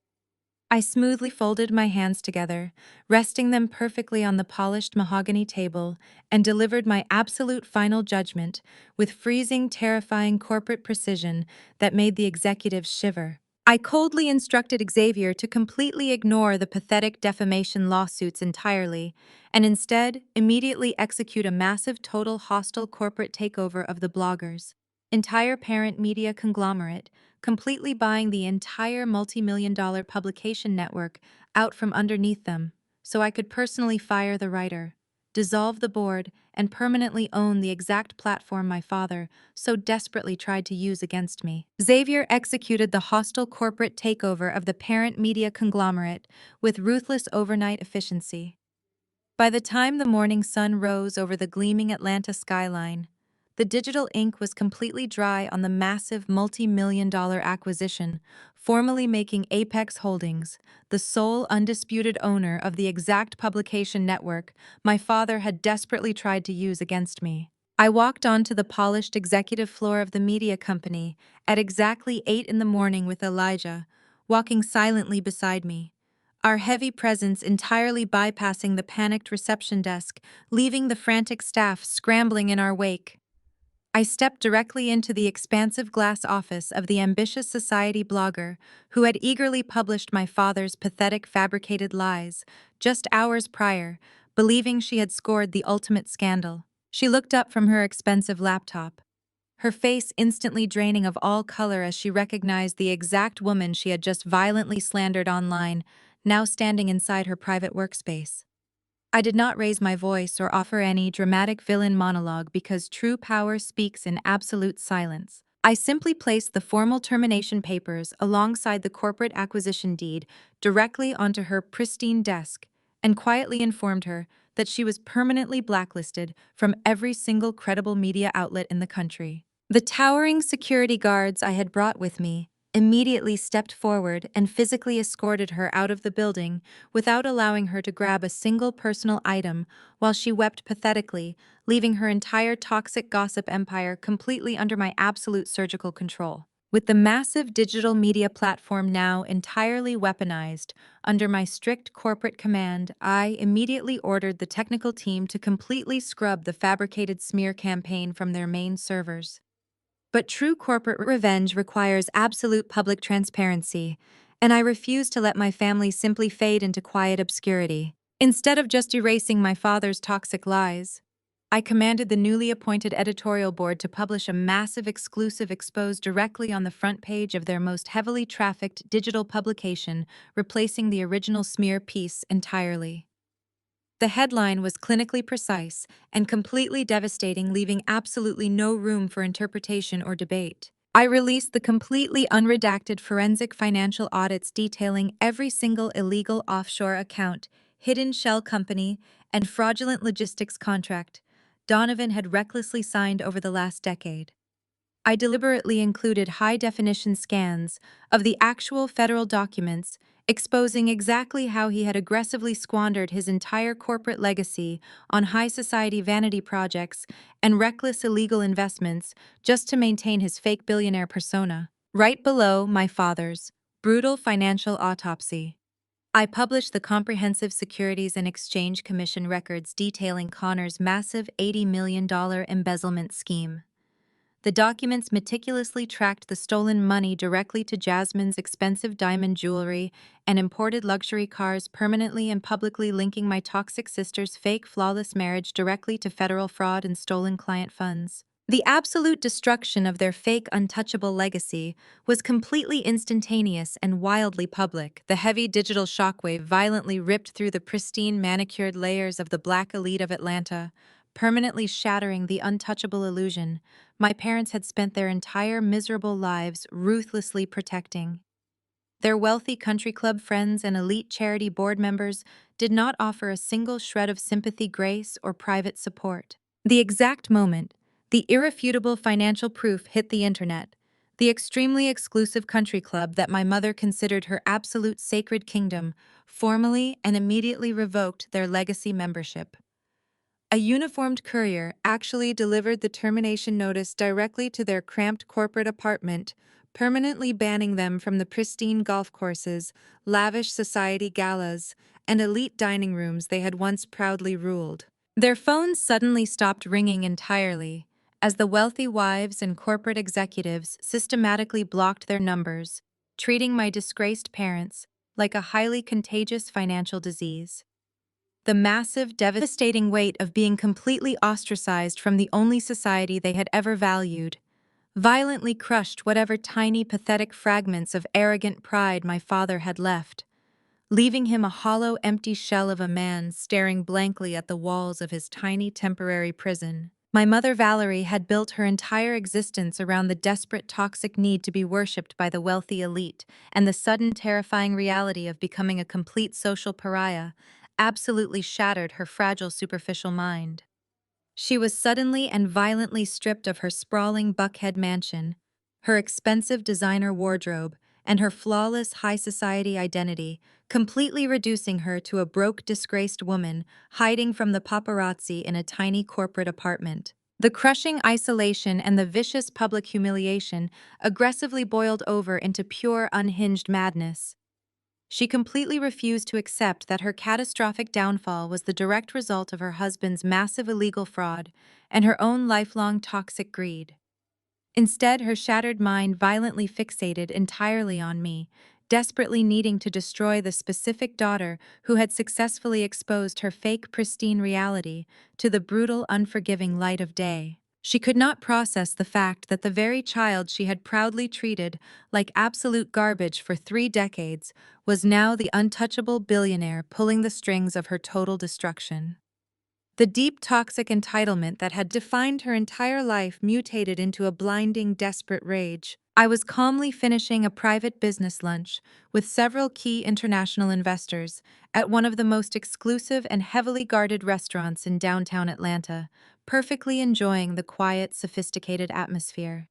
I smoothly folded my hands together, resting them perfectly on the polished mahogany table, and delivered my absolute final judgment with freezing, terrifying corporate precision that made the executives shiver. I coldly instructed Xavier to completely ignore the pathetic defamation lawsuits entirely, and instead immediately execute a massive total hostile corporate takeover of the bloggers' entire parent media conglomerate, completely buying the entire multi-million-dollar publication network out from underneath them, so I could personally fire the writer, dissolve the board, and permanently own the exact platform my father so desperately tried to use against me. Xavier executed the hostile corporate takeover of the parent media conglomerate with ruthless overnight efficiency. By the time the morning sun rose over the gleaming Atlanta skyline, the digital ink was completely dry on the massive multi-million-dollar acquisition, formally making Apex Holdings the sole undisputed owner of the exact publication network my father had desperately tried to use against me. I walked onto the polished executive floor of the media company at exactly 8 in the morning with Elijah, walking silently beside me, our heavy presence entirely bypassing the panicked reception desk, leaving the frantic staff scrambling in our wake. I stepped directly into the expansive glass office of the ambitious society blogger who had eagerly published my father's pathetic fabricated lies just hours prior, believing she had scored the ultimate scandal. She looked up from her expensive laptop, her face instantly draining of all color as she recognized the exact woman she had just violently slandered online, now standing inside her private workspace. I did not raise my voice or offer any dramatic villain monologue because true power speaks in absolute silence. I simply placed the formal termination papers alongside the corporate acquisition deed directly onto her pristine desk and quietly informed her that she was permanently blacklisted from every single credible media outlet in the country. The towering security guards I had brought with me immediately stepped forward and physically escorted her out of the building without allowing her to grab a single personal item while she wept pathetically, leaving her entire toxic gossip empire completely under my absolute surgical control. With the massive digital media platform now entirely weaponized under my strict corporate command, I immediately ordered the technical team to completely scrub the fabricated smear campaign from their main servers. But true corporate revenge requires absolute public transparency, and I refuse to let my family simply fade into quiet obscurity. Instead of just erasing my father's toxic lies, I commanded the newly appointed editorial board to publish a massive exclusive expose directly on the front page of their most heavily trafficked digital publication, replacing the original smear piece entirely. The headline was clinically precise and completely devastating, leaving absolutely no room for interpretation or debate. I released the completely unredacted forensic financial audits detailing every single illegal offshore account, hidden shell company, and fraudulent logistics contract Donovan had recklessly signed over the last decade. I deliberately included high-definition scans of the actual federal documents, exposing exactly how he had aggressively squandered his entire corporate legacy on high society vanity projects and reckless illegal investments just to maintain his fake billionaire persona. Right below my father's brutal financial autopsy, I published the comprehensive Securities and Exchange Commission records detailing Connor's massive $80 million embezzlement scheme. The documents meticulously tracked the stolen money directly to Jasmine's expensive diamond jewelry and imported luxury cars, permanently and publicly linking my toxic sister's fake flawless marriage directly to federal fraud and stolen client funds. The absolute destruction of their fake untouchable legacy was completely instantaneous and wildly public. The heavy digital shockwave violently ripped through the pristine manicured layers of the black elite of Atlanta, permanently shattering the untouchable illusion my parents had spent their entire miserable lives ruthlessly protecting. Their wealthy country club friends and elite charity board members did not offer a single shred of sympathy, grace, or private support. The exact moment the irrefutable financial proof hit the internet, the extremely exclusive country club that my mother considered her absolute sacred kingdom formally and immediately revoked their legacy membership. A uniformed courier actually delivered the termination notice directly to their cramped corporate apartment, permanently banning them from the pristine golf courses, lavish society galas, and elite dining rooms they had once proudly ruled. Their phones suddenly stopped ringing entirely, as the wealthy wives and corporate executives systematically blocked their numbers, treating my disgraced parents like a highly contagious financial disease. The massive, devastating weight of being completely ostracized from the only society they had ever valued violently crushed whatever tiny, pathetic fragments of arrogant pride my father had left, leaving him a hollow, empty shell of a man staring blankly at the walls of his tiny, temporary prison. My mother, Valerie, had built her entire existence around the desperate, toxic need to be worshipped by the wealthy elite, and the sudden, terrifying reality of becoming a complete social pariah absolutely shattered her fragile, superficial mind. She was suddenly and violently stripped of her sprawling Buckhead mansion, her expensive designer wardrobe, and her flawless high society identity, completely reducing her to a broke, disgraced woman hiding from the paparazzi in a tiny corporate apartment. The crushing isolation and the vicious public humiliation aggressively boiled over into pure, unhinged madness. She completely refused to accept that her catastrophic downfall was the direct result of her husband's massive illegal fraud and her own lifelong toxic greed. Instead, her shattered mind violently fixated entirely on me, desperately needing to destroy the specific daughter who had successfully exposed her fake, pristine reality to the brutal, unforgiving light of day. She could not process the fact that the very child she had proudly treated like absolute garbage for 3 decades was now the untouchable billionaire pulling the strings of her total destruction. The deep, toxic entitlement that had defined her entire life mutated into a blinding, desperate rage. I was calmly finishing a private business lunch with several key international investors at one of the most exclusive and heavily guarded restaurants in downtown Atlanta, perfectly enjoying the quiet, sophisticated atmosphere.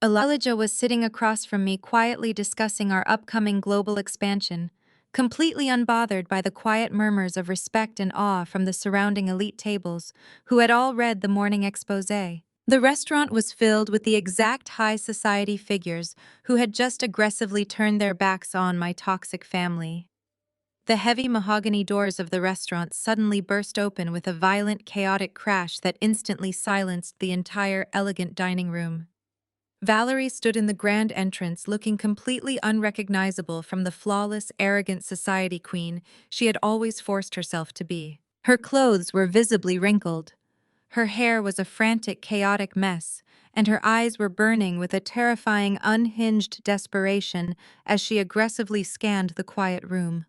Elijah was sitting across from me, quietly discussing our upcoming global expansion, completely unbothered by the quiet murmurs of respect and awe from the surrounding elite tables, who had all read the morning exposé. The restaurant was filled with the exact high society figures who had just aggressively turned their backs on my toxic family. The heavy mahogany doors of the restaurant suddenly burst open with a violent, chaotic crash that instantly silenced the entire elegant dining room. Valerie stood in the grand entrance looking completely unrecognizable from the flawless, arrogant society queen she had always forced herself to be. Her clothes were visibly wrinkled. Her hair was a frantic, chaotic mess, and her eyes were burning with a terrifying, unhinged desperation as she aggressively scanned the quiet room.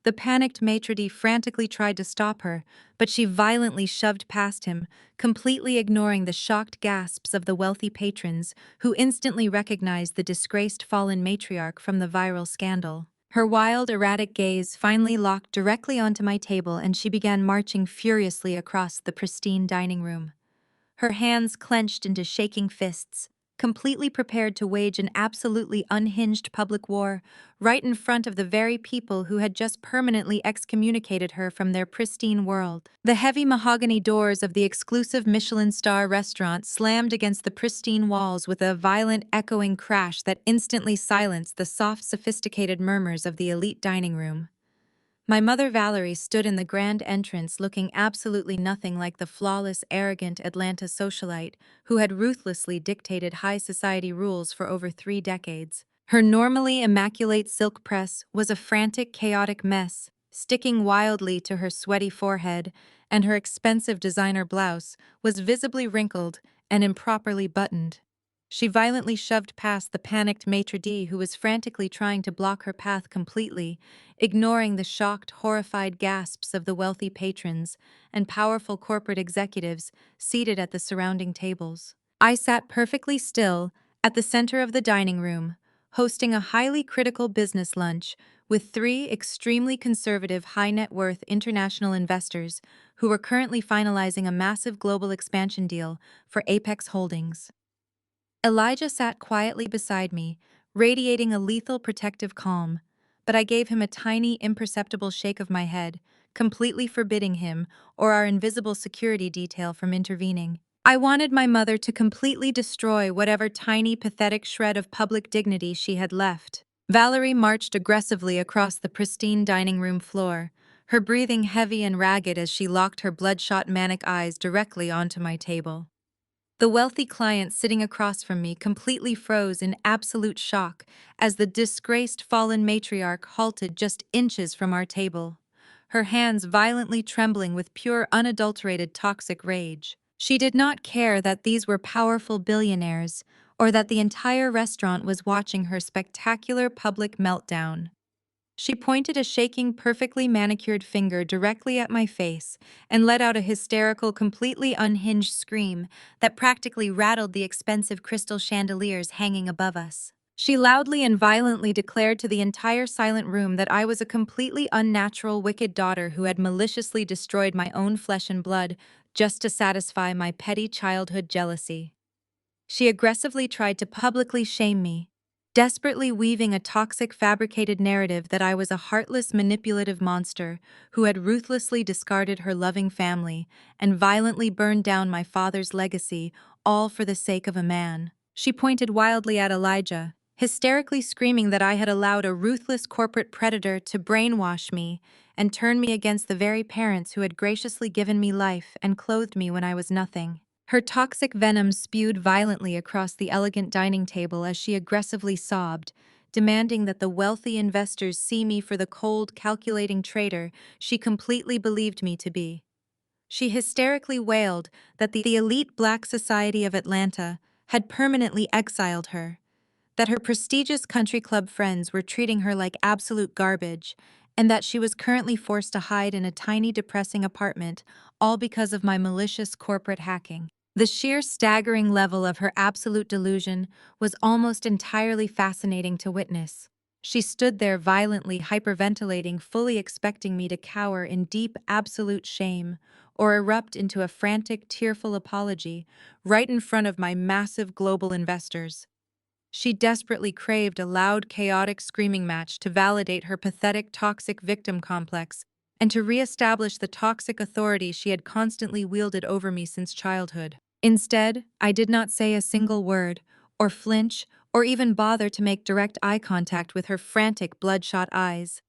The panicked maitre d' frantically tried to stop her, but she violently shoved past him, completely ignoring the shocked gasps of the wealthy patrons, who instantly recognized the disgraced fallen matriarch from the viral scandal. Her wild, erratic gaze finally locked directly onto my table, and she began marching furiously across the pristine dining room. Her hands clenched into shaking fists, completely prepared to wage an absolutely unhinged public war right in front of the very people who had just permanently excommunicated her from their pristine world. The heavy mahogany doors of the exclusive Michelin star restaurant slammed against the pristine walls with a violent, echoing crash that instantly silenced the soft, sophisticated murmurs of the elite dining room. My mother Valerie stood in the grand entrance looking absolutely nothing like the flawless, arrogant Atlanta socialite who had ruthlessly dictated high society rules for over 3 decades. Her normally immaculate silk press was a frantic, chaotic mess, sticking wildly to her sweaty forehead, and her expensive designer blouse was visibly wrinkled and improperly buttoned. She violently shoved past the panicked maitre d' who was frantically trying to block her path completely, ignoring the shocked, horrified gasps of the wealthy patrons and powerful corporate executives seated at the surrounding tables. I sat perfectly still at the center of the dining room, hosting a highly critical business lunch with three extremely conservative high net worth international investors who were currently finalizing a massive global expansion deal for Apex Holdings. Elijah sat quietly beside me, radiating a lethal protective calm, but I gave him a tiny, imperceptible shake of my head, completely forbidding him or our invisible security detail from intervening. I wanted my mother to completely destroy whatever tiny, pathetic shred of public dignity she had left. Valerie marched aggressively across the pristine dining room floor, her breathing heavy and ragged as she locked her bloodshot manic eyes directly onto my table. The wealthy client sitting across from me completely froze in absolute shock as the disgraced fallen matriarch halted just inches from our table, her hands violently trembling with pure unadulterated toxic rage. She did not care that these were powerful billionaires or that the entire restaurant was watching her spectacular public meltdown. She pointed a shaking, perfectly manicured finger directly at my face and let out a hysterical, completely unhinged scream that practically rattled the expensive crystal chandeliers hanging above us. She loudly and violently declared to the entire silent room that I was a completely unnatural, wicked daughter who had maliciously destroyed my own flesh and blood just to satisfy my petty childhood jealousy. She aggressively tried to publicly shame me, desperately weaving a toxic, fabricated narrative that I was a heartless, manipulative monster who had ruthlessly discarded her loving family and violently burned down my father's legacy, all for the sake of a man. She pointed wildly at Elijah, hysterically screaming that I had allowed a ruthless corporate predator to brainwash me and turn me against the very parents who had graciously given me life and clothed me when I was nothing. Her toxic venom spewed violently across the elegant dining table as she aggressively sobbed, demanding that the wealthy investors see me for the cold, calculating traitor she completely believed me to be. She hysterically wailed that the elite black society of Atlanta had permanently exiled her, that her prestigious country club friends were treating her like absolute garbage, and that she was currently forced to hide in a tiny, depressing apartment, all because of my malicious corporate hacking. The sheer staggering level of her absolute delusion was almost entirely fascinating to witness. She stood there violently hyperventilating, fully expecting me to cower in deep, absolute shame or erupt into a frantic, tearful apology right in front of my massive global investors. She desperately craved a loud, chaotic screaming match to validate her pathetic, toxic victim complex and to reestablish the toxic authority she had constantly wielded over me since childhood. Instead, I did not say a single word, or flinch, or even bother to make direct eye contact with her frantic, bloodshot eyes.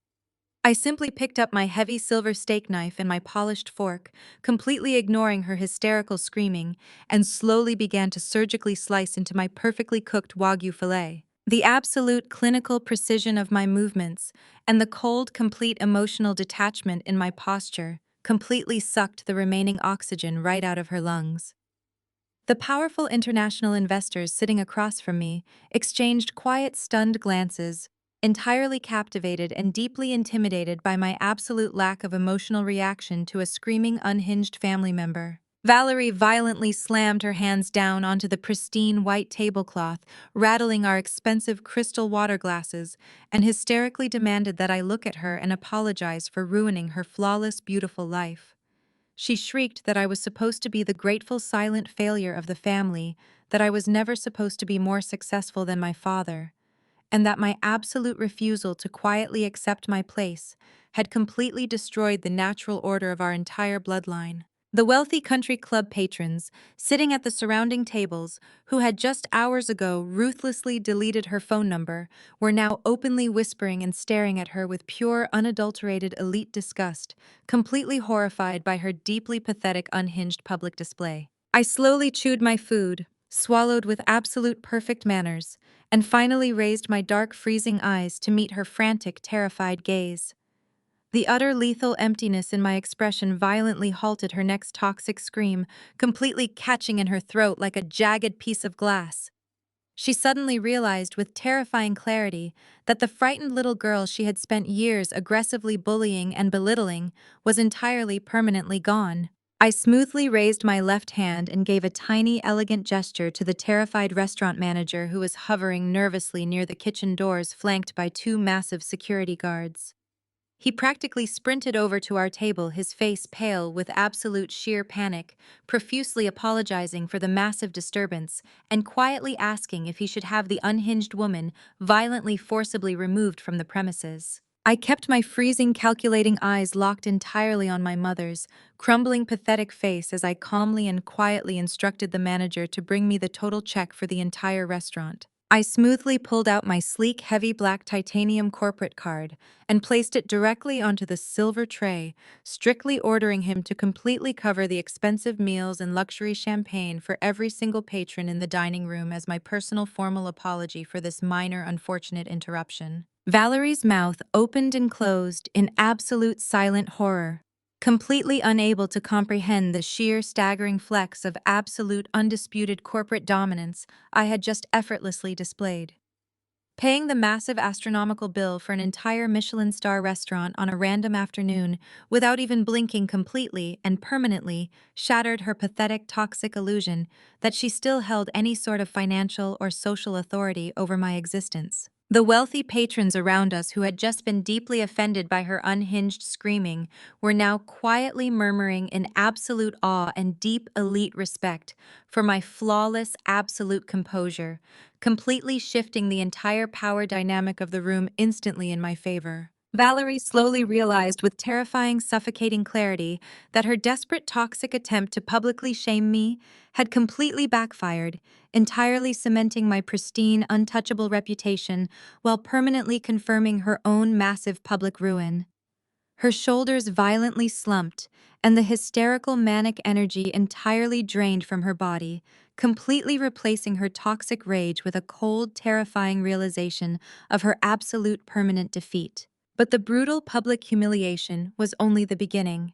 I simply picked up my heavy silver steak knife and my polished fork, completely ignoring her hysterical screaming, and slowly began to surgically slice into my perfectly cooked Wagyu filet. The absolute clinical precision of my movements and the cold, complete emotional detachment in my posture completely sucked the remaining oxygen right out of her lungs. The powerful international investors sitting across from me exchanged quiet, stunned glances, entirely captivated and deeply intimidated by my absolute lack of emotional reaction to a screaming, unhinged family member. Valerie violently slammed her hands down onto the pristine white tablecloth, rattling our expensive crystal water glasses, and hysterically demanded that I look at her and apologize for ruining her flawless, beautiful life. She shrieked that I was supposed to be the grateful, silent failure of the family, that I was never supposed to be more successful than my father, and that my absolute refusal to quietly accept my place had completely destroyed the natural order of our entire bloodline. The wealthy country club patrons, sitting at the surrounding tables, who had just hours ago ruthlessly deleted her phone number, were now openly whispering and staring at her with pure, unadulterated elite disgust, completely horrified by her deeply pathetic, unhinged public display. I slowly chewed my food, swallowed with absolute perfect manners, and finally raised my dark, freezing eyes to meet her frantic, terrified gaze. The utter lethal emptiness in my expression violently halted her next toxic scream, completely catching in her throat like a jagged piece of glass. She suddenly realized with terrifying clarity that the frightened little girl she had spent years aggressively bullying and belittling was entirely permanently gone. I smoothly raised my left hand and gave a tiny, elegant gesture to the terrified restaurant manager who was hovering nervously near the kitchen doors flanked by two massive security guards. He practically sprinted over to our table, his face pale with absolute sheer panic, profusely apologizing for the massive disturbance and quietly asking if he should have the unhinged woman violently forcibly removed from the premises. I kept my freezing, calculating eyes locked entirely on my mother's crumbling, pathetic face as I calmly and quietly instructed the manager to bring me the total check for the entire restaurant. I smoothly pulled out my sleek, heavy black titanium corporate card and placed it directly onto the silver tray, strictly ordering him to completely cover the expensive meals and luxury champagne for every single patron in the dining room as my personal formal apology for this minor unfortunate interruption. Valerie's mouth opened and closed in absolute silent horror, completely unable to comprehend the sheer staggering flex of absolute undisputed corporate dominance I had just effortlessly displayed. Paying the massive astronomical bill for an entire Michelin star restaurant on a random afternoon without even blinking completely and permanently shattered her pathetic toxic illusion that she still held any sort of financial or social authority over my existence. The wealthy patrons around us who had just been deeply offended by her unhinged screaming were now quietly murmuring in absolute awe and deep elite respect for my flawless absolute composure, completely shifting the entire power dynamic of the room instantly in my favor. Valerie slowly realized with terrifying, suffocating clarity that her desperate, toxic attempt to publicly shame me had completely backfired, entirely cementing my pristine, untouchable reputation while permanently confirming her own massive public ruin. Her shoulders violently slumped, and the hysterical manic energy entirely drained from her body, completely replacing her toxic rage with a cold, terrifying realization of her absolute permanent defeat. But the brutal public humiliation was only the beginning.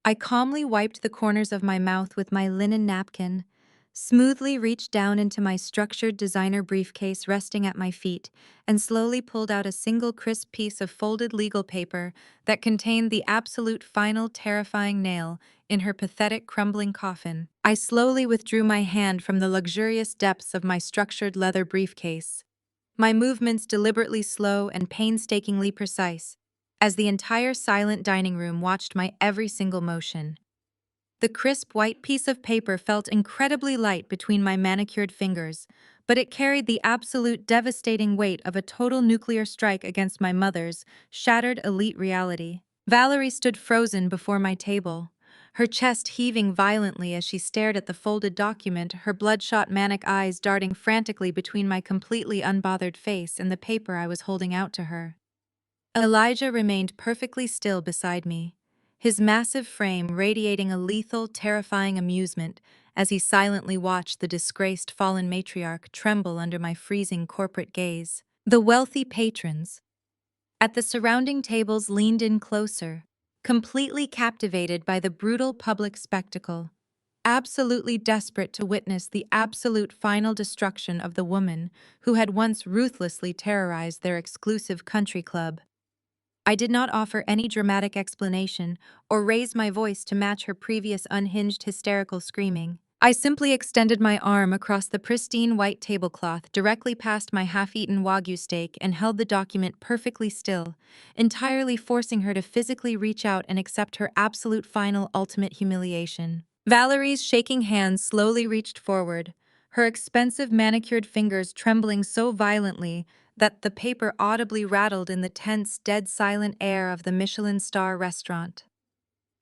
I calmly wiped the corners of my mouth with my linen napkin, smoothly reached down into my structured designer briefcase resting at my feet, and slowly pulled out a single crisp piece of folded legal paper that contained the absolute final terrifying nail in her pathetic crumbling coffin. I slowly withdrew my hand from the luxurious depths of my structured leather briefcase, my movements deliberately slow and painstakingly precise, as the entire silent dining room watched my every single motion. The crisp white piece of paper felt incredibly light between my manicured fingers, but it carried the absolute devastating weight of a total nuclear strike against my mother's shattered elite reality. Valerie stood frozen before my table, her chest heaving violently as she stared at the folded document, her bloodshot manic eyes darting frantically between my completely unbothered face and the paper I was holding out to her. Elijah remained perfectly still beside me, his massive frame radiating a lethal, terrifying amusement as he silently watched the disgraced fallen matriarch tremble under my freezing corporate gaze. The wealthy patrons at the surrounding tables leaned in closer, completely captivated by the brutal public spectacle, absolutely desperate to witness the absolute final destruction of the woman who had once ruthlessly terrorized their exclusive country club. I did not offer any dramatic explanation or raise my voice to match her previous unhinged hysterical screaming. I simply extended my arm across the pristine white tablecloth directly past my half-eaten Wagyu steak and held the document perfectly still, entirely forcing her to physically reach out and accept her absolute final ultimate humiliation. Valerie's shaking hands slowly reached forward, her expensive manicured fingers trembling so violently that the paper audibly rattled in the tense, dead silent air of the Michelin star restaurant.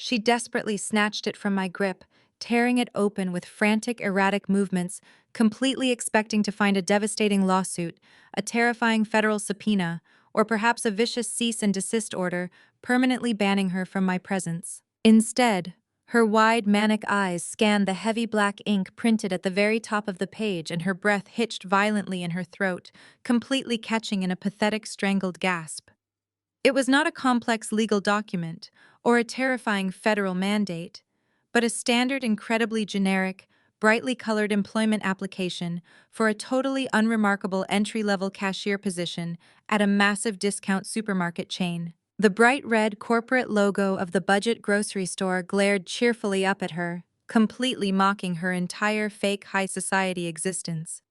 She desperately snatched it from my grip, tearing it open with frantic, erratic movements, completely expecting to find a devastating lawsuit, a terrifying federal subpoena, or perhaps a vicious cease and desist order permanently banning her from my presence. Instead, her wide, manic eyes scanned the heavy black ink printed at the very top of the page, and her breath hitched violently in her throat, completely catching in a pathetic, strangled gasp. It was not a complex legal document or a terrifying federal mandate, but a standard, incredibly generic, brightly colored employment application for a totally unremarkable entry-level cashier position at a massive discount supermarket chain. The bright red corporate logo of the budget grocery store glared cheerfully up at her, completely mocking her entire fake high society existence.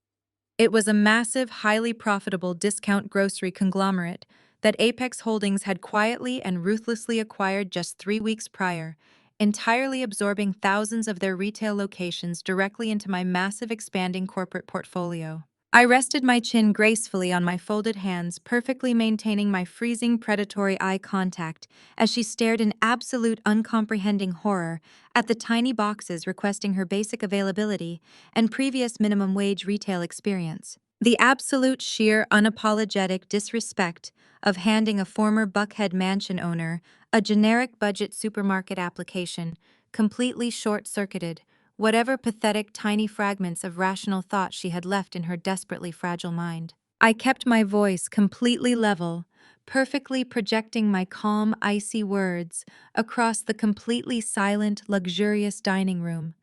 It was a massive, highly profitable discount grocery conglomerate that Apex Holdings had quietly and ruthlessly acquired just 3 weeks prior, entirely absorbing thousands of their retail locations directly into my massive expanding corporate portfolio. I rested my chin gracefully on my folded hands, perfectly maintaining my freezing predatory eye contact as she stared in absolute uncomprehending horror at the tiny boxes requesting her basic availability and previous minimum wage retail experience. The absolute sheer unapologetic disrespect of handing a former Buckhead mansion owner a generic budget supermarket application completely short-circuited whatever pathetic tiny fragments of rational thought she had left in her desperately fragile mind. I kept my voice completely level, perfectly projecting my calm, icy words across the completely silent, luxurious dining room,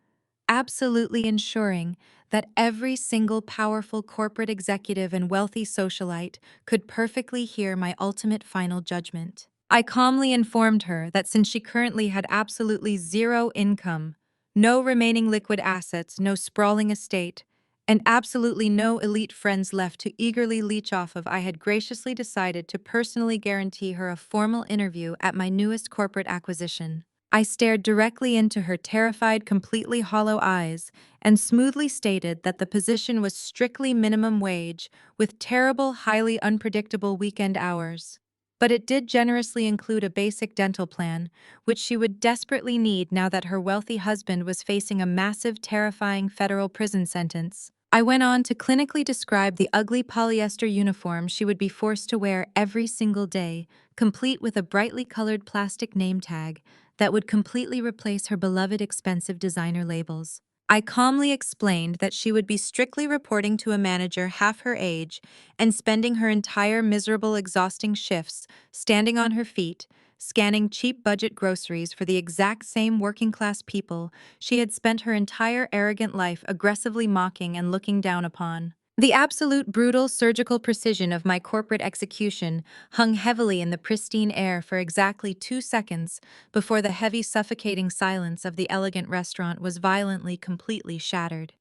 absolutely ensuring that every single powerful corporate executive and wealthy socialite could perfectly hear my ultimate final judgment. I calmly informed her that since she currently had absolutely zero income, no remaining liquid assets, no sprawling estate, and absolutely no elite friends left to eagerly leech off of, I had graciously decided to personally guarantee her a formal interview at my newest corporate acquisition. I stared directly into her terrified, completely hollow eyes and smoothly stated that the position was strictly minimum wage with terrible, highly unpredictable weekend hours. But it did generously include a basic dental plan, which she would desperately need now that her wealthy husband was facing a massive, terrifying federal prison sentence. I went on to clinically describe the ugly polyester uniform she would be forced to wear every single day, complete with a brightly colored plastic name tag that would completely replace her beloved expensive designer labels. I calmly explained that she would be strictly reporting to a manager half her age and spending her entire miserable, exhausting shifts standing on her feet, scanning cheap budget groceries for the exact same working-class people she had spent her entire arrogant life aggressively mocking and looking down upon. The absolute brutal surgical precision of my corporate execution hung heavily in the pristine air for exactly 2 seconds before the heavy, suffocating silence of the elegant restaurant was violently, completely shattered.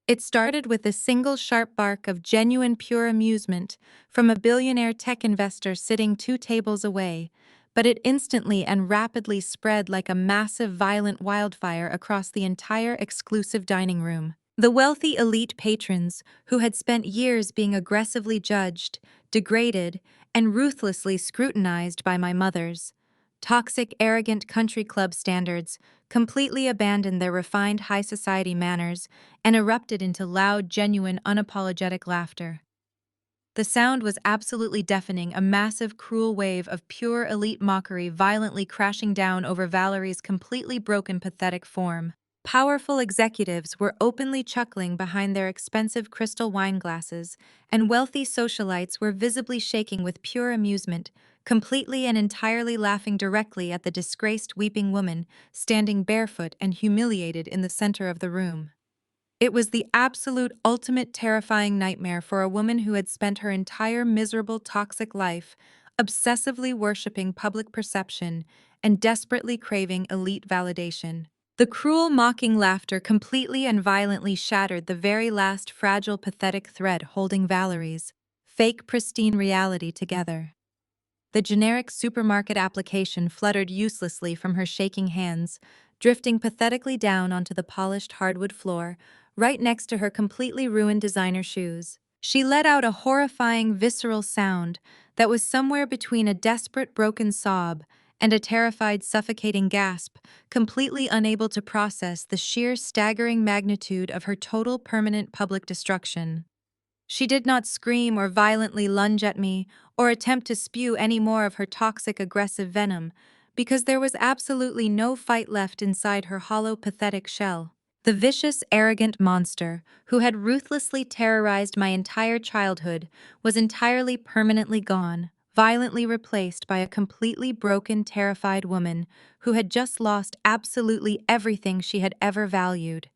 It started with a single sharp bark of genuine, pure amusement from a billionaire tech investor sitting 2 tables away, but it instantly and rapidly spread like a massive, violent wildfire across the entire exclusive dining room. The wealthy elite patrons, who had spent years being aggressively judged, degraded, and ruthlessly scrutinized by my mother's toxic, arrogant country club standards, completely abandoned their refined high society manners and erupted into loud, genuine, unapologetic laughter. The sound was absolutely deafening, a massive, cruel wave of pure elite mockery violently crashing down over Valerie's completely broken, pathetic form. Powerful executives were openly chuckling behind their expensive crystal wine glasses, and wealthy socialites were visibly shaking with pure amusement, completely and entirely laughing directly at the disgraced, weeping woman standing barefoot and humiliated in the center of the room. It was the absolute ultimate terrifying nightmare for a woman who had spent her entire miserable, toxic life obsessively worshiping public perception and desperately craving elite validation. The cruel, mocking laughter completely and violently shattered the very last fragile, pathetic thread holding Valerie's fake, pristine reality together. The generic supermarket application fluttered uselessly from her shaking hands, drifting pathetically down onto the polished hardwood floor, right next to her completely ruined designer shoes. She let out a horrifying, visceral sound that was somewhere between a desperate, broken sob and a terrified, suffocating gasp, completely unable to process the sheer staggering magnitude of her total permanent public destruction. She did not scream or violently lunge at me or attempt to spew any more of her toxic, aggressive venom, because there was absolutely no fight left inside her hollow, pathetic shell. The vicious, arrogant monster, who had ruthlessly terrorized my entire childhood, was entirely permanently gone, violently replaced by a completely broken, terrified woman who had just lost absolutely everything she had ever valued.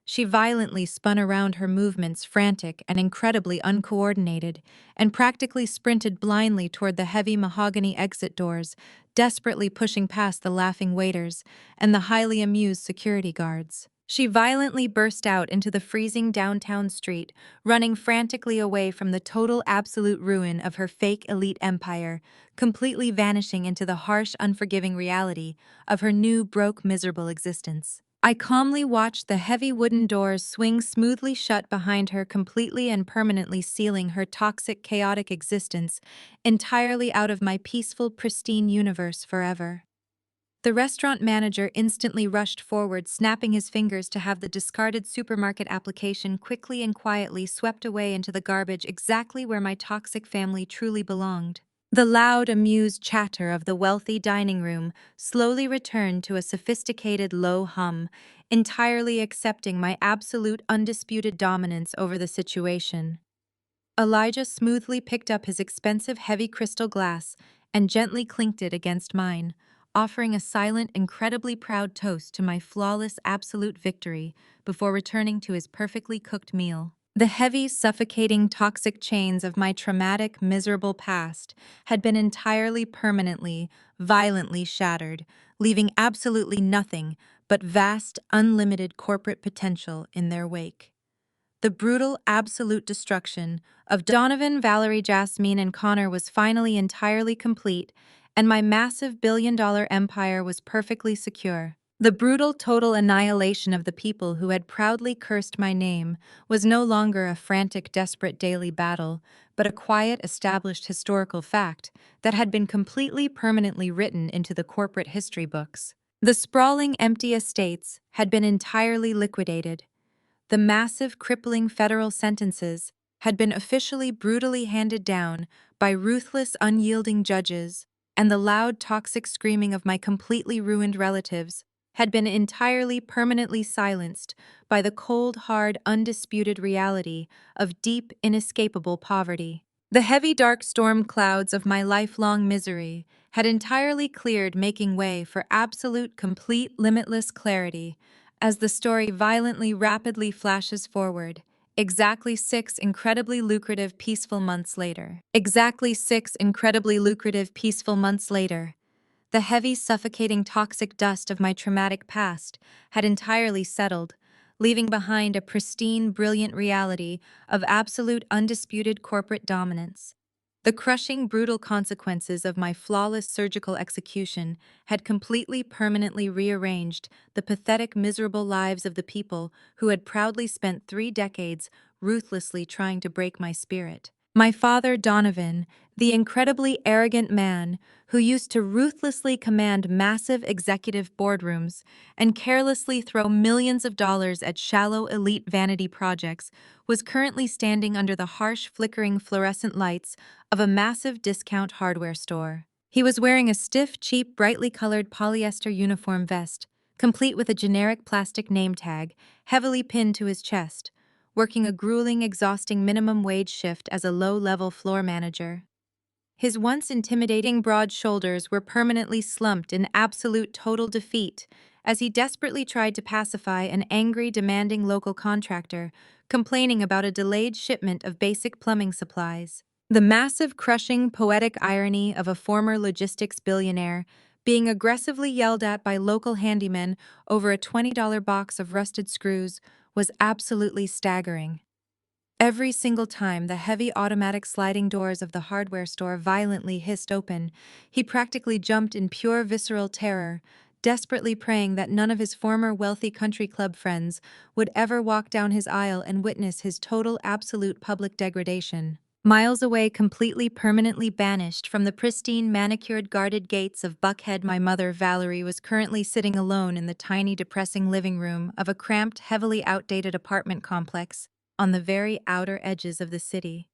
She violently spun around, her movements frantic and incredibly uncoordinated, and practically sprinted blindly toward the heavy mahogany exit doors, desperately pushing past the laughing waiters and the highly amused security guards. She violently burst out into the freezing downtown street, running frantically away from the total absolute ruin of her fake elite empire, completely vanishing into the harsh, unforgiving reality of her new, broke, miserable existence. I calmly watched the heavy wooden doors swing smoothly shut behind her, completely and permanently sealing her toxic, chaotic existence entirely out of my peaceful, pristine universe forever. The restaurant manager instantly rushed forward, snapping his fingers to have the discarded supermarket application quickly and quietly swept away into the garbage, exactly where my toxic family truly belonged. The loud, amused chatter of the wealthy dining room slowly returned to a sophisticated low hum, entirely accepting my absolute undisputed dominance over the situation. Elijah smoothly picked up his expensive heavy crystal glass and gently clinked it against mine, offering a silent, incredibly proud toast to my flawless absolute victory before returning to his perfectly cooked meal. The heavy, suffocating, toxic chains of my traumatic, miserable past had been entirely, permanently, violently shattered, leaving absolutely nothing but vast, unlimited corporate potential in their wake. The brutal, absolute destruction of Donovan, Valerie, Jasmine, and Connor was finally entirely complete, and my massive billion-dollar empire was perfectly secure. The brutal, total annihilation of the people who had proudly cursed my name was no longer a frantic, desperate daily battle, but a quiet, established historical fact that had been completely, permanently written into the corporate history books. The sprawling, empty estates had been entirely liquidated. The massive, crippling federal sentences had been officially brutally handed down by ruthless, unyielding judges, and the loud, toxic screaming of my completely ruined relatives had been entirely, permanently silenced by the cold, hard, undisputed reality of deep, inescapable poverty. The heavy, dark storm clouds of my lifelong misery had entirely cleared, making way for absolute, complete, limitless clarity as the story violently, rapidly flashes forward. Exactly 6 incredibly lucrative, peaceful months later. Exactly 6 incredibly lucrative, peaceful months later. The heavy, suffocating, toxic dust of my traumatic past had entirely settled, leaving behind a pristine, brilliant reality of absolute, undisputed corporate dominance. The crushing, brutal consequences of my flawless surgical execution had completely, permanently rearranged the pathetic, miserable lives of the people who had proudly spent 3 decades ruthlessly trying to break my spirit. My father, Donovan, the incredibly arrogant man who used to ruthlessly command massive executive boardrooms and carelessly throw millions of dollars at shallow elite vanity projects, was currently standing under the harsh, flickering fluorescent lights of a massive discount hardware store. He was wearing a stiff, cheap, brightly colored polyester uniform vest, complete with a generic plastic name tag, heavily pinned to his chest, working a grueling, exhausting minimum wage shift as a low-level floor manager. His once intimidating broad shoulders were permanently slumped in absolute total defeat as he desperately tried to pacify an angry, demanding local contractor, complaining about a delayed shipment of basic plumbing supplies. The massive, crushing, poetic irony of a former logistics billionaire being aggressively yelled at by local handymen over a $20 box of rusted screws was absolutely staggering. Every single time the heavy automatic sliding doors of the hardware store violently hissed open, he practically jumped in pure visceral terror, desperately praying that none of his former wealthy country club friends would ever walk down his aisle and witness his total absolute public degradation. Miles away, completely permanently banished from the pristine, manicured, guarded gates of Buckhead, my mother, Valerie, was currently sitting alone in the tiny, depressing living room of a cramped, heavily outdated apartment complex on the very outer edges of the city.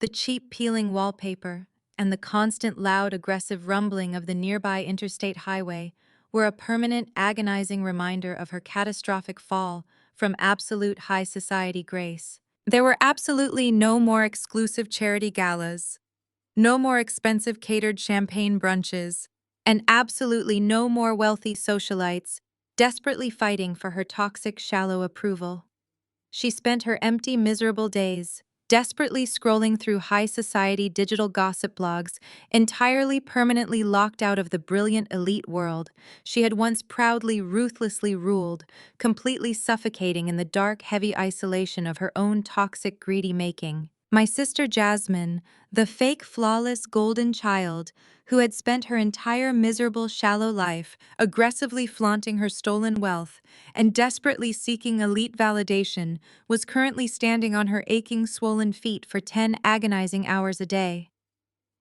The cheap, peeling wallpaper and the constant, loud, aggressive rumbling of the nearby interstate highway were a permanent, agonizing reminder of her catastrophic fall from absolute high society grace. There were absolutely no more exclusive charity galas, no more expensive catered champagne brunches, and absolutely no more wealthy socialites desperately fighting for her toxic, shallow approval. She spent her empty, miserable days desperately scrolling through high society digital gossip blogs, entirely permanently locked out of the brilliant elite world she had once proudly, ruthlessly ruled, completely suffocating in the dark, heavy isolation of her own toxic, greedy making. My sister Jasmine, the fake, flawless, golden child, who had spent her entire miserable, shallow life aggressively flaunting her stolen wealth and desperately seeking elite validation, was currently standing on her aching, swollen feet for 10 agonizing hours a day.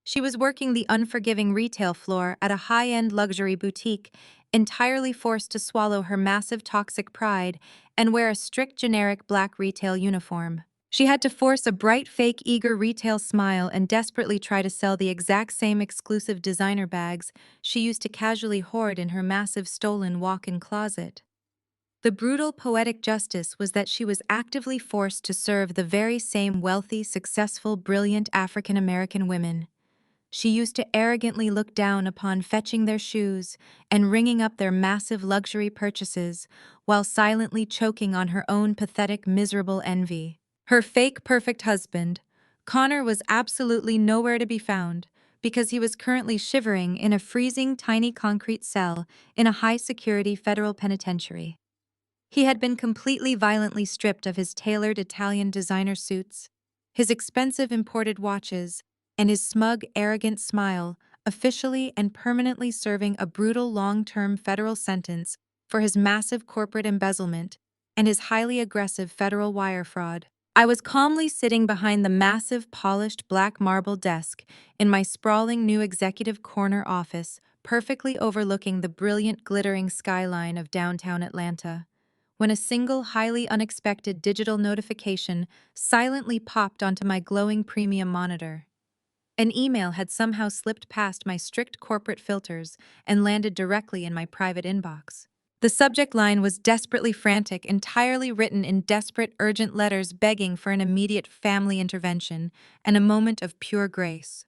She was working the unforgiving retail floor at a high-end luxury boutique, entirely forced to swallow her massive toxic pride and wear a strict generic black retail uniform. She had to force a bright, fake, eager retail smile and desperately try to sell the exact same exclusive designer bags she used to casually hoard in her massive stolen walk-in closet. The brutal, poetic justice was that she was actively forced to serve the very same wealthy, successful, brilliant African American women. She used to arrogantly look down upon fetching their shoes and ringing up their massive luxury purchases while silently choking on her own pathetic, miserable envy. Her fake, perfect husband, Connor, was absolutely nowhere to be found because he was currently shivering in a freezing, tiny concrete cell in a high-security federal penitentiary. He had been completely violently stripped of his tailored Italian designer suits, his expensive imported watches, and his smug, arrogant smile, officially and permanently serving a brutal long-term federal sentence for his massive corporate embezzlement and his highly aggressive federal wire fraud. I was calmly sitting behind the massive, polished black marble desk in my sprawling new executive corner office, perfectly overlooking the brilliant, glittering skyline of downtown Atlanta, when a single, highly unexpected digital notification silently popped onto my glowing premium monitor. An email had somehow slipped past my strict corporate filters and landed directly in my private inbox. The subject line was desperately frantic, entirely written in desperate, urgent letters begging for an immediate family intervention and a moment of pure grace.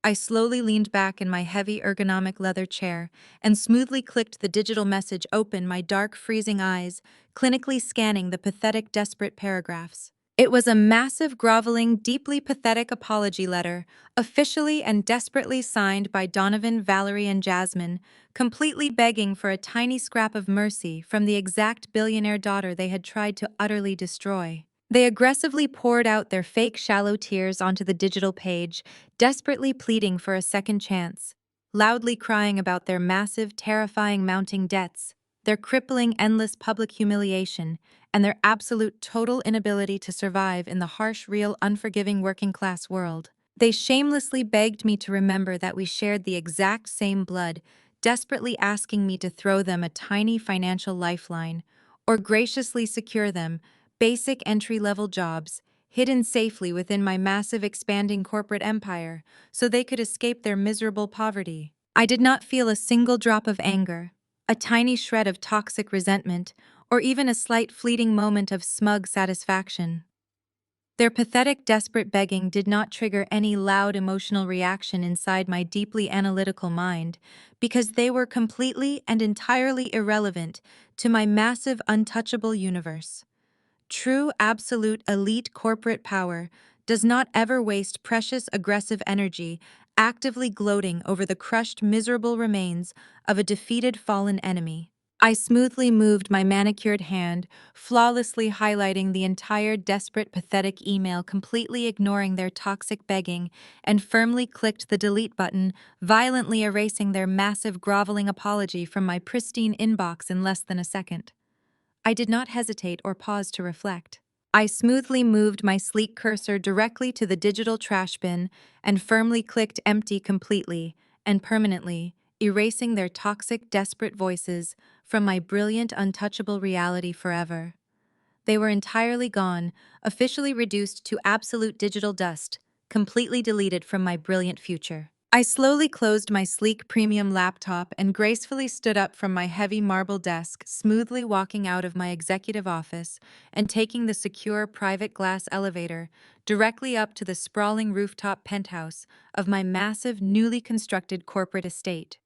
I slowly leaned back in my heavy ergonomic leather chair and smoothly clicked the digital message open, my dark, freezing eyes clinically scanning the pathetic, desperate paragraphs. It was a massive, groveling, deeply pathetic apology letter, officially and desperately signed by Donovan, Valerie, and Jasmine, completely begging for a tiny scrap of mercy from the exact billionaire daughter they had tried to utterly destroy. They aggressively poured out their fake, shallow tears onto the digital page, desperately pleading for a second chance, loudly crying about their massive, terrifying mounting debts, their crippling, endless public humiliation, and their absolute total inability to survive in the harsh, real, unforgiving working-class world. They shamelessly begged me to remember that we shared the exact same blood, desperately asking me to throw them a tiny financial lifeline, or graciously secure them basic entry-level jobs, hidden safely within my massive expanding corporate empire, so they could escape their miserable poverty. I did not feel a single drop of anger, a tiny shred of toxic resentment, or even a slight fleeting moment of smug satisfaction. Their pathetic, desperate begging did not trigger any loud emotional reaction inside my deeply analytical mind, because they were completely and entirely irrelevant to my massive, untouchable universe. True, absolute, elite corporate power does not ever waste precious, aggressive energy actively gloating over the crushed, miserable remains of a defeated, fallen enemy. I smoothly moved my manicured hand, flawlessly highlighting the entire desperate, pathetic email, completely ignoring their toxic begging, and firmly clicked the delete button, violently erasing their massive, groveling apology from my pristine inbox in less than a second. I did not hesitate or pause to reflect. I smoothly moved my sleek cursor directly to the digital trash bin and firmly clicked empty completely and permanently, erasing their toxic, desperate voices from my brilliant, untouchable reality forever. They were entirely gone, officially reduced to absolute digital dust, completely deleted from my brilliant future. I slowly closed my sleek premium laptop and gracefully stood up from my heavy marble desk, smoothly walking out of my executive office and taking the secure private glass elevator directly up to the sprawling rooftop penthouse of my massive, newly constructed corporate estate.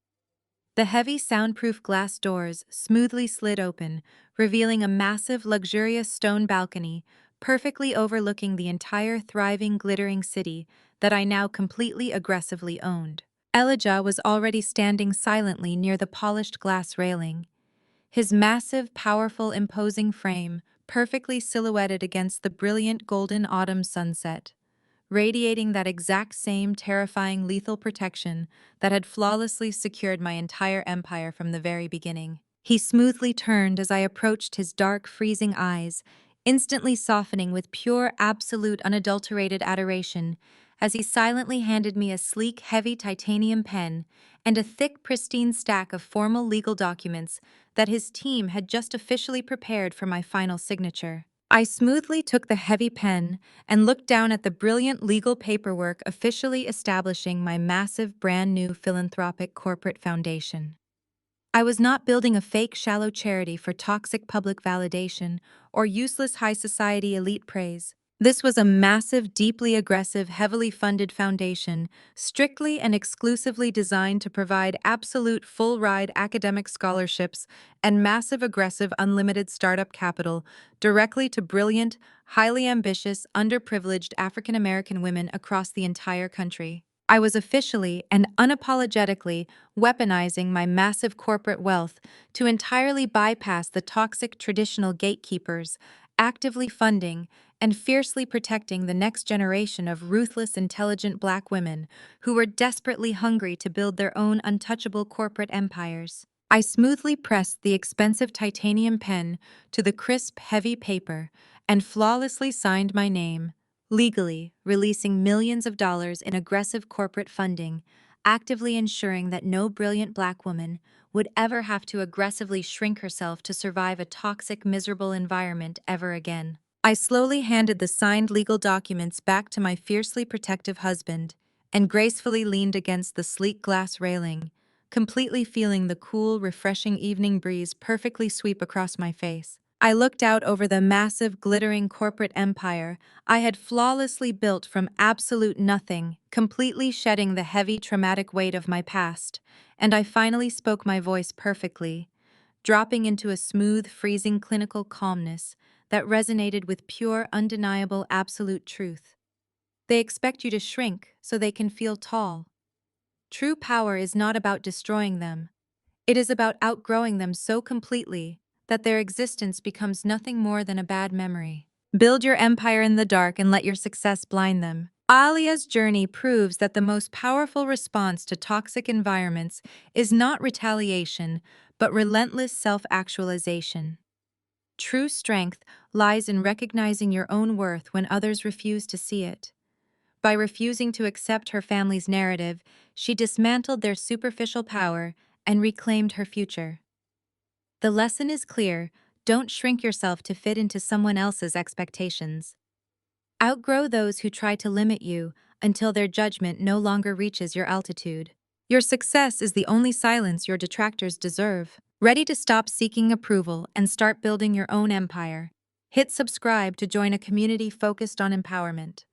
The heavy soundproof glass doors smoothly slid open, revealing a massive, luxurious stone balcony perfectly overlooking the entire thriving, glittering city that I now completely aggressively owned. Elijah was already standing silently near the polished glass railing, his massive, powerful, imposing frame perfectly silhouetted against the brilliant golden autumn sunset, radiating that exact same terrifying lethal protection that had flawlessly secured my entire empire from the very beginning. He smoothly turned as I approached his dark, freezing eyes, instantly softening with pure, absolute, unadulterated adoration, as he silently handed me a sleek, heavy titanium pen and a thick, pristine stack of formal legal documents that his team had just officially prepared for my final signature. I smoothly took the heavy pen and looked down at the brilliant legal paperwork officially establishing my massive brand new philanthropic corporate foundation. I was not building a fake shallow charity for toxic public validation or useless high society elite praise. This was a massive, deeply aggressive, heavily funded foundation, strictly and exclusively designed to provide absolute full-ride academic scholarships and massive aggressive unlimited startup capital directly to brilliant, highly ambitious, underprivileged African American women across the entire country. I was officially and unapologetically weaponizing my massive corporate wealth to entirely bypass the toxic traditional gatekeepers, actively funding and fiercely protecting the next generation of ruthless, intelligent Black women who were desperately hungry to build their own untouchable corporate empires. I smoothly pressed the expensive titanium pen to the crisp, heavy paper and flawlessly signed my name, legally releasing millions of dollars in aggressive corporate funding, actively ensuring that no brilliant Black woman would ever have to aggressively shrink herself to survive a toxic, miserable environment ever again. I slowly handed the signed legal documents back to my fiercely protective husband and gracefully leaned against the sleek glass railing, completely feeling the cool, refreshing evening breeze perfectly sweep across my face. I looked out over the massive, glittering corporate empire I had flawlessly built from absolute nothing, completely shedding the heavy, traumatic weight of my past, and I finally spoke my voice perfectly, dropping into a smooth, freezing, clinical calmness that resonated with pure, undeniable, absolute truth. They expect you to shrink so they can feel tall. True power is not about destroying them. It is about outgrowing them so completely that their existence becomes nothing more than a bad memory. Build your empire in the dark and let your success blind them. Alia's journey proves that the most powerful response to toxic environments is not retaliation, but relentless self-actualization. True strength lies in recognizing your own worth when others refuse to see it. By refusing to accept her family's narrative, she dismantled their superficial power and reclaimed her future. The lesson is clear: don't shrink yourself to fit into someone else's expectations. Outgrow those who try to limit you until their judgment no longer reaches your altitude. Your success is the only silence your detractors deserve. Ready to stop seeking approval and start building your own empire? Hit subscribe to join a community focused on empowerment.